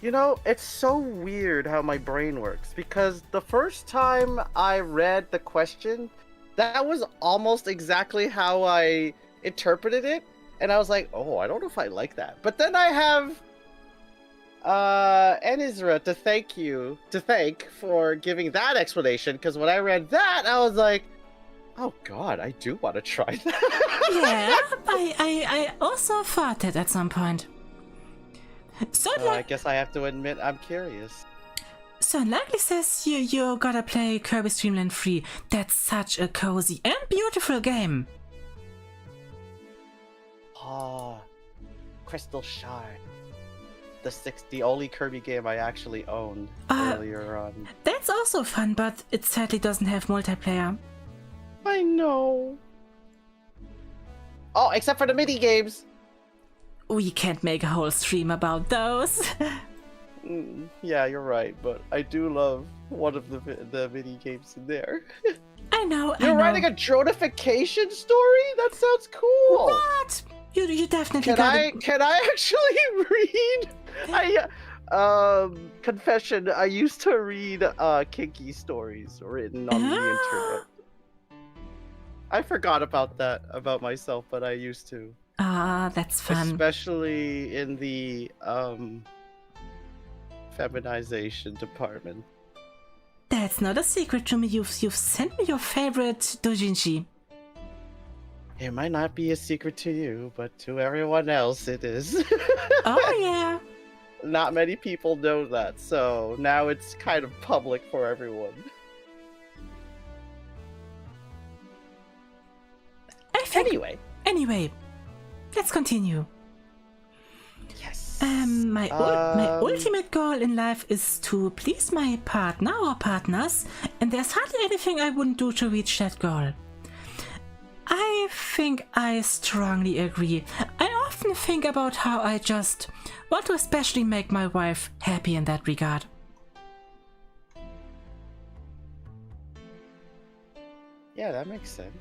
You know, it's so weird how my brain works, because the first time I read the question, that was almost exactly how I interpreted it, and I was like, oh, I don't know if I like that. But then I have Anisra to thank for giving that explanation, because when I read that, I was like, oh god, I do want to try that. Yeah, I also thought that at some point. So I guess I have to admit I'm curious. Mr. Unlikely says you gotta play Kirby's Dream Land 3. That's such a cozy and beautiful game. Ah, Crystal Shard. The only Kirby game I actually owned earlier on. That's also fun, but it sadly doesn't have multiplayer. I know. Oh, except for the mini games. We can't make a whole stream about those. Yeah, you're right, but I do love one of the mini games in there. I know. You're writing a dronification story? That sounds cool. What? You definitely Can I actually read? Confession, I used to read kinky stories written on the internet. I forgot about that about myself, but I used to. That's fun. Especially in the feminization department. That's not a secret to me. You've sent me your favorite doujinshi. It might not be a secret to you, but to everyone else it is. Oh yeah. Not many people know that, so now it's kind of public for everyone. Anyway, let's continue. Yes. My ultimate goal in life is to please my partner or partners, and there's hardly anything I wouldn't do to reach that goal. I think I strongly agree. I often think about how I just want to especially make my wife happy in that regard. Yeah, that makes sense.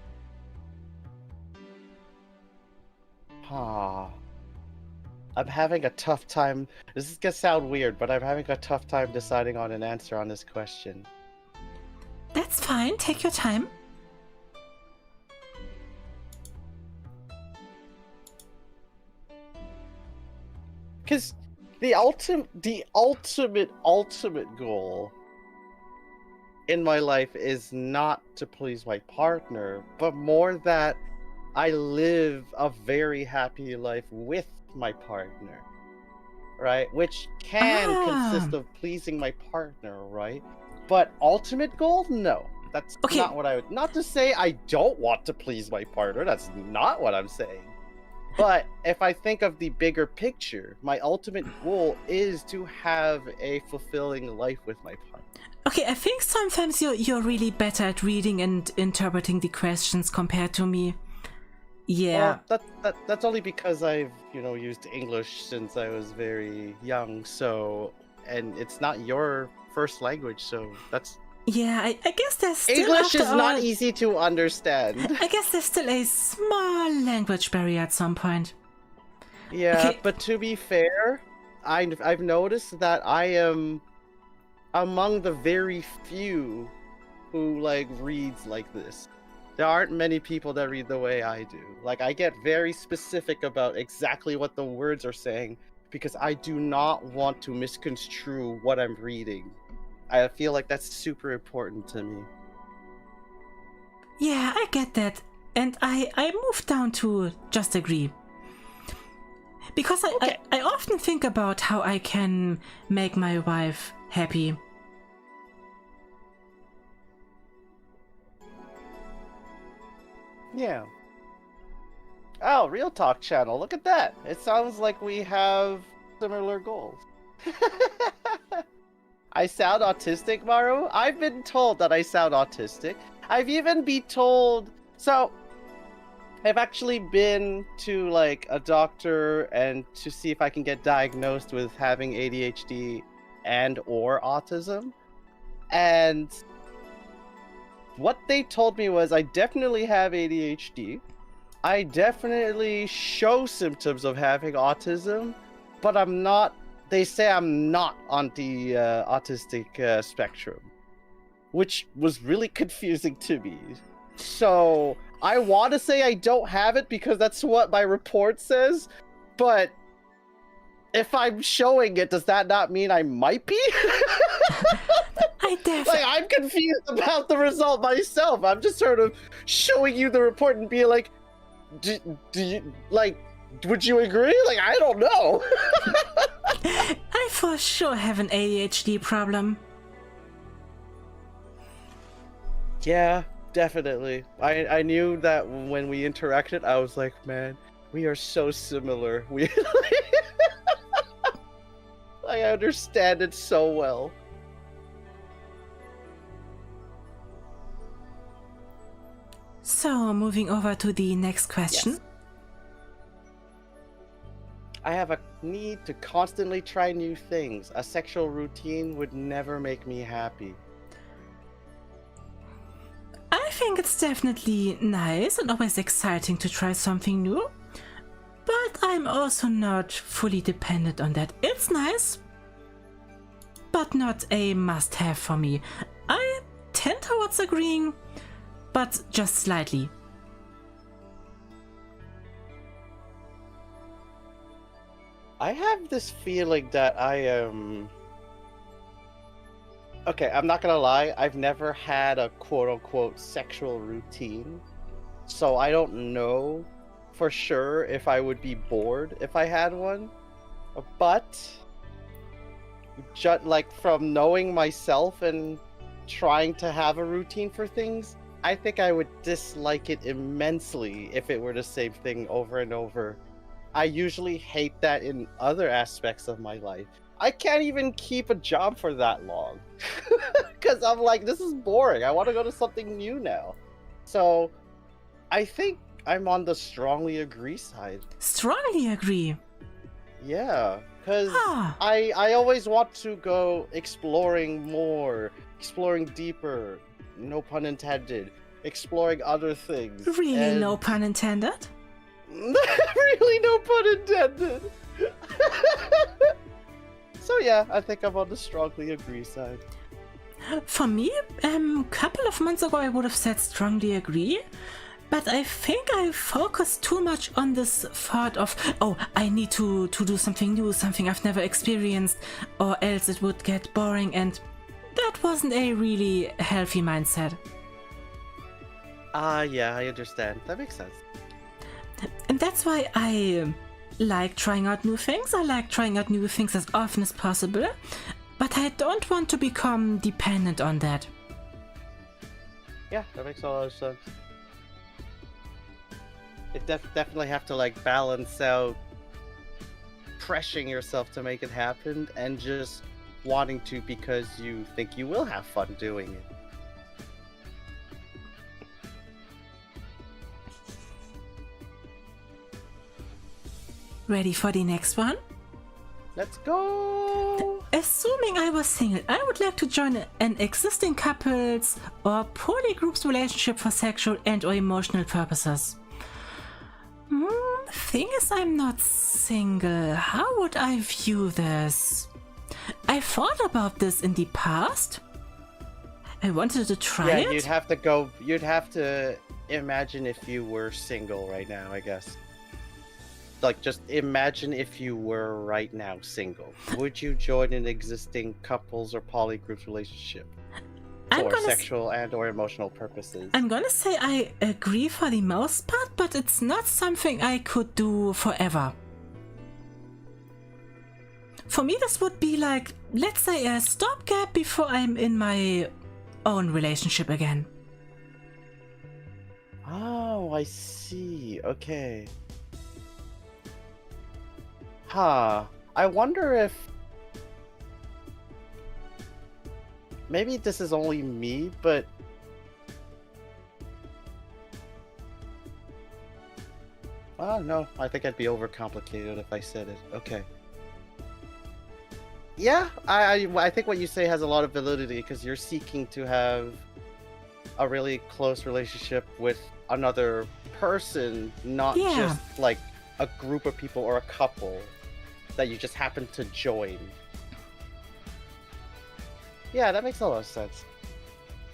I'm having a tough time. This is gonna sound weird, but I'm having a tough time deciding on an answer on this question. That's fine. Take your time. Because the ultimate goal in my life is not to please my partner, but more that I live a very happy life with my partner, right? Which can consist of pleasing my partner, right? But ultimate goal, no. That's not what I would. Not to say I don't want to please my partner. That's not what I'm saying. But if I think of the bigger picture, my ultimate goal is to have a fulfilling life with my partner. Okay, I think sometimes you're really better at reading and interpreting the questions compared to me. Yeah. Well, that's only because I've, used English since I was very young, and it's not your first language, so that's... Yeah, I guess there's still... English is not easy to understand. I guess there's still a small language barrier at some point. Yeah, okay. But to be fair, I've noticed that I am among the very few who, reads like this. There aren't many people that read the way I do. I get very specific about exactly what the words are saying because I do not want to misconstrue what I'm reading. I feel like that's super important to me. Yeah, I get that. And I moved down to just agree. Because I often think about how I can make my wife happy. Yeah. Oh, Real Talk channel. Look at that. It sounds like we have similar goals. I sound autistic, Maru? I've been told that I sound autistic. I've even been told... So, I've actually been to, a doctor and to see if I can get diagnosed with having ADHD and or autism. And what they told me was I definitely have ADHD. I definitely show symptoms of having autism, but I'm not... They say I'm not on the autistic spectrum, which was really confusing to me. So I want to say I don't have it because that's what my report says, but if I'm showing it, does that not mean I might be? I'm confused about the result myself. I'm just sort of showing you the report and being like, do you, would you agree? I don't know. I for sure have an ADHD problem. Yeah, definitely. I knew that when we interacted, I was like, man, we are so similar. We I understand it so well. So, moving over to the next question. Yes. I have a need to constantly try new things. A sexual routine would never make me happy. I think it's definitely nice and always exciting to try something new, but I'm also not fully dependent on that. It's nice, but not a must-have for me. I tend towards agreeing, but just slightly. I have this feeling that I am... Okay, I'm not gonna lie, I've never had a quote-unquote sexual routine, so I don't know for sure if I would be bored if I had one, but just like from knowing myself and trying to have a routine for things, I think I would dislike it immensely if it were the same thing over and over. I usually hate that in other aspects of my life. I can't even keep a job for that long because I'm like, this is boring. I want to go to something new now. So I think I'm on the strongly agree side. Strongly agree. Yeah, because I always want to go exploring more, exploring deeper, no pun intended, exploring other things. Really, and... no pun intended? Really, no pun intended. So yeah, I think I'm on the strongly agree side. For me, couple of months ago I would have said strongly agree, but I think I focused too much on this thought of, oh, I need to do something new, something I've never experienced, or else it would get boring, and that wasn't a really healthy mindset. Yeah, I understand. That makes sense. And that's why I like trying out new things. I like trying out new things as often as possible, but I don't want to become dependent on that. Yeah, that makes a lot of sense. You definitely have to like balance out pressuring yourself to make it happen and just wanting to because you think you will have fun doing it. Ready for the next one? Let's go! Assuming I was single, I would like to join an existing couples or polygroups relationship for sexual and or emotional purposes. Thing is, I'm not single. How would I view this? I thought about this in the past. I wanted to try it. Yeah, you'd have to imagine if you were single right now, I guess. Like, just imagine if you were right now single. Would you join an existing couples or polygroups relationship for sexual and or emotional purposes? I'm gonna say I agree for the most part, but it's not something I could do forever. For me, this would be like, let's say, a stopgap before I'm in my own relationship again. Oh, I see. Okay. Huh. I wonder if... Maybe this is only me, but... Oh, no. I think I'd be overcomplicated if I said it. Okay. Yeah, I think what you say has a lot of validity, because you're seeking to have a really close relationship with another person, not just, like, a group of people or a couple that you just happen to join. Yeah, that makes a lot of sense.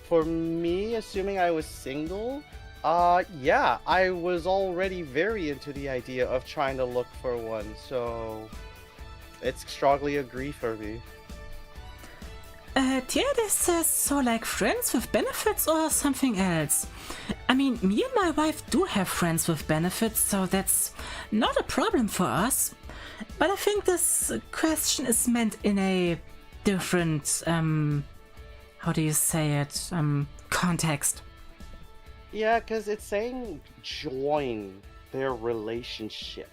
For me, assuming I was single, yeah, I was already very into the idea of trying to look for one, so it's strongly agree for me. Tiede says, so like friends with benefits or something else? I mean, me and my wife do have friends with benefits, so that's not a problem for us. But I think this question is meant in a different, how do you say it, context. Yeah, because it's saying join their relationship.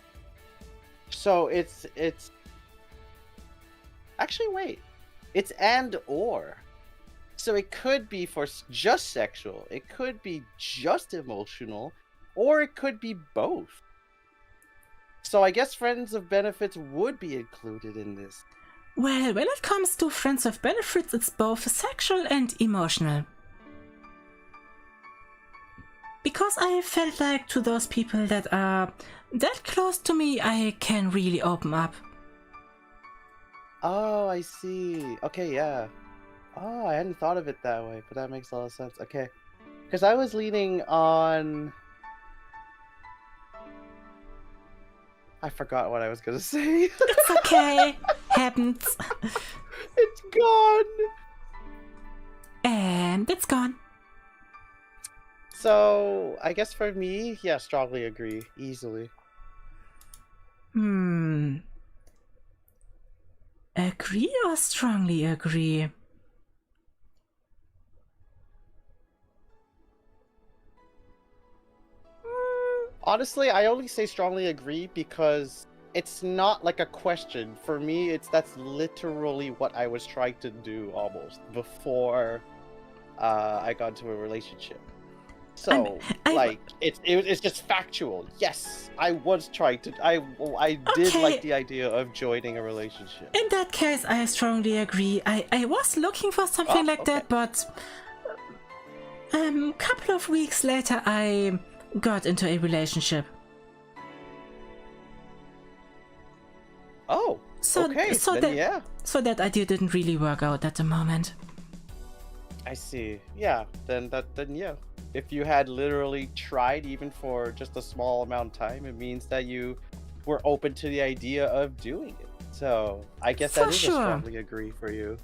So it's actually wait. It's and or. So it could be for just sexual, it could be just emotional, or it could be both. So I guess friends of benefits would be included in this. Well, when it comes to friends with benefits, it's both sexual and emotional. Because I felt like to those people that are that close to me, I can really open up. Oh, I see. Okay, yeah. Oh, I hadn't thought of it that way, but that makes a lot of sense. Okay. Because I was leaning on... I forgot what I was going to say. It's okay. Happens. It's gone. And it's gone. So, I guess for me, yeah, strongly agree. Easily. Agree or strongly agree? Honestly, I only say strongly agree because it's not like a question. For me, that's literally what I was trying to do almost before I got into a relationship. So, it's just factual. Yes, I was trying to. I did like the idea of joining a relationship. In that case, I strongly agree. I was looking for something like that, but couple of weeks later, I got into a relationship. Oh, okay. So that idea didn't really work out at the moment. I see. Yeah, then yeah. If you had literally tried even for just a small amount of time, it means that you were open to the idea of doing it. So I guess that is a strongly agree for you.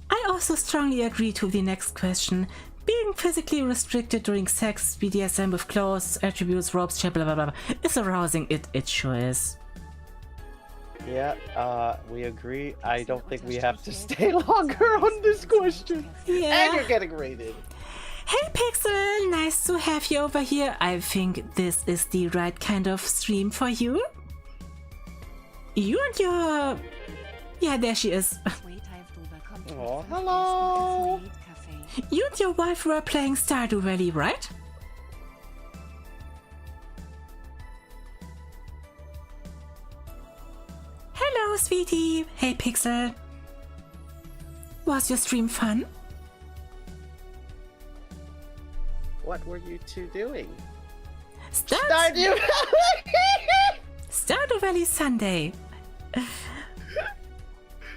I also strongly agree to the next question. Being physically restricted during sex, BDSM with clothes, attributes, ropes, blah blah blah, is arousing. It sure is. Yeah, we agree. I don't think we have to stay longer on this question. Yeah. And you're getting rated. Hey Pixel, nice to have you over here. I think this is the right kind of stream for you. You and your... Yeah, there she is. Oh, hello. You and your wife were playing Stardew Valley, right? Hello, sweetie. Hey Pixel. Was your stream fun? What were you two doing? Stardew Valley Sunday.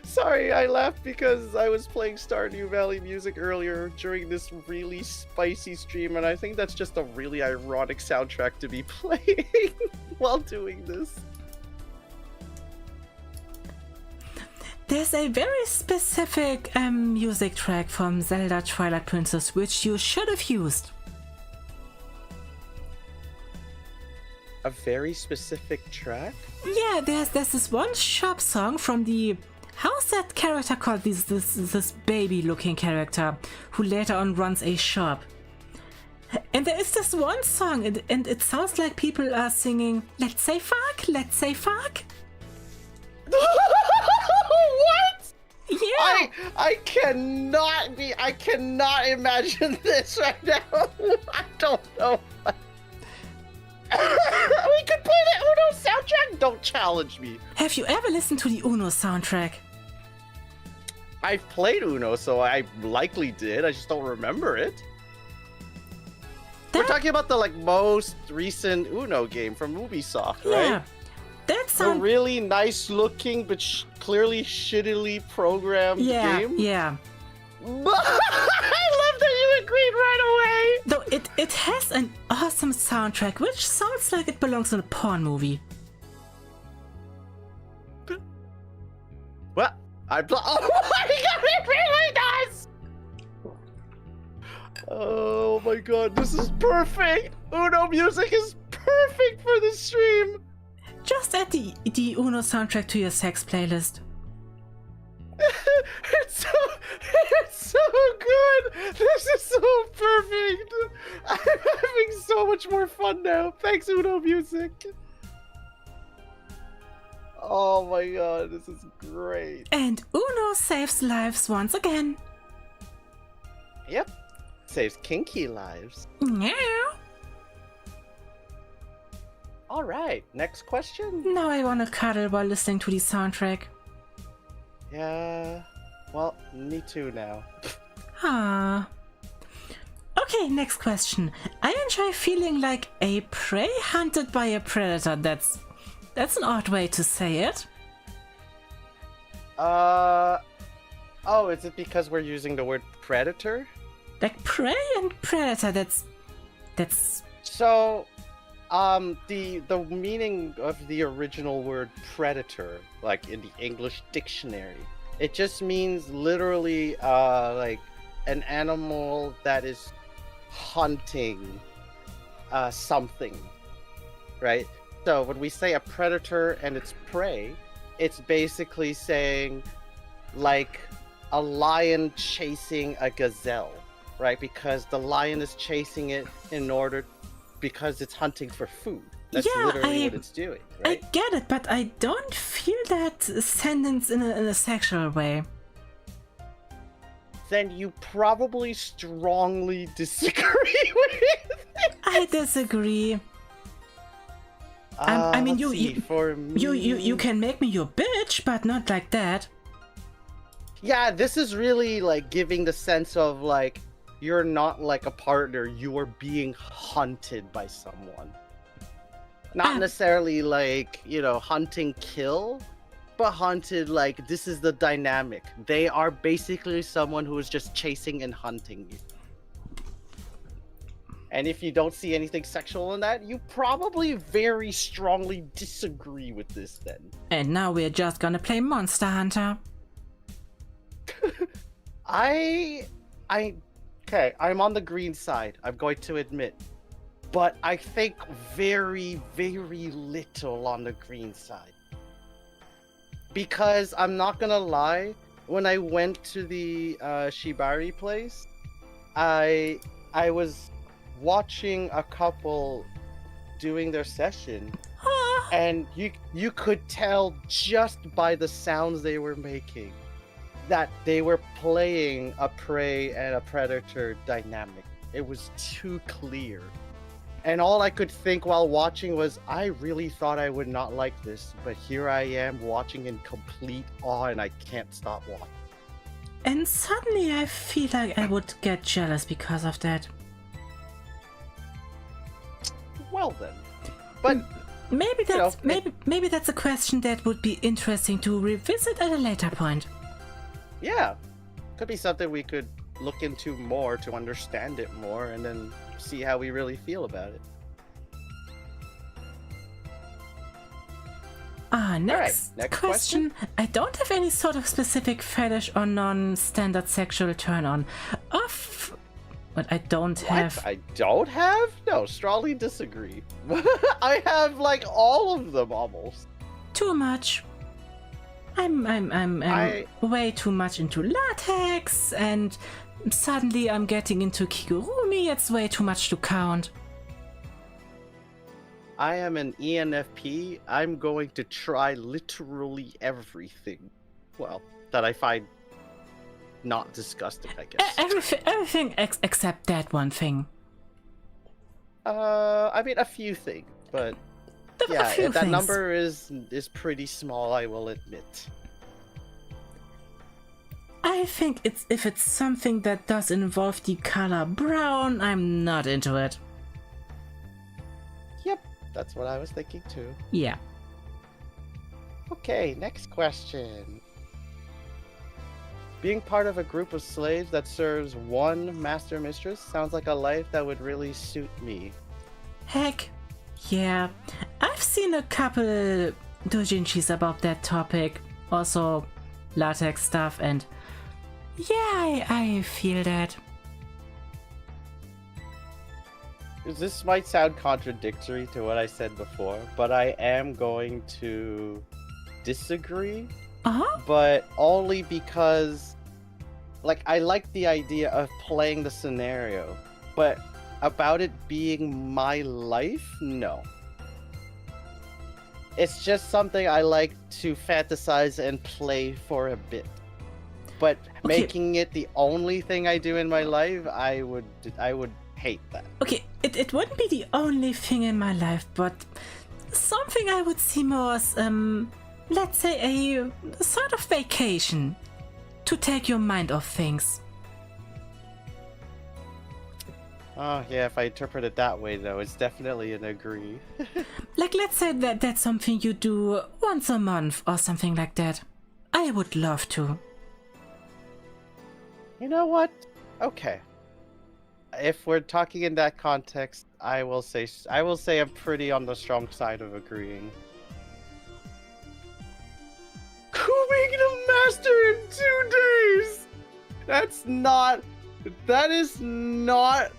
Sorry, I laughed because I was playing Stardew Valley music earlier during this really spicy stream, and I think that's just a really ironic soundtrack to be playing while doing this. There's a very specific music track from Zelda Twilight Princess which you should have used. A very specific track? Yeah, there's this one shop song from the... How's that character called? This baby-looking character who later on runs a shop. And there is this one song, and it sounds like people are singing, let's say fuck, let's say fuck. What? Yeah. I cannot imagine this right now. I don't know. We could play the Uno soundtrack? Don't challenge me. Have you ever listened to the Uno soundtrack? I've played Uno, so I likely did. I just don't remember it. We're talking about the most recent Uno game from Ubisoft, right? Yeah. That sounds... A really nice looking, but clearly shittily programmed game. Yeah. I love that you agreed right away. Though it has an awesome soundtrack, which sounds like it belongs in a porn movie. What? Oh my god, it really does! Oh my god, this is perfect! Uno music is perfect for this stream! Just add the Uno soundtrack to your sex playlist. It's so good. This is so perfect. I'm having so much more fun now. Thanks, Uno Music. Oh my god, this is great. And Uno saves lives once again. Yep. Saves kinky lives. Yeah. Alright, next question. Now I wanna cuddle while listening to the soundtrack. Yeah. Well, me too now. Ah. Okay, next question. I enjoy feeling like a prey hunted by a predator. That's an odd way to say it. Oh, is it because we're using the word predator? Like prey and predator, that's So, the meaning of the original word predator, like in the English dictionary, it just means literally, like an animal that is hunting, something, right? So when we say a predator and its prey, it's basically saying like a lion chasing a gazelle, right? Because the lion is chasing it because it's hunting for food. That's literally what it's doing, right? I get it, but I don't feel that sentence in a sexual way. Then you probably strongly disagree with it. I disagree. I mean, for me... you can make me your bitch, but not like that. Yeah, this is really like giving the sense of like you're not like a partner, you are being hunted by someone. Not necessarily like, you know, hunting kill, but hunted like this is the dynamic. They are basically someone who is just chasing and hunting you. And if you don't see anything sexual in that, you probably very strongly disagree with this then. And now we're just gonna play Monster Hunter. Okay, I'm on the green side, I'm going to admit. But I think very, very little on the green side. Because I'm not gonna lie, when I went to the Shibari place, I was watching a couple doing their session, and you could tell just by the sounds they were making that they were playing a prey and a predator dynamic. It was too clear. And all I could think while watching was, I really thought I would not like this, but here I am watching in complete awe and I can't stop watching. And suddenly I feel like I would get jealous because of that. Well then. But maybe that's maybe that's a question that would be interesting to revisit at a later point. Yeah. Could be something we could look into more to understand it more and then see how we really feel about it. Next question. I don't have any sort of specific fetish or non-standard sexual turn-on. But I don't have... I don't have? No, strongly disagree. I have like all of them almost. Too much. I'm way too much into latex, and suddenly I'm getting into kigurumi. It's way too much to count. I am an ENFP. I'm going to try literally everything. Well, that I find not disgusting, I guess. Everything except that one thing. I mean, a few things, but yeah, that number is pretty small, I will admit. I think if it's something that does involve the color brown, I'm not into it. Yep, that's what I was thinking too. Yeah. Okay, next question. Being part of a group of slaves that serves one master mistress sounds like a life that would really suit me. Heck, yeah. I've seen a couple doujinshis about that topic. Also, latex stuff, and yeah, I feel that. This might sound contradictory to what I said before, but I am going to disagree. But only because like I like the idea of playing the scenario, but about it being my life, no. It's just something I like to fantasize and play for a bit. But making it the only thing I do in my life, I would hate that. Okay, it wouldn't be the only thing in my life, but something I would see more as, let's say a sort of vacation to take your mind off things. Oh, yeah, if I interpret it that way, though, it's definitely an agree. Like, let's say that that's something you do once a month or something like that. I would love to. You know what? Okay. If we're talking in that context, I will say I'm pretty on the strong side of agreeing. Becoming the master in 2 days! That is not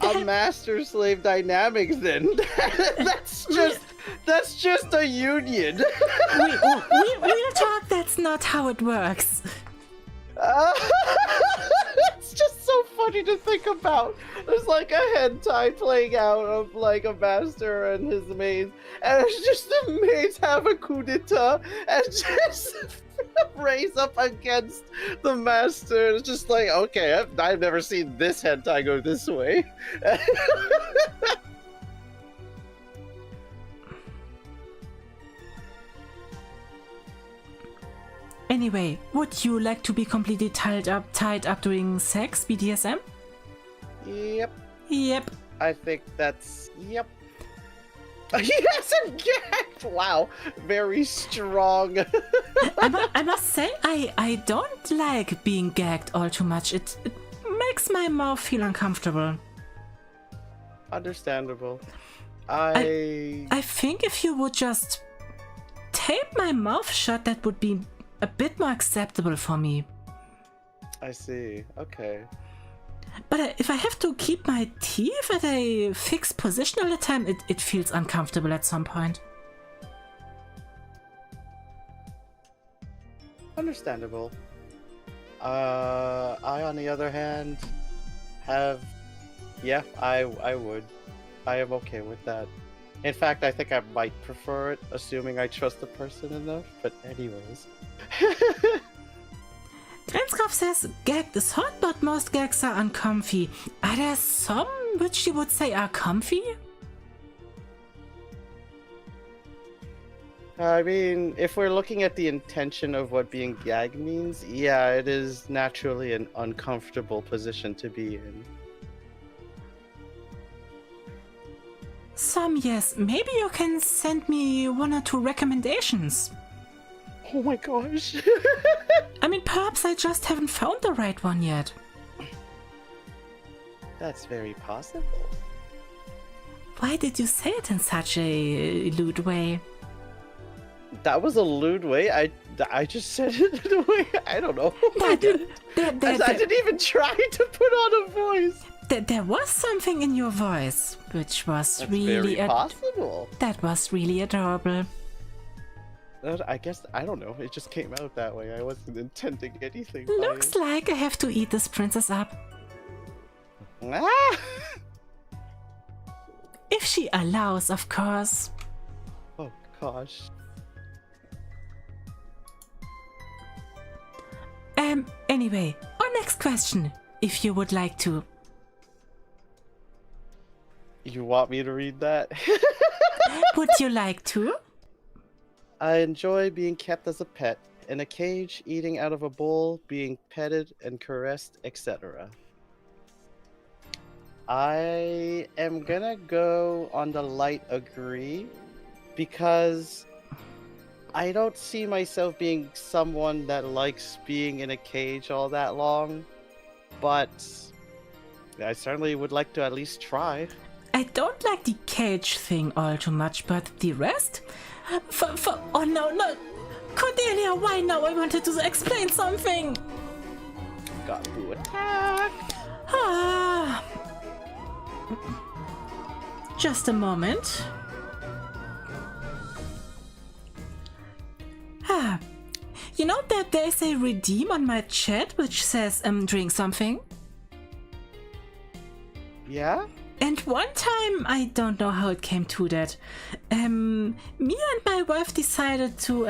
a master-slave dynamic then. That's just a union. We'll talk, that's not how it works. It's just so funny to think about. There's like a hentai playing out of like a master and his maids, and it's just the maids have a coup d'etat and just raise up against the master. It's just like, okay, I've never seen this hentai go this way. Anyway, would you like to be completely tied up during sex, BDSM? Yep. Yep. I think that's, yep. Yes, and gagged! Wow, very strong. I must say, I don't like being gagged all too much. It makes my mouth feel uncomfortable. Understandable. I think if you would just tape my mouth shut, that would be a bit more acceptable for me. I see. Okay. But if I have to keep my teeth at a fixed position all the time, it feels uncomfortable at some point. Understandable. I, on the other hand, have... Yeah, I would. I am okay with that. In fact, I think I might prefer it, assuming I trust the person enough. But anyways. Transgraph says, gagged is hot, but most gags are uncomfy. Are there some which you would say are comfy? I mean, if we're looking at the intention of what being gagged means, yeah, it is naturally an uncomfortable position to be in. Some, yes. Maybe you can send me 1 or 2 recommendations. Oh my gosh. I mean, perhaps I just haven't found the right one yet. That's very possible. Why did you say it in such a lewd way? That was a lewd way. I just said it in a way. I don't know. I didn't even try to put on a voice. There was something in your voice, which was really very possible. That was really adorable. I guess, I don't know, it just came out that way. I wasn't intending anything. Looks like I have to eat this princess up. Ah! If she allows, of course. Oh gosh. Anyway, our next question, if you would like to. You want me to read that? Would you like to? I enjoy being kept as a pet, in a cage, eating out of a bowl, being petted and caressed, etc. I am gonna go on the light agree, because I don't see myself being someone that likes being in a cage all that long, but I certainly would like to at least try. I don't like the cage thing all too much, but the rest? Oh no, Cordelia, why now? I wanted to explain something. Got to attack. Ah. Just a moment. You know that there's a redeem on my chat which says drink something? Yeah? And one time, I don't know how it came to that, me and my wife decided to,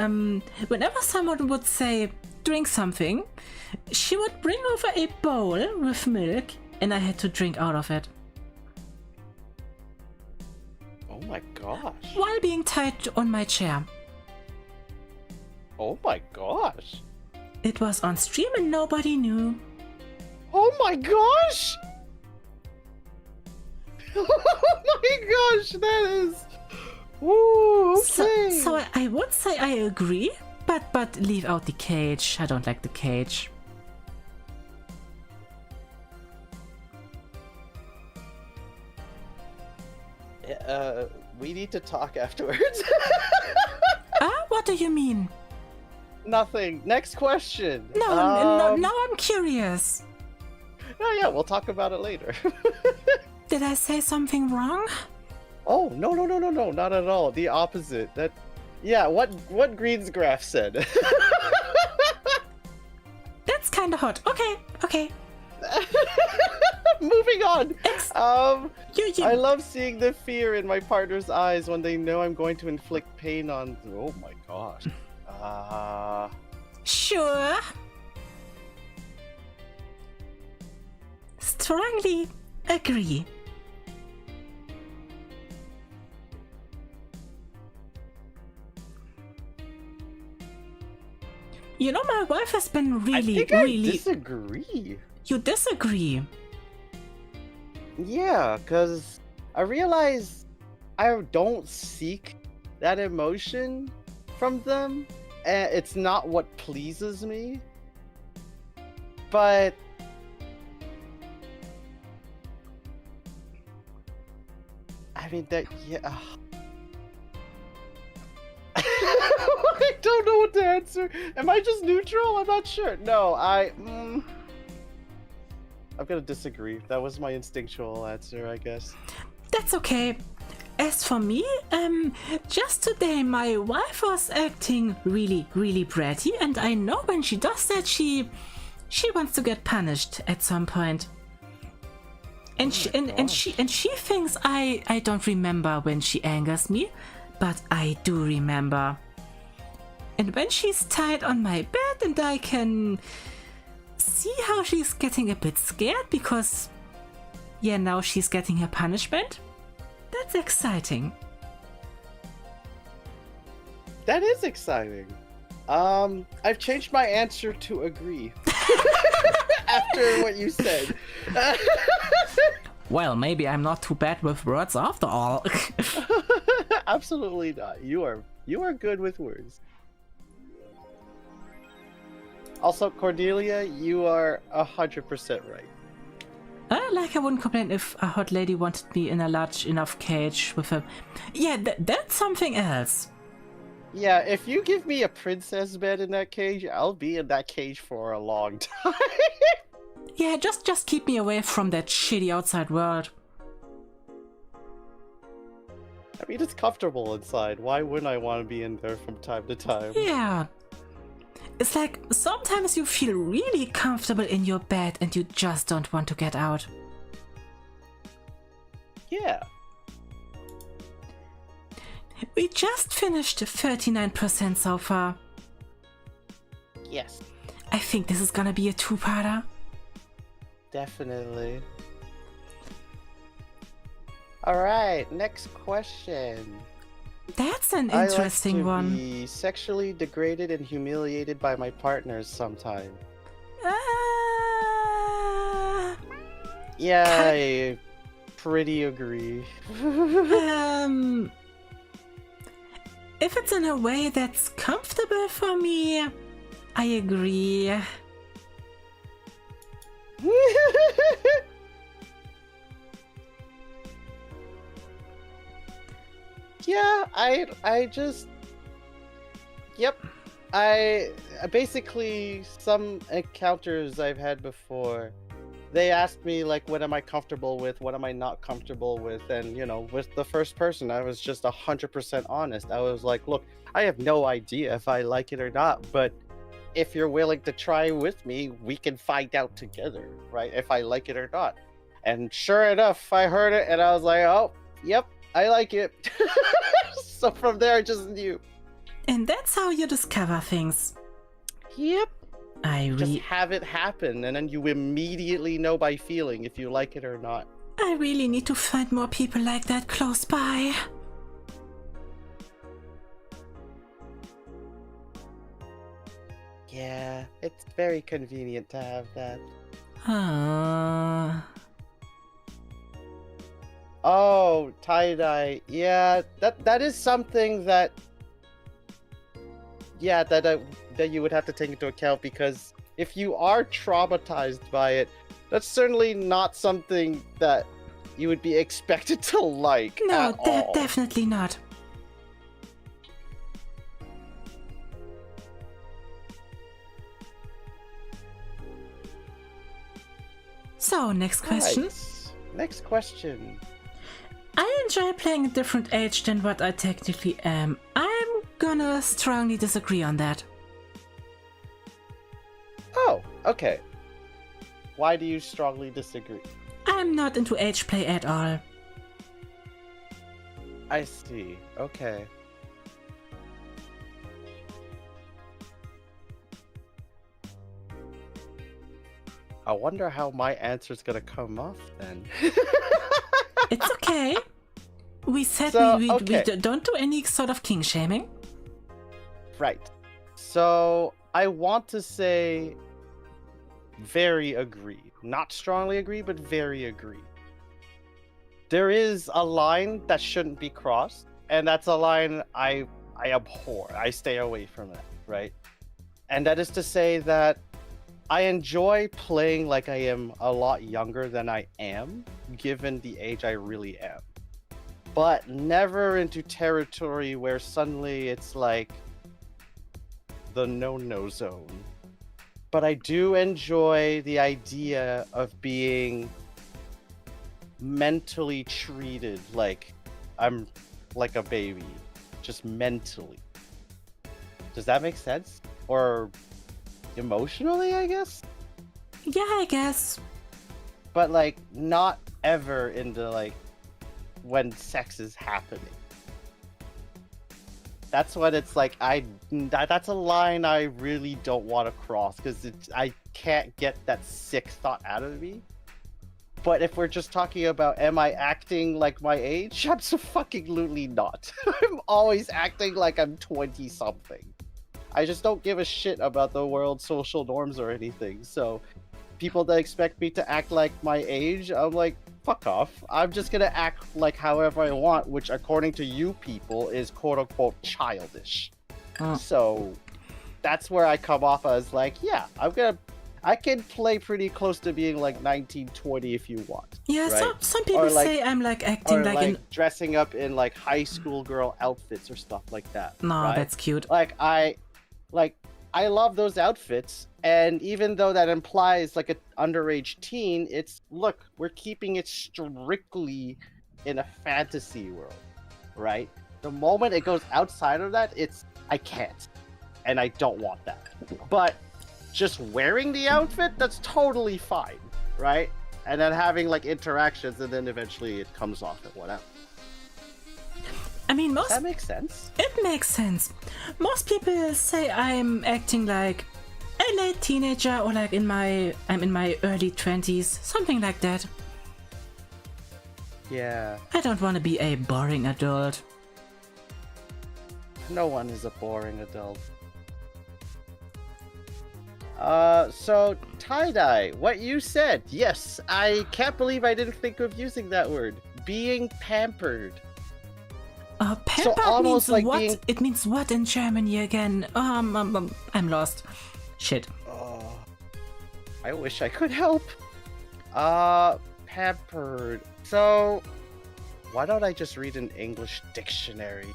whenever someone would say, drink something, she would bring over a bowl with milk and I had to drink out of it. Oh my gosh. While being tied on my chair. Oh my gosh. It was on stream and nobody knew. Oh my gosh! Oh my gosh, that is... Ooh, okay. So I would say I agree, but leave out the cage. I don't like the cage. We need to talk afterwards. What do you mean? Nothing. Next question. No, now I'm curious. Oh yeah, we'll talk about it later. Did I say something wrong? Oh, no, not at all. The opposite. Yeah, what Green's graph said. That's kind of hot. Okay. Moving on. You. I love seeing the fear in my partner's eyes when they know I'm going to inflict pain on... Oh my gosh. Sure. Strongly agree. You know, my wife has been really... I disagree. You disagree? Yeah, because I realize I don't seek that emotion from them, and it's not what pleases me. But I mean that, yeah. I don't know what to answer. Am I just neutral? I'm not sure. No, I'm gonna disagree. That was my instinctual answer, I guess. That's okay. As for me, just today my wife was acting really bratty, and I know when she does that, she wants to get punished at some point. And she thinks I don't remember when she angers me, but I do remember. And when she's tied on my bed and I can see how she's getting a bit scared because, yeah, now she's getting her punishment. That's exciting. That is exciting. I've changed my answer to agree. After what you said. Well, maybe I'm not too bad with words after all. Absolutely not. You are good with words. Also, Cordelia, you are 100% right. Like I wouldn't complain if a hot lady wanted me in a large enough cage with a... Yeah, that's something else. Yeah, if you give me a princess bed in that cage, I'll be in that cage for a long time. Yeah, just keep me away from that shitty outside world. I mean, it's comfortable inside. Why wouldn't I want to be in there from time to time? Yeah. It's like sometimes you feel really comfortable in your bed and you just don't want to get out. Yeah. We just finished 39% so far. Yes. I think this is gonna be a two-parter. Definitely. Alright, next question. That's an interesting one. I like to be sexually degraded and humiliated by my partners sometime. Yeah, I pretty agree. If it's in a way that's comfortable for me, I agree. Yeah, I just... Yep. I basically, some encounters I've had before, they asked me, like, what am I comfortable with, what am I not comfortable with, and, you know, with the first person, I was just 100% honest. I was like, look, I have no idea if I like it or not, but if you're willing to try with me, we can find out together, right? If I like it or not. And sure enough, I heard it and I was like, oh, yep, I like it. So from there, I just knew. And that's how you discover things. Yep. Just have it happen, and then you immediately know by feeling if you like it or not. I really need to find more people like that close by. Yeah, it's very convenient to have that. Oh, tie-dye. Yeah, that is something that... Yeah, that you would have to take into account, because if you are traumatized by it, that's certainly not something that you would be expected to like. No, at all. Definitely not. So, next question. Right. Next question. I enjoy playing a different age than what I technically am. I'm gonna strongly disagree on that. Oh, okay. Why do you strongly disagree? I'm not into age play at all. I see. Okay. I wonder how my answer's gonna come off then. It's okay. We said we don't do any sort of king shaming. Right. So I want to say very agree. Not strongly agree, but very agree. There is a line that shouldn't be crossed, and that's a line I abhor. I stay away from that, right? And that is to say that I enjoy playing like I am a lot younger than I am, given the age I really am. But never into territory where suddenly it's like the no-no zone. But I do enjoy the idea of being mentally treated like I'm like a baby, just mentally. Does that make sense? Or emotionally, I guess? Yeah, I guess. But like not ever into like when sex is happening. That's what it's like. That's a line I really don't want to cross, because I can't get that sick thought out of me. But if we're just talking about am I acting like my age, absolutely not. I'm always acting like I'm 20 something. I just don't give a shit about the world's social norms or anything. So people that expect me to act like my age, I'm like, fuck off. I'm just gonna act like however I want, which according to you people is quote unquote childish. So that's where I come off as like, yeah, I can play pretty close to being like 19, 20 if you want. Yeah, right? some people say I'm like acting like dressing up in like high school girl outfits or stuff like that. No, right? That's cute. I love those outfits, and even though that implies like an underage teen, it's look, we're keeping it strictly in a fantasy world, right? The moment it goes outside of that, I can't, and I don't want that. But just wearing the outfit, that's totally fine, right? And then having like interactions, and then eventually it comes off and whatever. I mean, Does that make sense? It makes sense. Most people say I'm acting like a late teenager, or like I'm in my early 20s, something like that. Yeah. I don't want to be a boring adult. No one is a boring adult. So tie-dye, what you said, yes, I can't believe I didn't think of using that word. Being pampered. Pampered so means like what? being... It means what in Germany again? I'm lost. Shit. Oh, I wish I could help. Pampered. So, why don't I just read an English dictionary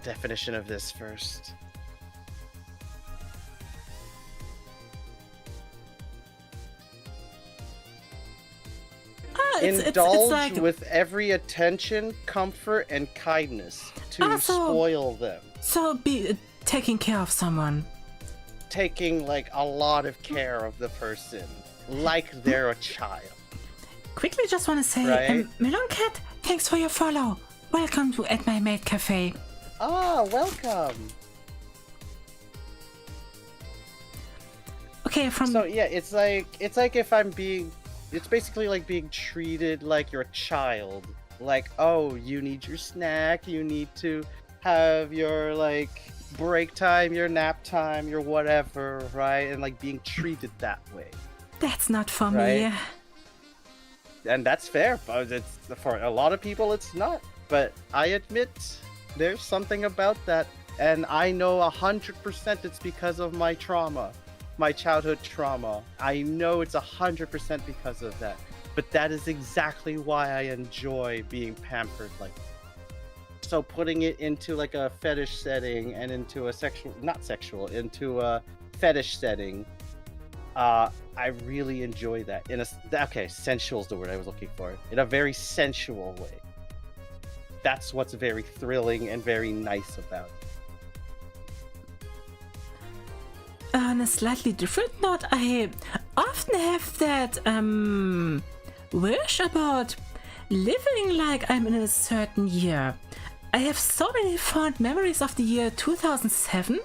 definition of this first? Indulge it's like... with every attention, comfort, and kindness to spoil them. So be taking care of someone. taking like a lot of care of the person, like they're a child. Quickly, just want to say, Right? Melon Cat, thanks for your follow. Welcome to At My Maid Cafe. Ah, welcome. Okay, So yeah, it's like if I'm being, it's basically like being treated like you're a child. Like, oh, you need your snack, you need to have your like break time, your nap time, your whatever, right? And like being treated that way. That's not for Right? me. And that's fair, but it's for a lot of people it's not. But I admit there's something about that, and I know 100% it's because of my trauma, my childhood trauma. I know it's 100% because of that. But that is exactly why I enjoy being pampered like that. So putting it into like a fetish setting and into a into a fetish setting, I really enjoy that. Sensual is the word I was looking for. In a very sensual way. That's what's very thrilling and very nice about it. On a slightly different note, I often have that wish about living like I'm in a certain year. I have so many fond memories of the year 2007,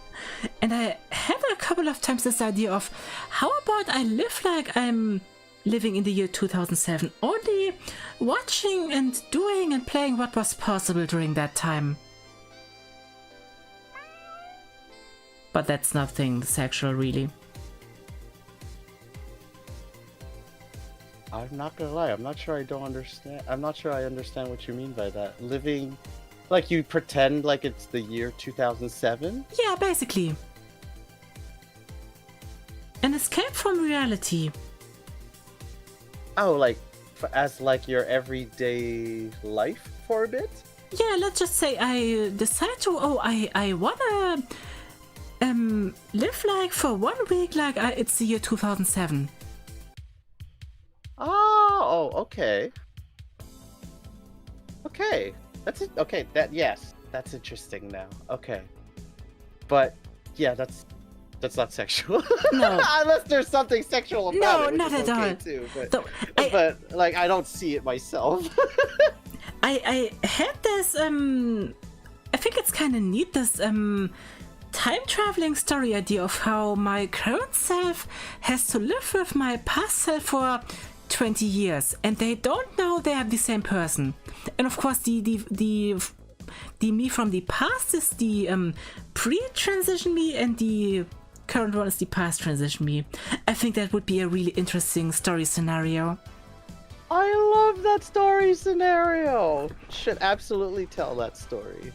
and I had a couple of times this idea of how about I live like I'm living in the year 2007, only watching and doing and playing what was possible during that time. But that's nothing sexual, really. I'm not gonna lie, I'm not sure I understand what you mean by that. Living, like you pretend like it's the year 2007? Yeah, basically. An escape from reality. Oh, like, as like your everyday life for a bit? Yeah, let's just say I decide to, I wanna live like for 1 week like it's the year 2007. Oh, okay. Okay. That's it. Okay, that's interesting now. Okay. But yeah, that's not sexual. No. Unless there's something sexual about No, it. Which not is at okay all. Too, but, So, but like I don't see it myself. I had this I think it's kind of neat, this time traveling story idea of how my current self has to live with my past self for 20 years, and they don't know they are the same person. And of course, the me from the past is the pre-transition me, and the current one is the past transition me. I think that would be a really interesting story scenario. I love that story scenario. Should absolutely tell that story.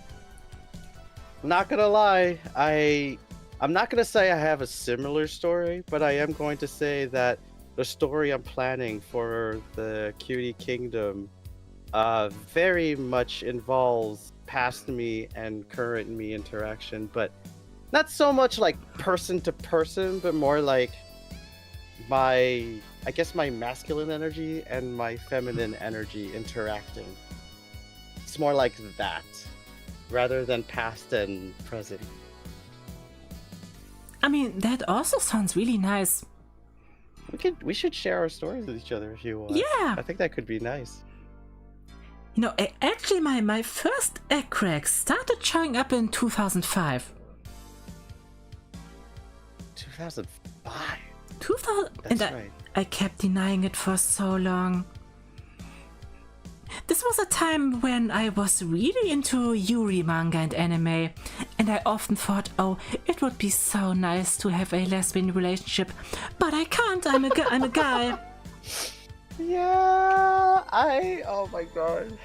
Not gonna lie, I'm not gonna say I have a similar story, but I am going to say that the story I'm planning for the Cutie Kingdom very much involves past me and current me interaction, but not so much like person to person, but more like my masculine energy and my feminine energy interacting. It's more like that, rather than past and present. I mean, that also sounds really nice. We should share our stories with each other if you want. Yeah. I think that could be nice. You know, actually my first egg crack started showing up in 2005. 2005? 2000, That's and right. I kept denying it for so long. This was a time when I was really into Yuri manga and anime, and I often thought, oh, it would be so nice to have a lesbian relationship, but I can't, I'm a guy. Yeah, oh my god.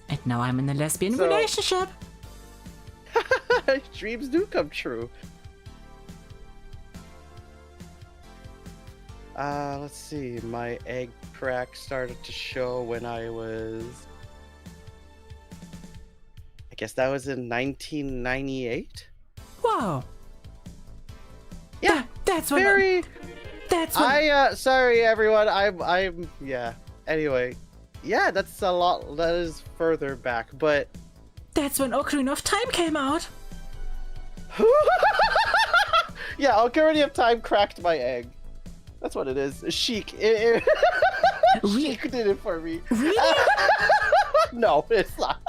And now I'm in a lesbian relationship. Dreams do come true. Let's see, my egg crack started to show when I guess that was in 1998? Wow. Yeah, that's what that's what sorry everyone, I'm yeah. Anyway, yeah, that's a lot, that is further back, but that's when Ocarina of Time came out. Yeah, Ocarina of Time cracked my egg. That's what it is. Sheik. Sheik did it for me. Really? No, it's not.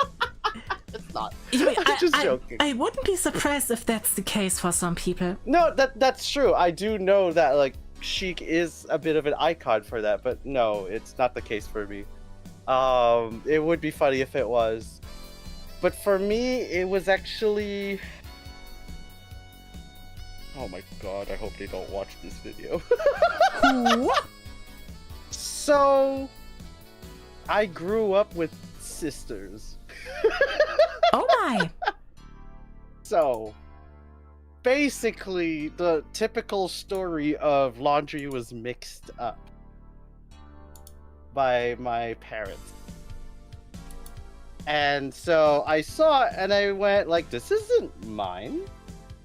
It's not. I'm just joking. I wouldn't be surprised if that's the case for some people. No, that's true. I do know that like Sheik is a bit of an icon for that, but no, it's not the case for me. It would be funny if it was. But for me, it was actually... Oh my god, I hope they don't watch this video. So, I grew up with sisters. Oh my! So, basically, the typical story of laundry was mixed up by my parents. And so I saw it and I went like, this isn't mine.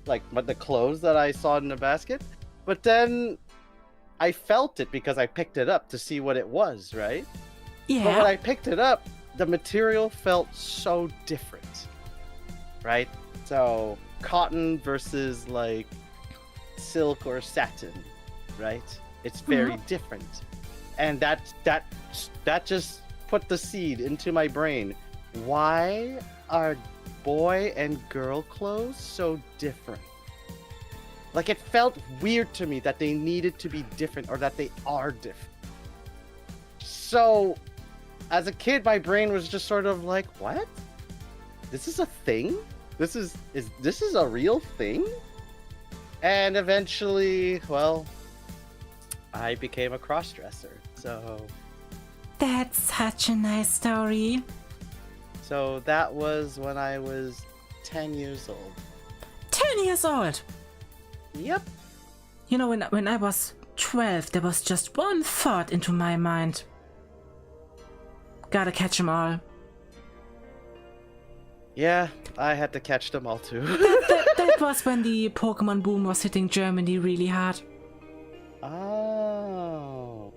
Like, but the clothes that I saw in the basket. But then I felt it because I picked it up to see what it was, right? Yeah. But when I picked it up, the material felt so different, right? So cotton versus like silk or satin, right? It's very different. And that just put the seed into my brain. Why are boy and girl clothes so different? Like, it felt weird to me that they needed to be different or that they are different. So, as a kid, my brain was just sort of like, what? This is a thing? This is a real thing? And eventually, well, I became a crossdresser. So That's such a nice story. So that was when I was 10 years old. 10 years old! Yep. You know, when I was 12, there was just one thought into my mind. Gotta catch 'em all. Yeah, I had to catch them all too. That was when the Pokemon boom was hitting Germany really hard. Oh.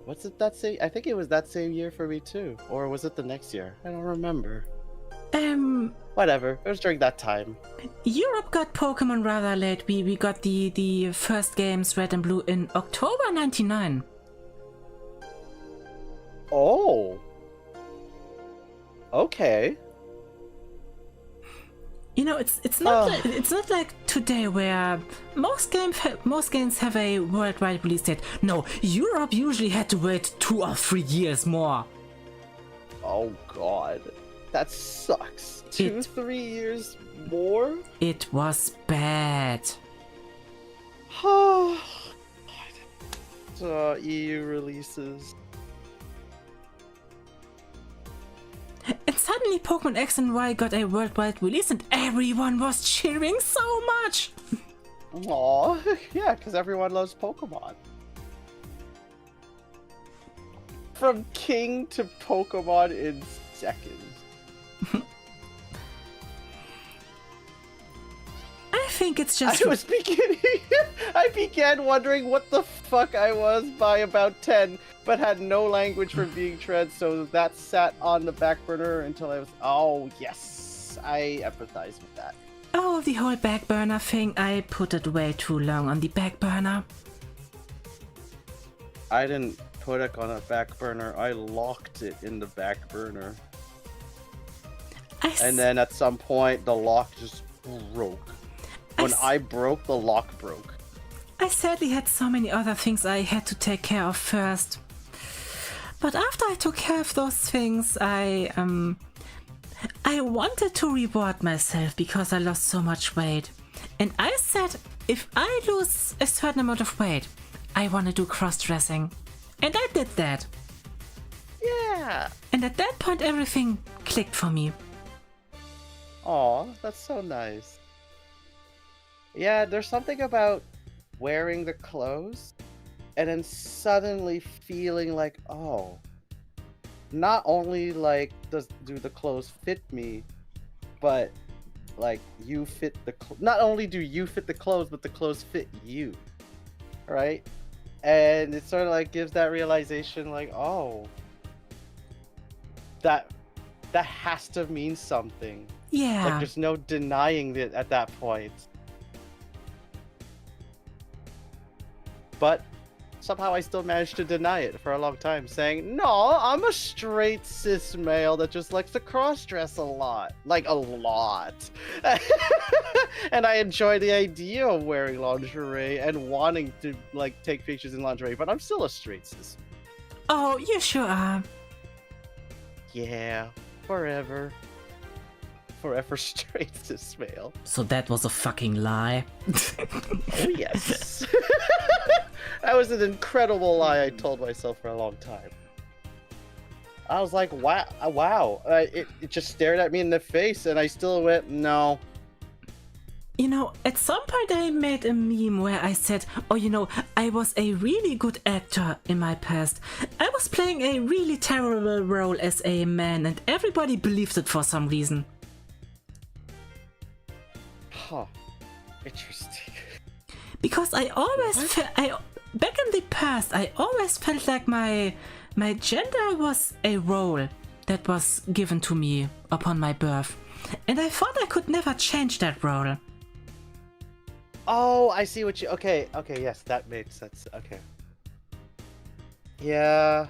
What's it that same? I think it was that same year for me too. Or was it the next year? I don't remember. Whatever. It was during that time. Europe got Pokemon rather late. We got the first games Red and Blue in October 99. Oh. Okay. You know, it's not like today where most games have a worldwide release date. No, Europe usually had to wait 2 or 3 years more. Oh god, that sucks. 2-3 years more. It was bad. Oh, EU releases. And suddenly Pokemon X and Y got a worldwide release and everyone was cheering so much! Aw, yeah, because everyone loves Pokemon. From King to Pokemon in seconds. I think it's just... I began wondering what the fuck I was by about 10, but had no language for being trans, so that sat on the back burner until I was... Oh, yes. I empathize with that. Oh, the whole back burner thing, I put it way too long on the back burner. I didn't put it on a back burner, I locked it in the back burner. And then at some point, the lock just broke. When I broke, the lock broke. I sadly had so many other things I had to take care of first. But after I took care of those things, I wanted to reward myself because I lost so much weight. And I said, if I lose a certain amount of weight, I want to do cross-dressing. And I did that. Yeah. And at that point, everything clicked for me. Aw, that's so nice. Yeah, there's something about wearing the clothes and then suddenly feeling like, oh, not only like do the clothes fit me, but like you fit the not only do you fit the clothes, but the clothes fit you, right? And it sort of like gives that realization like, oh, that has to mean something. Yeah. Like there's no denying it at that point. but somehow I still managed to deny it for a long time, saying, no, I'm a straight cis male that just likes to cross-dress a lot. Like, a lot. And I enjoy the idea of wearing lingerie and wanting to, like, take pictures in lingerie, but I'm still a straight cis. Oh, you sure are. Yeah, forever. Forever straight cis male. So that was a fucking lie. Oh, yes. That was an incredible lie I told myself for a long time. I was like, wow. It just stared at me in the face, and I still went, no. You know, at some point I made a meme where I said, oh, you know, I was a really good actor in my past. I was playing a really terrible role as a man, and everybody believed it for some reason. Huh. Interesting. Because I always back in the past, I always felt like my gender was a role that was given to me upon my birth. And I thought I could never change that role. Oh, I see what you... Okay, yes, that makes sense. Okay. Yeah.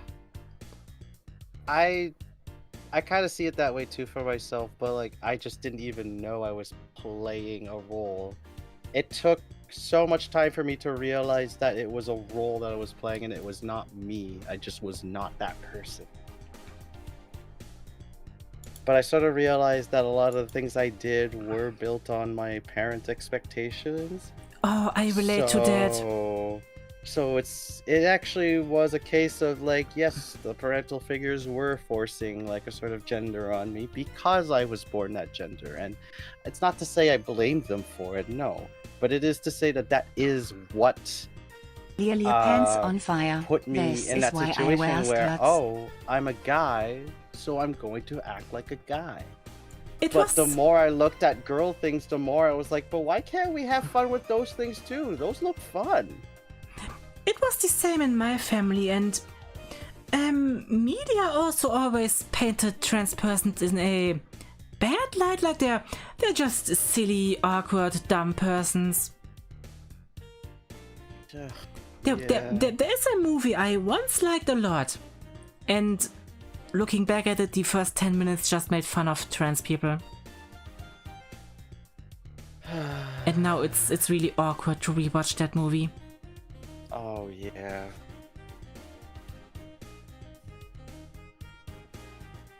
I kind of see it that way too for myself, but like, I just didn't even know I was playing a role. It took so much time for me to realize that it was a role that I was playing and it was not me. I just was not that person. But I sort of realized that a lot of the things I did were built on my parents' expectations. Oh, I relate to that. So it actually was a case of like, yes, the parental figures were forcing like a sort of gender on me because I was born that gender. And it's not to say I blamed them for it, no. But it is to say that that is what Nearly pants on fire. Put me This in is that why I situation wear where, skirts. oh, I'm a guy, so I'm going to act like a guy. It But was the more I looked at girl things, the more I was like, but why can't we have fun with those things too? Those look fun. It was the same in my family, and media also always painted trans persons in a bad light, like they're just silly, awkward, dumb persons. Ugh, There yeah. is a movie I once liked a lot, and looking back at it, the first 10 minutes just made fun of trans people. And now it's really awkward to rewatch that movie. Oh, yeah.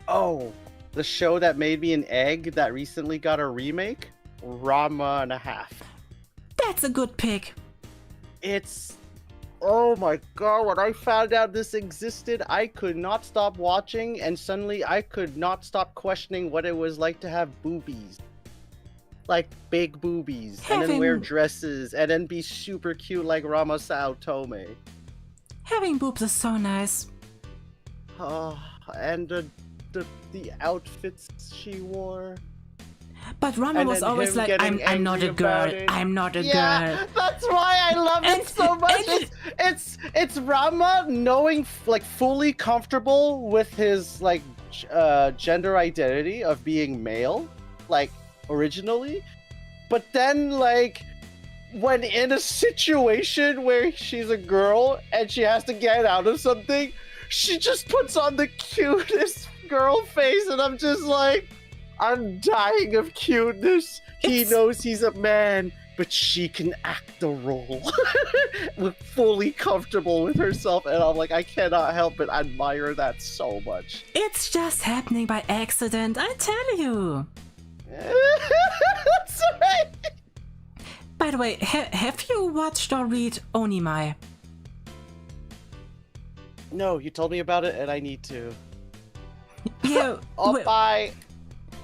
Oh, the show that made me an egg that recently got a remake? Rama and a Half. That's a good pick. It's... Oh my god, when I found out this existed, I could not stop watching, and suddenly I could not stop questioning what it was like to have boobies. Like, big boobies, and then wear dresses, and then be super cute like Rama Sao Tome. Having boobs is so nice. Oh, and the outfits she wore. But Rama And was then always him like, getting I'm not a angry girl, about it. I'm not a Yeah, girl. that's why I love it so much. It's Rama knowing, like, fully comfortable with his, like, gender identity of being male, like, originally. But then, like, when in a situation where she's a girl and she has to get out of something, she just puts on the cutest girl face, and I'm just like, I'm dying of cuteness. He knows he's a man, but she can act the role. We're fully comfortable with herself, and I'm like, I cannot help but admire that so much. It's just happening by accident, I tell you. That's right. By the way, have you watched or read Onimai? No, you told me about it, and I need to. Yeah, Bye.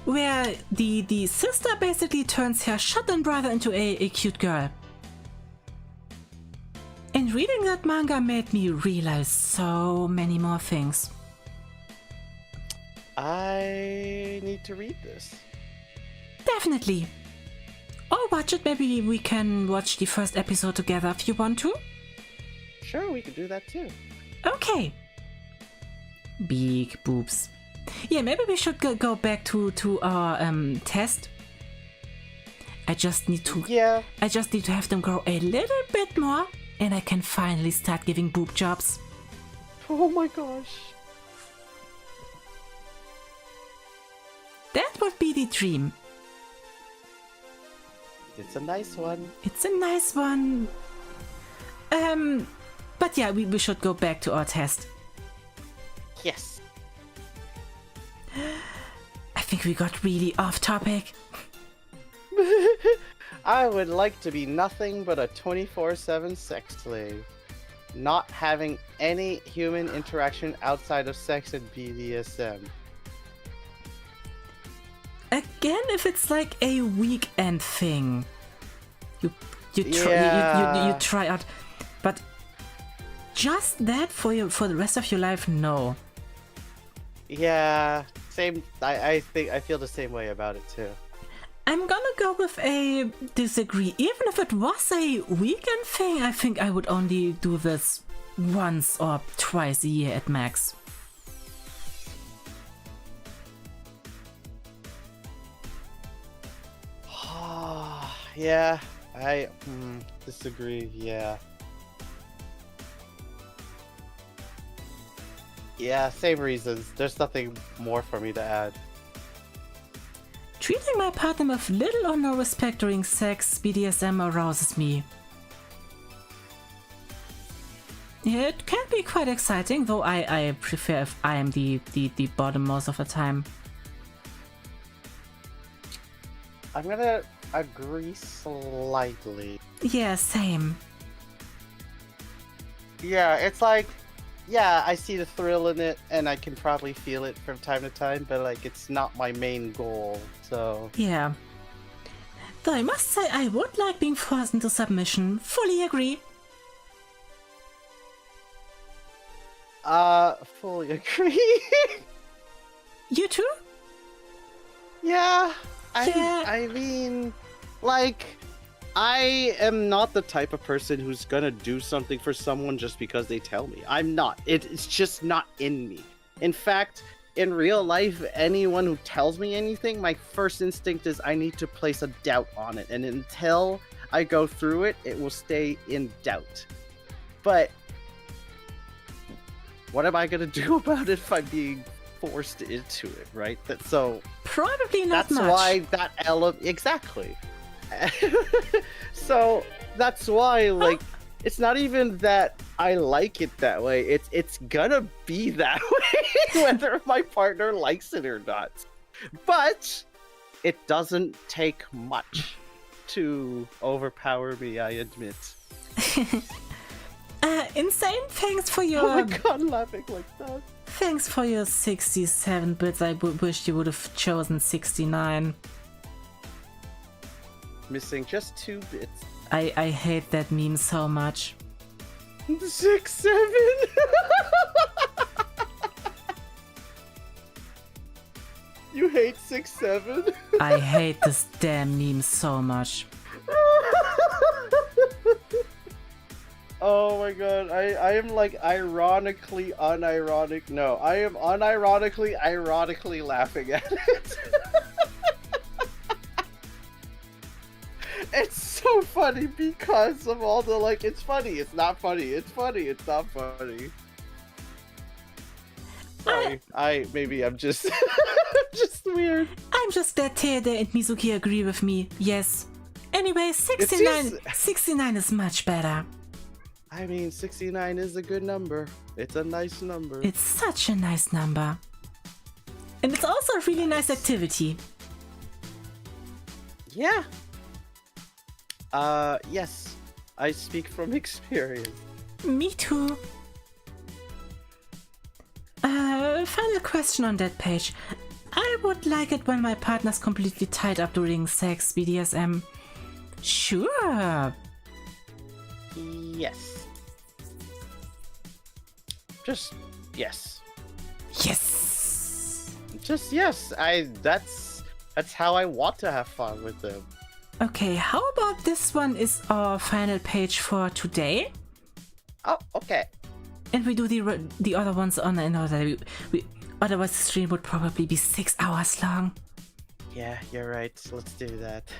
where the sister basically turns her shut-in brother into a cute girl. And reading that manga made me realize so many more things. I need to read this. Definitely. Or watch it, maybe we can watch the first episode together if you want to. Sure, we could do that too. Okay. Big boobs. Yeah, maybe we should go back to our test. I just need to have them grow a little bit more, and I can finally start giving boob jobs. Oh my gosh. That would be the dream. It's a nice one. It's a nice one. But yeah, we should go back to our test. Yes. I think we got really off topic. I would like to be nothing but a 24/7 sex slave. Not having any human interaction outside of sex and BDSM. Again, if it's like a weekend thing, you try out, but just that for the rest of your life, no. Yeah, same. I think I feel the same way about it too. I'm gonna go with a disagree. Even if it was a weekend thing, I think I would only do this once or twice a year at max. Yeah, I disagree. Yeah, same reasons. There's nothing more for me to add. Treating my partner with little or no respect during sex, BDSM arouses me. Yeah, it can be quite exciting, though I prefer if I am the bottom most of the time. I'm gonna agree slightly. Yeah, same. Yeah, it's like, yeah, I see the thrill in it, and I can probably feel it from time to time, but like, it's not my main goal, so... Yeah. Though I must say I would like being forced into submission. Fully agree. Fully agree. You too? Yeah, Yeah. I mean, like, I am not the type of person who's gonna do something for someone just because they tell me. I'm not. It's just not in me. In fact, in real life, anyone who tells me anything, my first instinct is I need to place a doubt on it. And until I go through it, it will stay in doubt. But what am I gonna do about it if I'm being forced into it, right? Probably not that's much. why that element exactly. So that's why, like, it's not even that I like it that way. It's gonna be that way whether my partner likes it or not. But it doesn't take much to overpower me, I admit. Insane, thanks for your... Oh my god, laughing like that. Thanks for your 67 bits. I wish you would have chosen 69. Missing just 2 bits. I hate that meme so much. 6, 7. You hate 6, 7? I hate this damn meme so much. Oh my god, I am like ironically unironic. No, I am unironically ironically laughing at it. It's so funny because of all the like, it's funny, it's not funny, it's funny, it's not funny. Sorry, maybe I'm just just weird. I'm just glad Teode and Mizuki agree with me. Yes. Anyway, 69 is much better. I mean, 69 is a good number. It's a nice number. It's such a nice number. And it's also a really nice activity. Yeah. Yes. I speak from experience. Me too. Final question on that page. I would like it when my partner's completely tied up during sex, BDSM. Sure. Yes. Just yes. Yes. Just yes. That's how I want to have fun with them. Okay, how about this one is our final page for today? Oh, okay. And we do the other ones on another. Otherwise the stream would probably be 6 hours long. Yeah, you're right. Let's do that.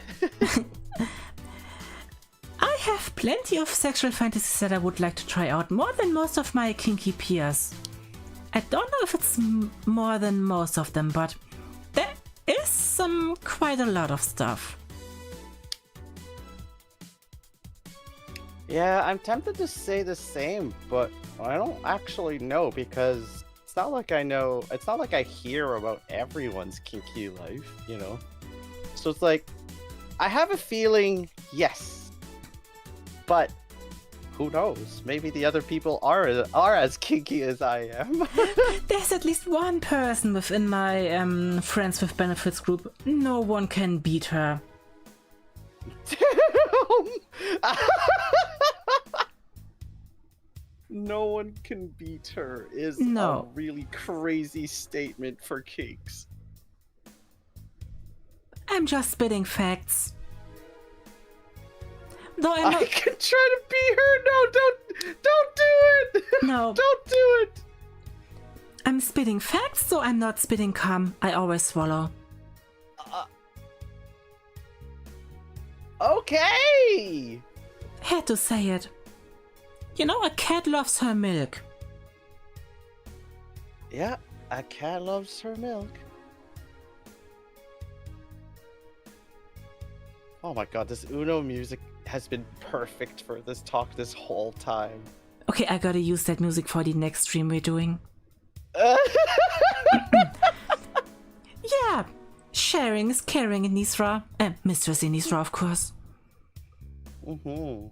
I I have plenty of sexual fantasies that I would like to try out, more than most of my kinky peers. I don't know if it's more than most of them, but there is quite a lot of stuff. Yeah, I'm tempted to say the same, but I don't actually know because it's not like I know. It's not like I hear about everyone's kinky life, you know? So it's like, I have a feeling, yes, but who knows? Maybe the other people are as kinky as I am. There's at least one person within my Friends with Benefits group. No one can beat her. No one can beat her is No. a really crazy statement for kinks. I'm just spitting facts. Though I'm I not... can try to beat her. No, don't do it. No. Don't do it. I'm spitting facts, so I'm not spitting cum. I always swallow. Okay. Had to say it. You know, a cat loves her milk. Yeah, a cat loves her milk. Oh my god, this Uno music has been perfect for this talk this whole time. Okay, I gotta use that music for the next stream we're doing. Yeah, sharing is caring in Nisra. Mistress in Nisra, of course. Mm-hmm.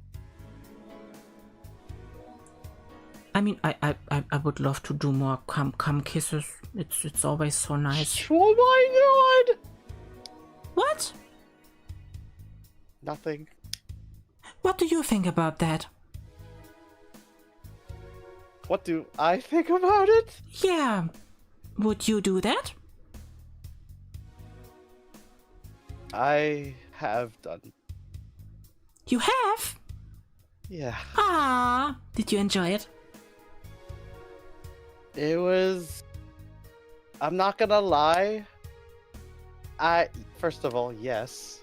I mean, I would love to do more cum kisses. It's always so nice. Oh my god! What? Nothing. What do you think about that? What do I think about it? Yeah. Would you do that? I have done. You have? Yeah. Ah, did you enjoy it? It was... I'm not gonna lie. First of all, yes.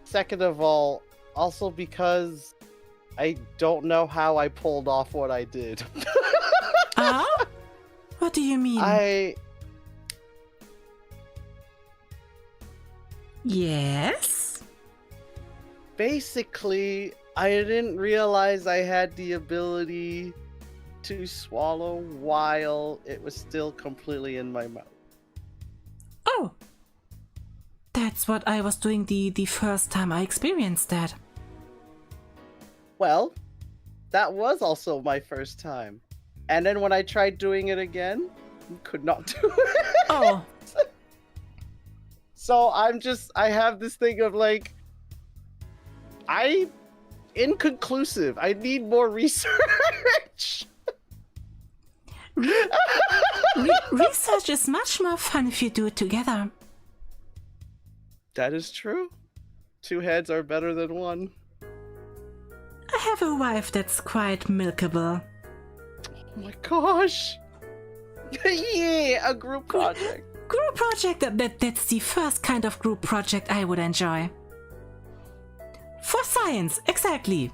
Second of all, also because I don't know how I pulled off what I did. Ah? What do you mean? Yes? Basically, I didn't realize I had the ability to swallow while it was still completely in my mouth. Oh. That's what I was doing the first time I experienced that. Well, that was also my first time. And then when I tried doing it again, could not do it. Oh. So I have this thing of like, inconclusive. I need more research. Research is much more fun if you do it together. That is true. 2 heads are better than 1. I have a wife that's quite milkable. Oh my gosh. Yeah, a group project. Group project, that's the first kind of group project I would enjoy. For science, exactly.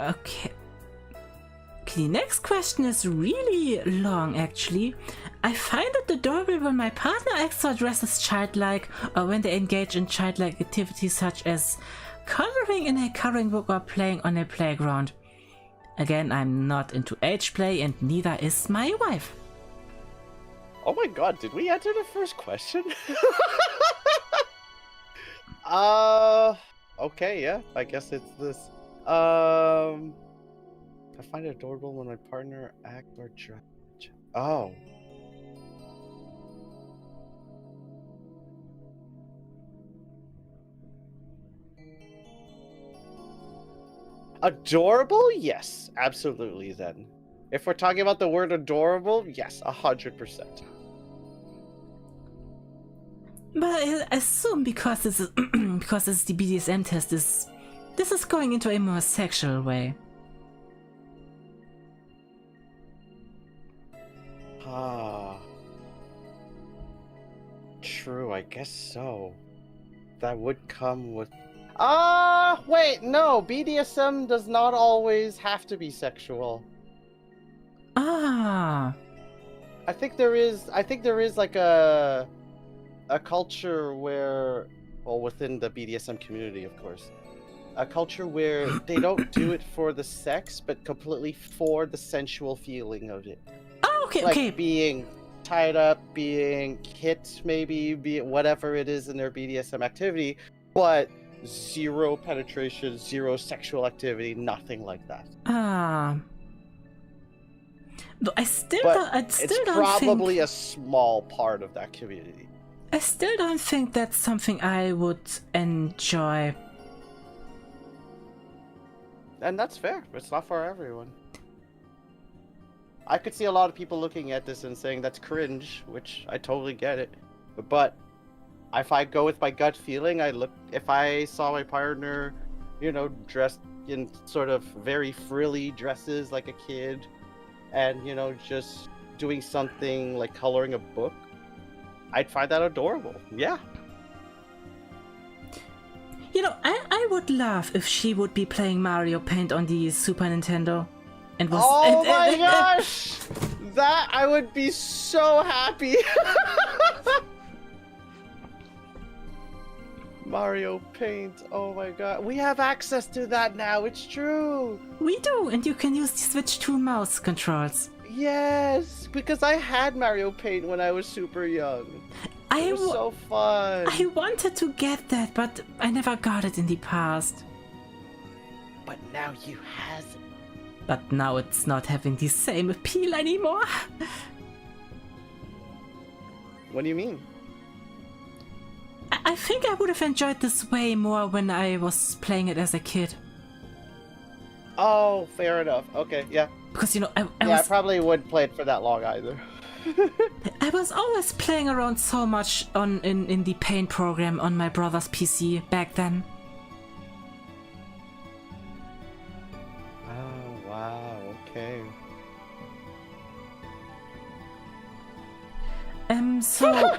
Okay. The next question is really long, actually. I find it adorable when my partner acts or dresses childlike, or when they engage in childlike activities such as coloring in a coloring book or playing on a playground. Again, I'm not into age play, and neither is my wife. Oh my god, did we answer the first question? Okay, yeah, I guess it's this. I find it adorable when my partner acts or dress. Oh. Adorable? Yes, absolutely then. If we're talking about the word adorable, yes, 100%. But I assume because this is because it's the BDSM test, this is going into a more sexual way. True, I guess so. That would come with... wait, no. BDSM does not always have to be sexual. Ah. I think there is like a culture where, well, within the BDSM community, of course, a culture where they don't do it for the sex, but completely for the sensual feeling of it. Oh, okay, Like okay. being tied up, being hit, maybe, be whatever it is in their BDSM activity, but zero penetration, zero sexual activity, nothing like that. Ah. But I still But don't probably think... a small part of that community. I still don't think that's something I would enjoy. And that's fair. It's not for everyone. I could see a lot of people looking at this and saying that's cringe, which I totally get it. But if I go with my gut feeling, if I saw my partner, dressed in sort of very frilly dresses like a kid, and, just doing something like coloring a book, I'd find that adorable. Yeah. I would love if she would be playing Mario Paint on the Super Nintendo. And was, oh my gosh! That, I would be so happy! Mario Paint, oh my god. We have access to that now, it's true! We do, and you can use the Switch 2 mouse controls. Yes, because I had Mario Paint when I was super young. It was so fun. I wanted to get that, but I never got it in the past. But now you have it. But now it's not having the same appeal anymore. What do you mean? I think I would have enjoyed this way more when I was playing it as a kid. Oh, fair enough. Okay, yeah. Because, I probably wouldn't play it for that long either. I was always playing around so much in the Paint program on my brother's PC back then. Oh, wow, okay. So...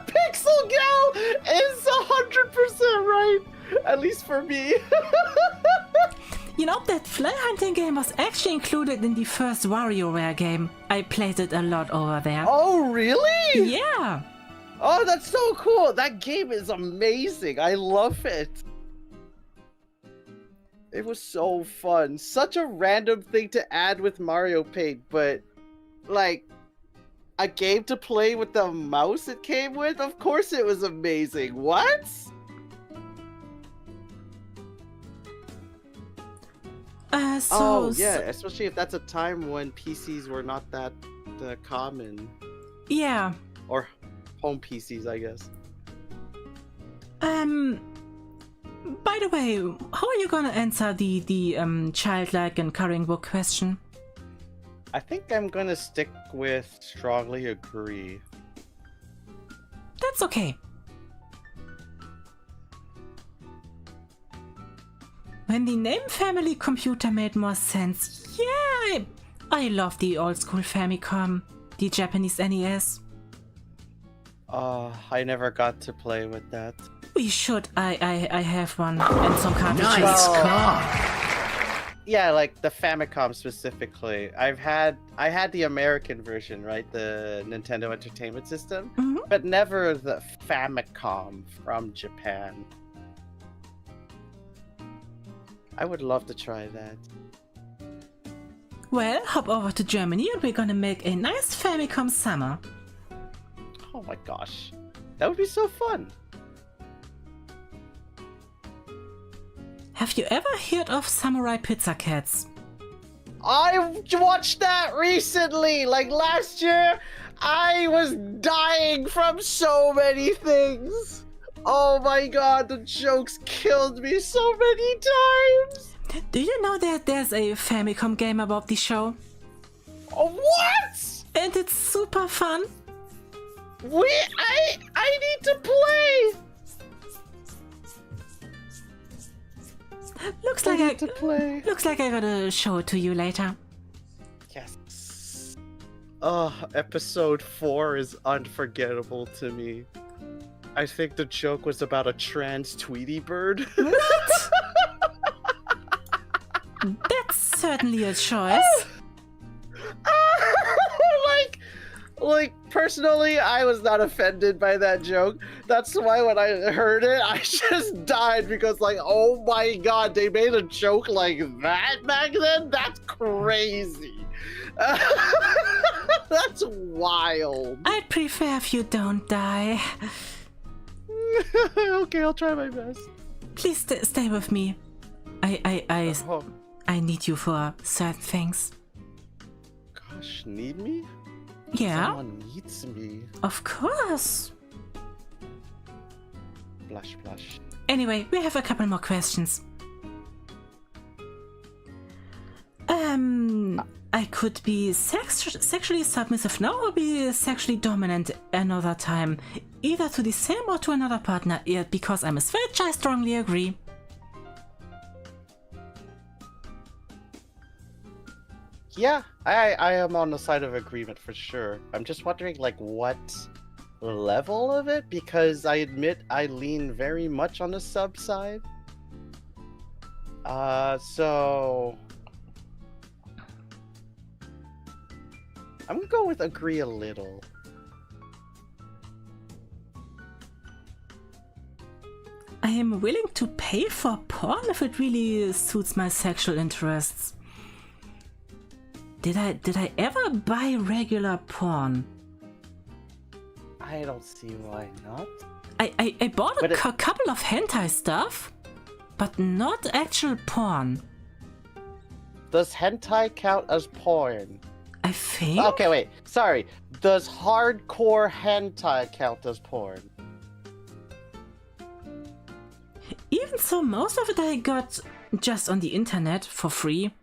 Pixel Gal is 100% right! At least for me. That fly hunting game was actually included in the first WarioWare game. I played it a lot over there. Oh, really? Yeah! Oh, that's so cool! That game is amazing! I love it! It was so fun. Such a random thing to add with Mario Paint, but, like, a game to play with the mouse it came with? Of course it was amazing. What? Yeah, especially if that's a time when PCs were not that common. Yeah. Or home PCs, I guess. By the way, how are you gonna answer the childlike and coloring book question? I think I'm gonna stick with strongly agree. That's okay. When the name Family Computer made more sense, yeah, I love the old school Famicom, the Japanese NES. I never got to play with that. We should. I have one and some cartridges. Nice car. Yeah, like the Famicom specifically. I had the American version, right? The Nintendo Entertainment System, but never the Famicom from Japan. I would love to try that. Well, hop over to Germany and we're gonna make a nice Famicom summer. Oh my gosh. That would be so fun. Have you ever heard of Samurai Pizza Cats? I watched that recently! Like last year, I was dying from so many things! Oh my god, the jokes killed me so many times! Do you know that there's a Famicom game about the show? Oh, what? And it's super fun. I need to play! Looks like I gotta show it to you later. Yes. Episode 4 is unforgettable to me. I think the joke was about a trans Tweety bird. What? That's certainly a choice. Like, personally, I was not offended by that joke. That's why when I heard it, I just died because, like, oh my god, they made a joke like that back then? That's crazy. That's wild. I'd prefer if you don't die. Okay, I'll try my best. Please stay with me. Oh, I need you for certain things. gosh, need me? Yeah, Someone needs me. of course. Blush, blush. Anyway, we have a couple more questions. I could be sexually submissive now or be sexually dominant another time. Either to the same or to another partner. Yeah, because I'm a switch, I strongly agree. Yeah, I am on the side of agreement for sure. I'm just wondering, like, what level of it? Because I admit I lean very much on the sub side. So... I'm gonna go with agree a little. I am willing to pay for porn if it really suits my sexual interests. Did I ever buy regular porn? I don't see why not. I bought But a couple of hentai stuff, but not actual porn. Does hentai count as porn? I think. Okay, wait. Sorry. Does hardcore hentai count as porn? Even so, most of it I got just on the internet for free.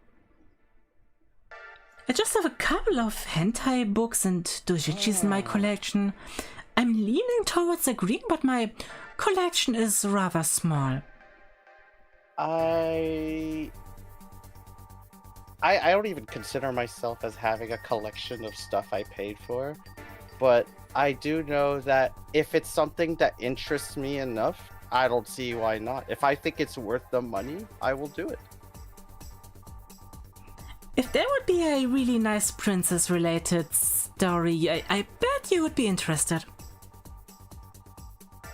I just have a couple of hentai books and dojinshis in my collection. I'm leaning towards agreeing, but my collection is rather small. I don't even consider myself as having a collection of stuff I paid for, but I do know that if it's something that interests me enough, I don't see why not. If I think it's worth the money, I will do it. If there would be a really nice princess-related story, I bet you would be interested.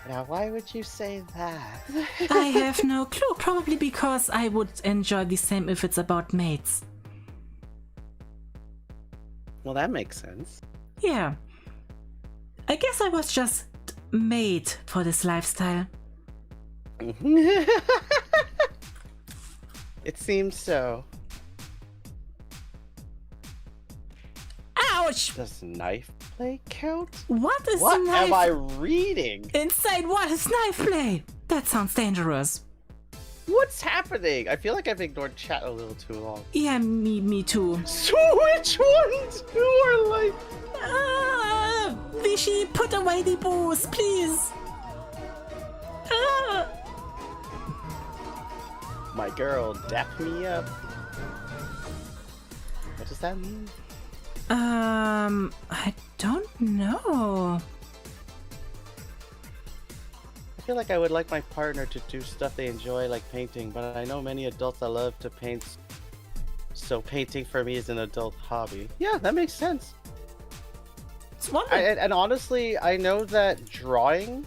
Now, why would you say that? I have no clue, probably because I would enjoy the same if it's about maids. Well, that makes sense. Yeah. I guess I was just made for this lifestyle. It seems so. Ouch! Does knife play count? What is What knife? am I reading? Insane, what is knife play? That sounds dangerous. What's happening? I feel like I've ignored chat a little too long. Yeah, me too. So which ones? Who are like... Vichy, put away the booze, please. My girl, dap me up. What does that mean? I don't know. I feel like I would like my partner to do stuff they enjoy, like painting, but I know many adults that love to paint, so painting for me is an adult hobby. Yeah, that makes sense. It's one And honestly, I know that drawing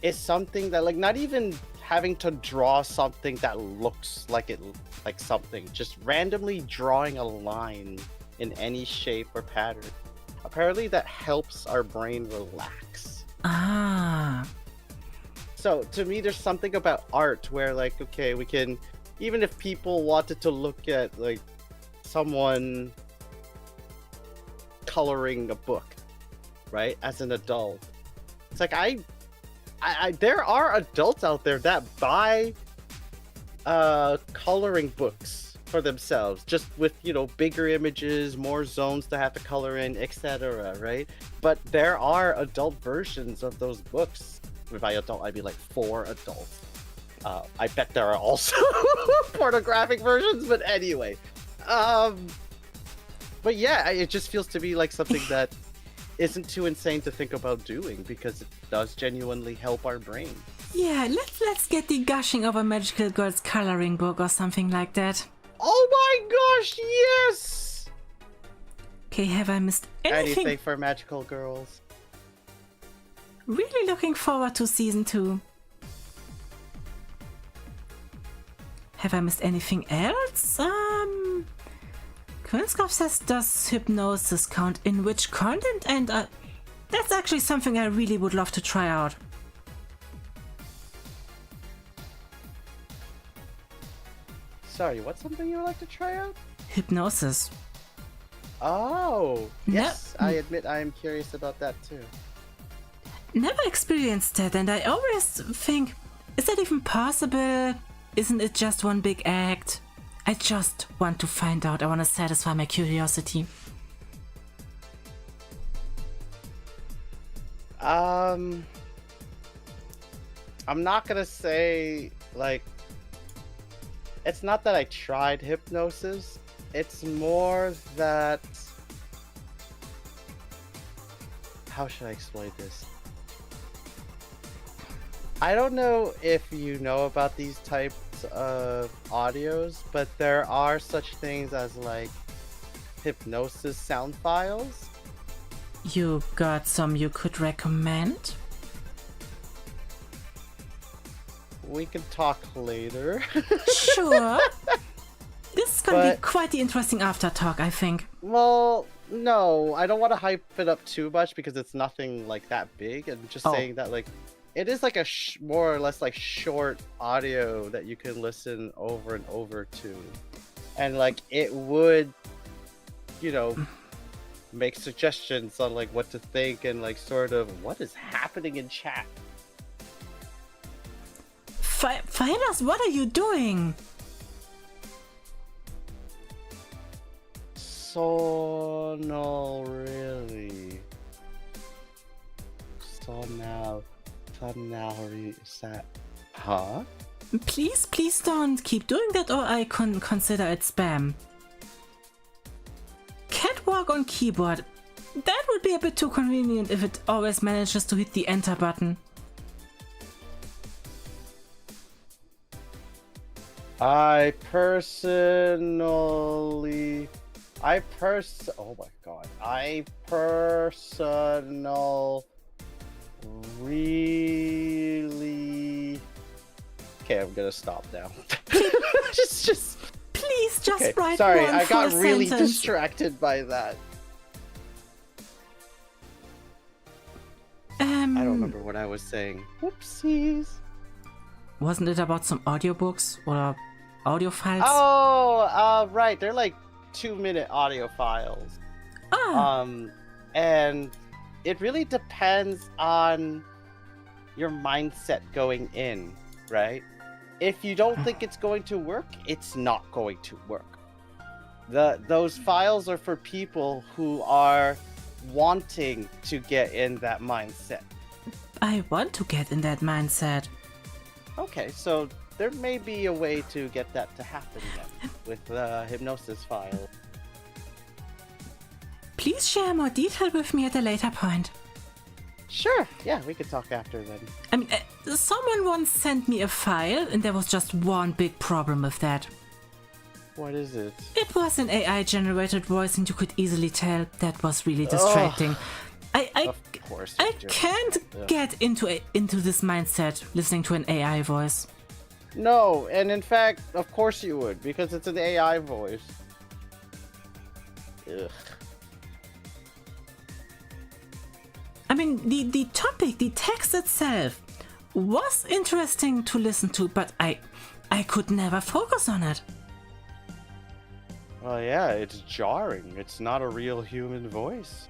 is something that, like, not even having to draw something that looks like something, just randomly drawing a line in any shape or pattern. Apparently that helps our brain relax. Ah. So to me, there's something about art where, like, okay, we can, even if people wanted to look at, like, someone coloring a book, right, as an adult, it's like I there are adults out there that buy coloring books for themselves, just with, you know, bigger images, more zones to have to color in, etc., right? But there are adult versions of those books. By adult, I mean like for adults. I bet there are also pornographic versions, but anyway. But yeah, it just feels to me like something that isn't too insane to think about doing because it does genuinely help our brain. Yeah, let's get the gushing over magical girls coloring book or something like that. Oh my gosh, yes! Okay, have I missed anything? Anything for magical girls. Really looking forward to season 2. Have I missed anything else? Quinskov says, does hypnosis count in which content? And that's actually something I really would love to try out. Sorry, what's something you would like to try out? Hypnosis. Oh, yes. No. I admit I am curious about that too. Never experienced that, and I always think, is that even possible? Isn't it just one big act? I just want to find out. I want to satisfy my curiosity. I'm not gonna say, like, it's not that I tried hypnosis. It's more that... How should I explain this? I don't know if you know about these types of audios, but there are such things as, like, hypnosis sound files. You got some you could recommend? We can talk later. Sure. This is gonna be quite the interesting after talk, I think. Well, no, I don't want to hype it up too much because it's nothing like that big. I'm just saying that, like, it is like a more or less like short audio that you can listen over and over to. And like it would, you know, make suggestions on like what to think and like sort of what is happening in chat. Finas, what are you doing? Sonal, really? Sonal reset. Huh? Please don't keep doing that or I can consider it spam. Catwalk on keyboard. That would be a bit too convenient if it always manages to hit the enter button. Oh my god. I really... Okay, I'm gonna stop now. just... Please just okay, write sorry, one I got full really sentence. distracted by that. I don't remember what I was saying. Whoopsies. Wasn't it about some audiobooks or audio files? Oh, right. They're like 2-minute audio files. Ah. And it really depends on your mindset going in, right? If you don't think it's going to work, it's not going to work. Those files are for people who are wanting to get in that mindset. I want to get in that mindset. Okay, so there may be a way to get that to happen then, with the hypnosis file. Please share more detail with me at a later point. Sure, yeah, we could talk after then. I mean, someone once sent me a file and there was just one big problem with that. What is it? It was an AI-generated voice and you could easily tell that was really distracting. Of course. I can't get into this mindset listening to an AI voice. No, and in fact, of course you would, because it's an AI voice. Ugh. I mean, the topic, the text itself was interesting to listen to, but I could never focus on it. Well, yeah, it's jarring. It's not a real human voice.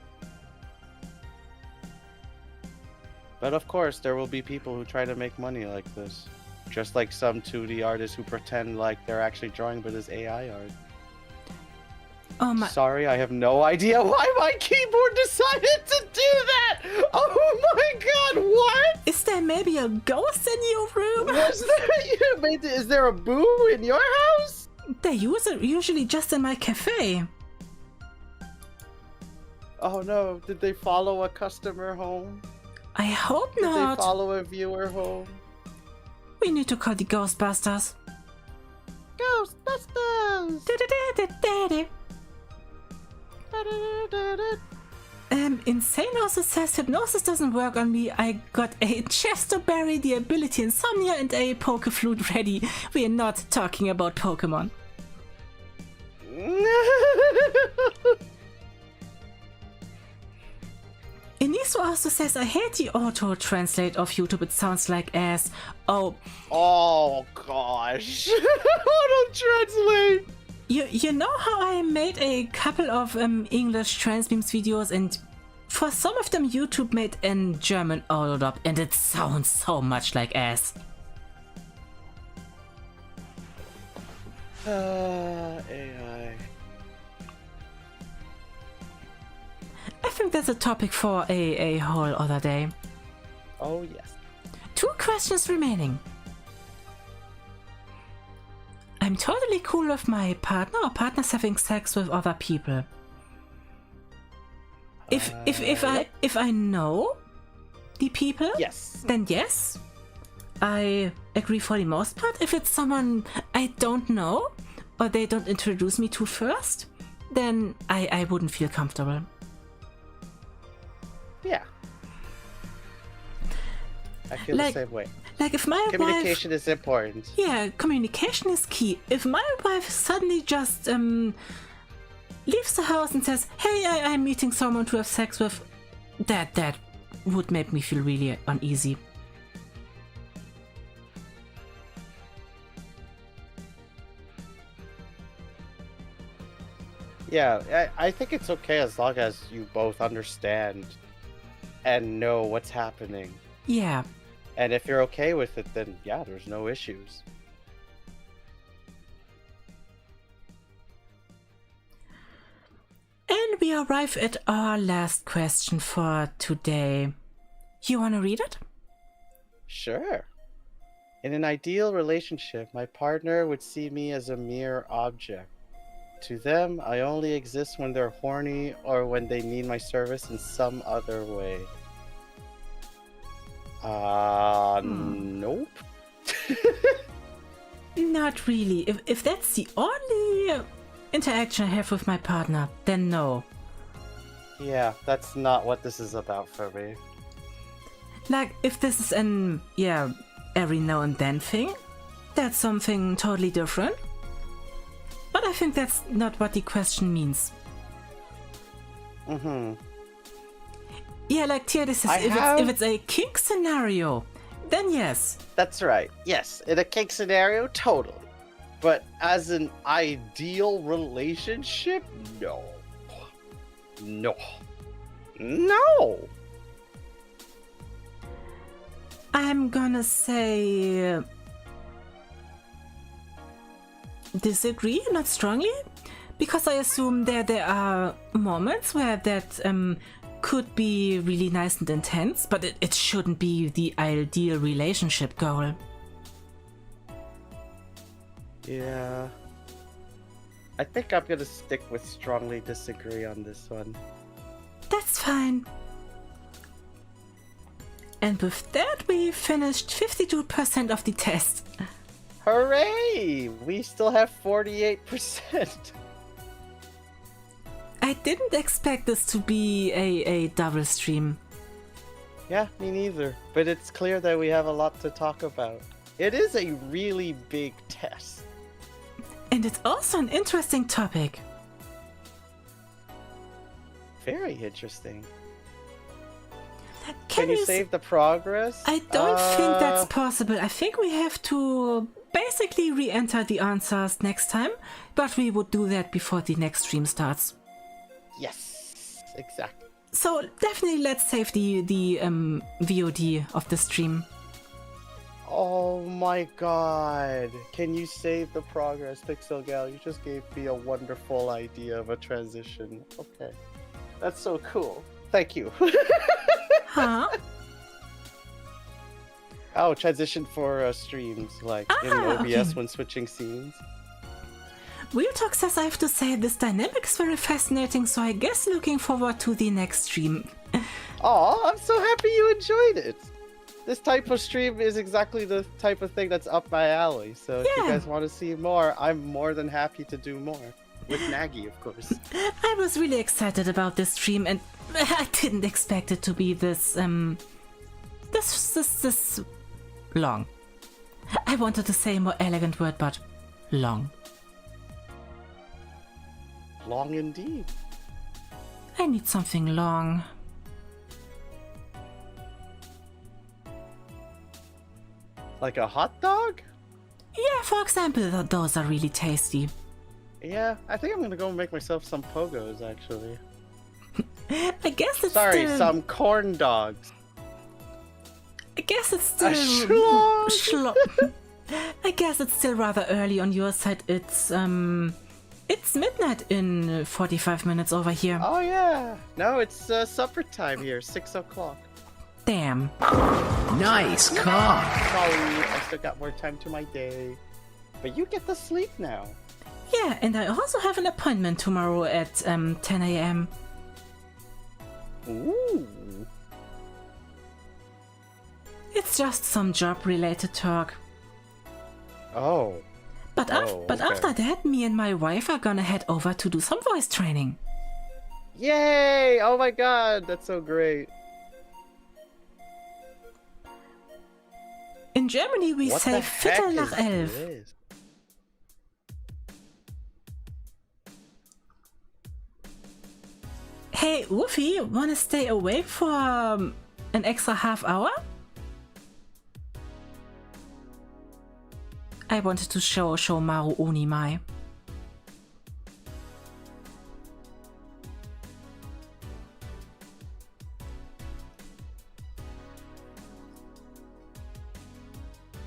But of course, there will be people who try to make money like this. Just like some 2D artists who pretend like they're actually drawing but it's AI art. Oh my... Sorry, I have no idea why my keyboard decided to do that! Oh my god, what? Is there maybe a ghost in your room? Is there a boo in your house? They use it usually just in my cafe. Oh no, did they follow a customer home? I hope Did they not. follow a viewer home? We need to call the Ghostbusters. Ghostbusters! Insane also says hypnosis doesn't work on me. I got a Chesterberry, the ability insomnia, and a Poke Flute ready. We are not talking about Pokemon. Inisu also says, I hate the auto-translate of YouTube. It sounds like ass. Oh. Oh gosh. Auto-translate! You know how I made a couple of English Transbeams videos, and for some of them YouTube made in German auto-dub, and it sounds so much like ass. AI. I think that's a topic for a whole other day. Oh yes. 2 questions remaining. I'm totally cool with my partner or partners having sex with other people. If I know the people, Yes. then yes, I agree for the most part. If it's someone I don't know or they don't introduce me to first, then I wouldn't feel comfortable. Yeah. I feel the same way. Like if my Communication is important. Yeah, communication is key. If my wife suddenly just leaves the house and says, hey, I'm meeting someone to have sex with, that would make me feel really uneasy. Yeah, I think it's okay as long as you both understand and know what's happening. Yeah. And if you're okay with it, then yeah, there's no issues. And we arrive at our last question for today. You want to read it? Sure. In an ideal relationship, my partner would see me as a mere object. To them, I only exist when they're horny or when they need my service in some other way. Nope. Not really. If that's the only interaction I have with my partner, then no. Yeah, that's not what this is about for me. Like, if this is an, every now and then thing, that's something totally different. But I think that's not what the question means. Mm-hmm. Yeah, like Tia, this is if it's a kink scenario, then yes. That's right. Yes, in a kink scenario, totally. But as an ideal relationship, no. No. No! I'm gonna say disagree, not strongly, because I assume there are moments where that could be really nice and intense, but it shouldn't be the ideal relationship goal. Yeah. I think I'm gonna stick with strongly disagree on this one. That's fine. And with that, we finished 52% of the test. Hooray! We still have 48%. I didn't expect this to be a double stream. Yeah, me neither. But it's clear that we have a lot to talk about. It is a really big test. And it's also an interesting topic. Very interesting. Can you save the progress? I don't think that's possible. I think we have to basically re-enter the answers next time, but we would do that before the next stream starts. Yes, exactly. So definitely let's save the VOD of the stream. Oh my god. Can you save the progress, Pixel Gal? You just gave me a wonderful idea of a transition. Okay. That's so cool. Thank you. Huh? Oh, transition for streams, like in OBS okay. when switching scenes. Real Talk says I have to say this dynamic is very fascinating, so I guess looking forward to the next stream. Oh, I'm so happy you enjoyed it. This type of stream is exactly the type of thing that's up my alley. So if you guys want to see more, I'm more than happy to do more. With Nagi, of course. I was really excited about this stream, and I didn't expect it to be this long. I wanted to say a more elegant word, but long. Long indeed. I need something long. Like a hot dog? Yeah, for example, those are really tasty. Yeah, I think I'm gonna go make myself some pogos, actually. I guess it's Sorry, still... some corn dogs. I guess it's still... I guess it's still rather early on your side. It's midnight in 45 minutes over here. Oh yeah. No, it's supper time here, 6 o'clock. Damn. Nice car. Sorry, I still got more time to my day. But you get to sleep now. Yeah, and I also have an appointment tomorrow at 10 a.m. Ooh. It's just some job-related talk. Oh. But okay. after that, me and my wife are gonna head over to do some voice training. Yay! Oh my god, that's so great. In Germany, we What say the heck Viertel is nach 11. this? Hey, Wolfie, wanna stay awake for an extra half hour? I wanted to show Maru Onimai.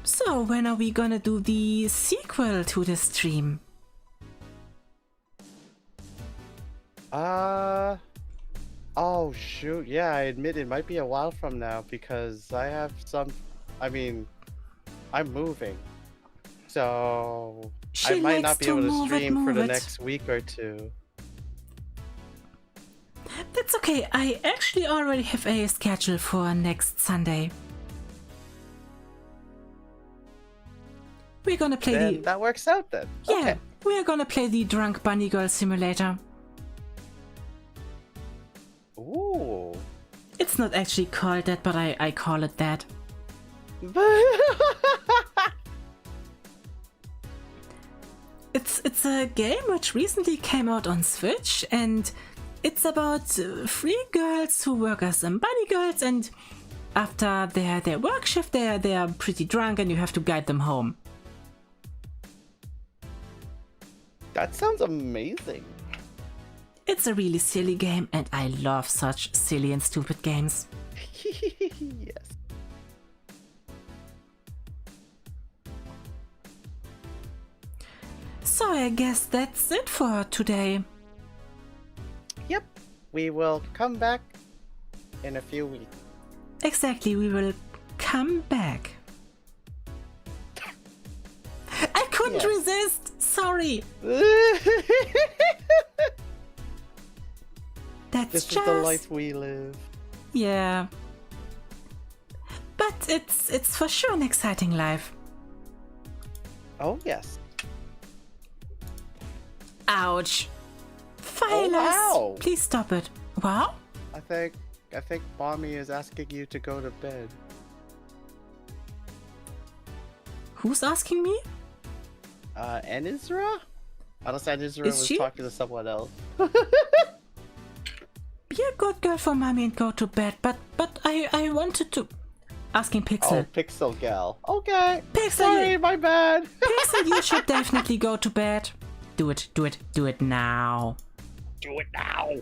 So, when are we gonna do the sequel to the stream? Oh shoot, yeah, I admit it might be a while from now because I have I'm moving. So I might not be able to stream for the next week or two. That's okay, I actually already have a schedule for next Sunday. We're gonna play That works out then. Yeah, Okay. we're gonna play the Drunk Bunny Girl Simulator. Ooh. It's not actually called that, but I call it that. It's a game which recently came out on Switch, and it's about 3 girls who work as bunny girls, and after their work shift they are pretty drunk and you have to guide them home. That sounds amazing. It's a really silly game, and I love such silly and stupid games. Yes. So I guess that's it for today. Yep. We will come back in a few weeks. Exactly, we will come back. I couldn't resist! Sorry! That's This just... is the life we live. Yeah. But it's for sure an exciting life. Oh yes. Ouch. Phyllis, wow. please stop it. Wow? I think Mommy is asking you to go to bed. Who's asking me? Anisra? Unless Anisra Is was she? talking to someone else. Be a good girl for mommy and go to bed, but I wanted to... Asking Pixel. Oh, Pixel Gal. Okay. Pixel, Sorry, my bad. Pixel, you should definitely go to bed. Do it now. Do it now.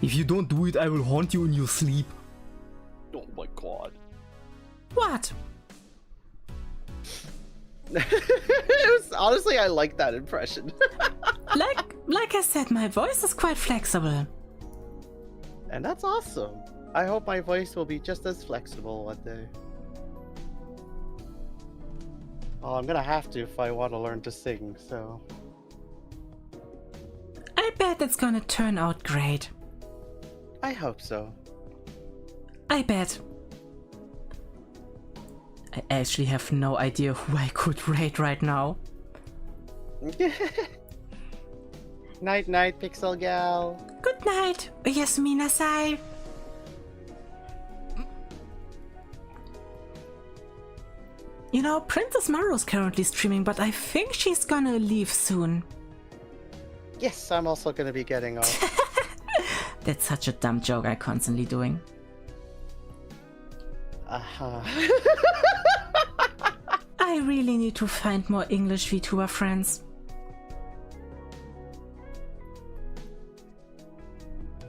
If you don't do it, I will haunt you in your sleep. Oh my god. What? Honestly, I like that impression. Like I said, my voice is quite flexible. And that's awesome. I hope my voice will be just as flexible one day. Oh, I'm gonna have to if I want to learn to sing, so... I bet it's gonna turn out great. I hope so. I bet. I actually have no idea who I could raid right now. Night night, Pixel Gal. Good night, Yasmina-sai. You know, Princess Maru's currently streaming, but I think she's gonna leave soon. Yes, I'm also gonna be getting off. That's such a dumb joke I'm constantly doing. Uh-huh. I really need to find more English VTuber friends.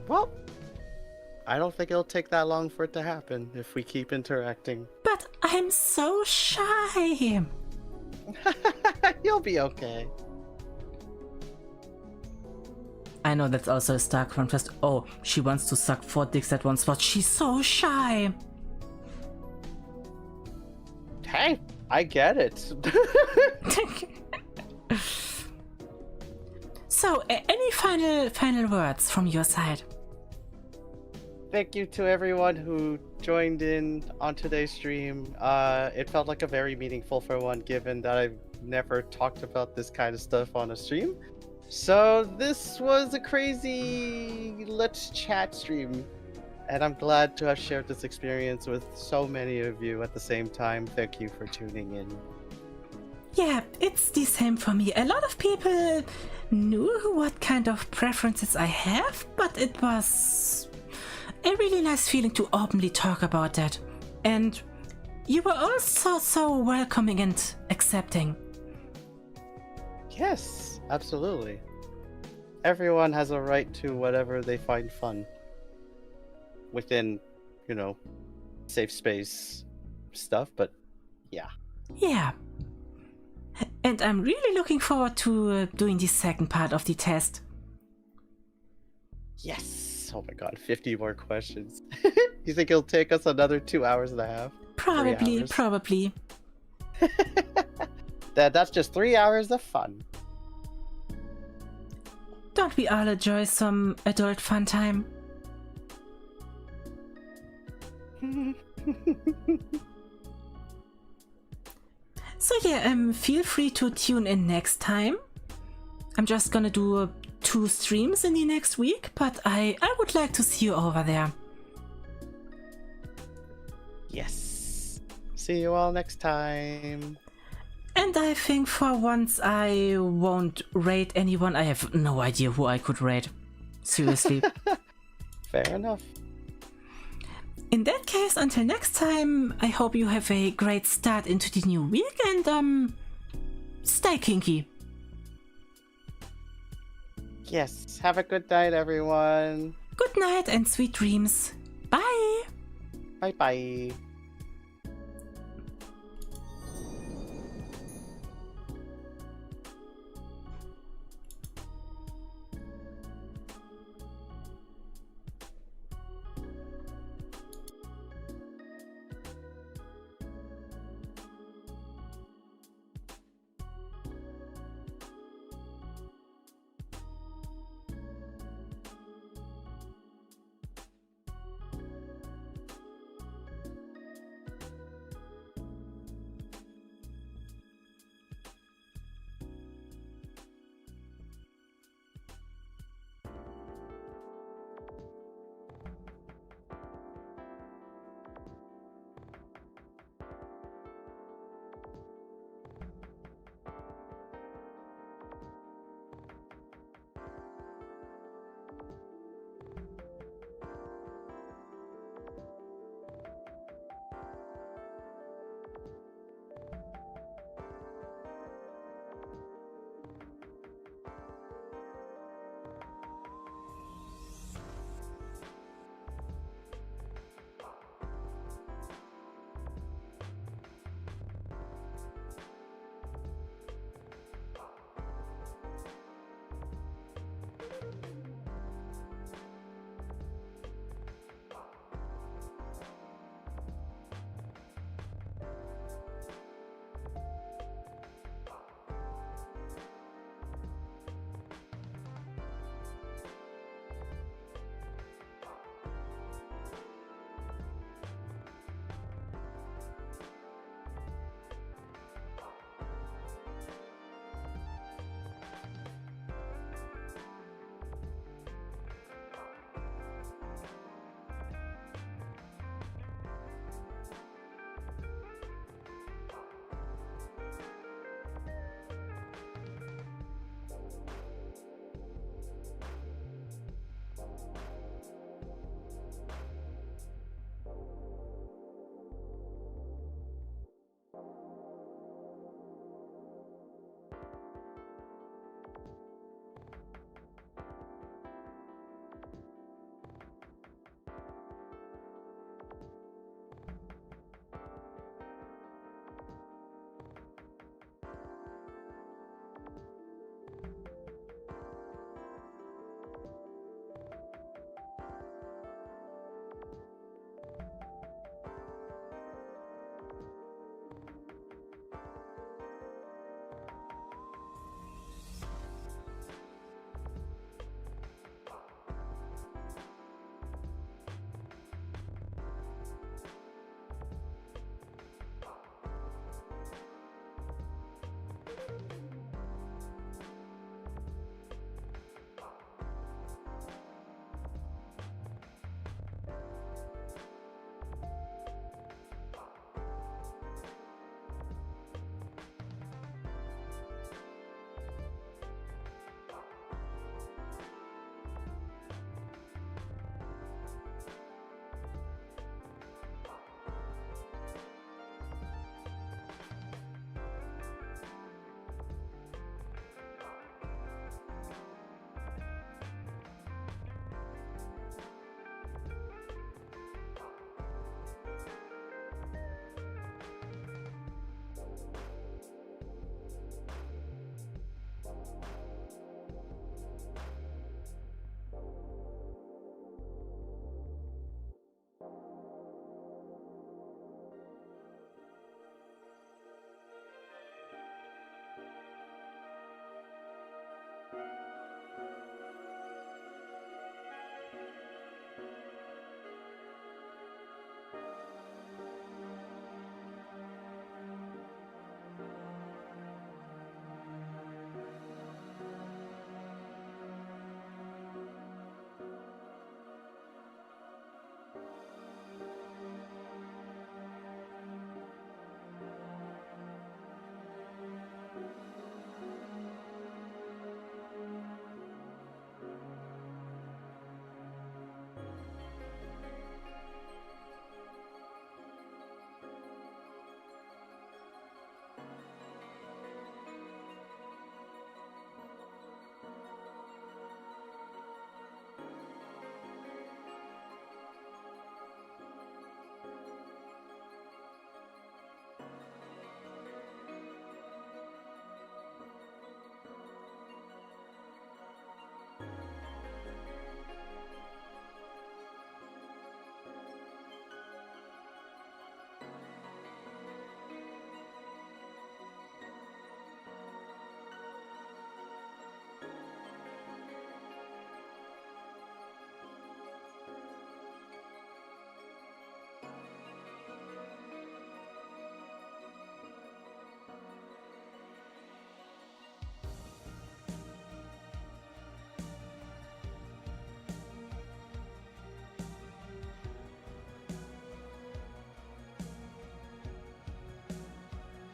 Well, I don't think it'll take that long for it to happen if we keep interacting. But I'm so shy. You'll be okay. I know that's also a stark contrast. Oh, she wants to suck 4 dicks at once, but she's so shy. Hey, I get it. So, any final words from your side? Thank you to everyone who joined in on today's stream. It felt like a very meaningful one, given that I've never talked about this kind of stuff on a stream. So this was a crazy let's chat stream, and I'm glad to have shared this experience with so many of you at the same time. Thank you for tuning in. Yeah, it's the same for me. A lot of people knew what kind of preferences I have, but it was a really nice feeling to openly talk about that. And you were also so welcoming and accepting. Yes, absolutely. Everyone has a right to whatever they find fun. Within, you know, safe space stuff, but yeah. Yeah. And I'm really looking forward to doing the second part of the test. Yes! Oh my god, 50 more questions. You think it'll take us another 2 hours and a half? Probably, 3 hours? probably. That's just 3 hours of fun. Don't we all enjoy some adult fun time? So yeah, feel free to tune in next time. I'm just gonna do 2 streams in the next week, but I would like to see you over there. Yes. See you all next time. And I think for once I won't raid anyone. I have no idea who I could raid. Seriously. Fair enough. In that case, until next time, I hope you have a great start into the new week and stay kinky. Yes. Have a good night, everyone. Good night and sweet dreams. Bye! Bye bye.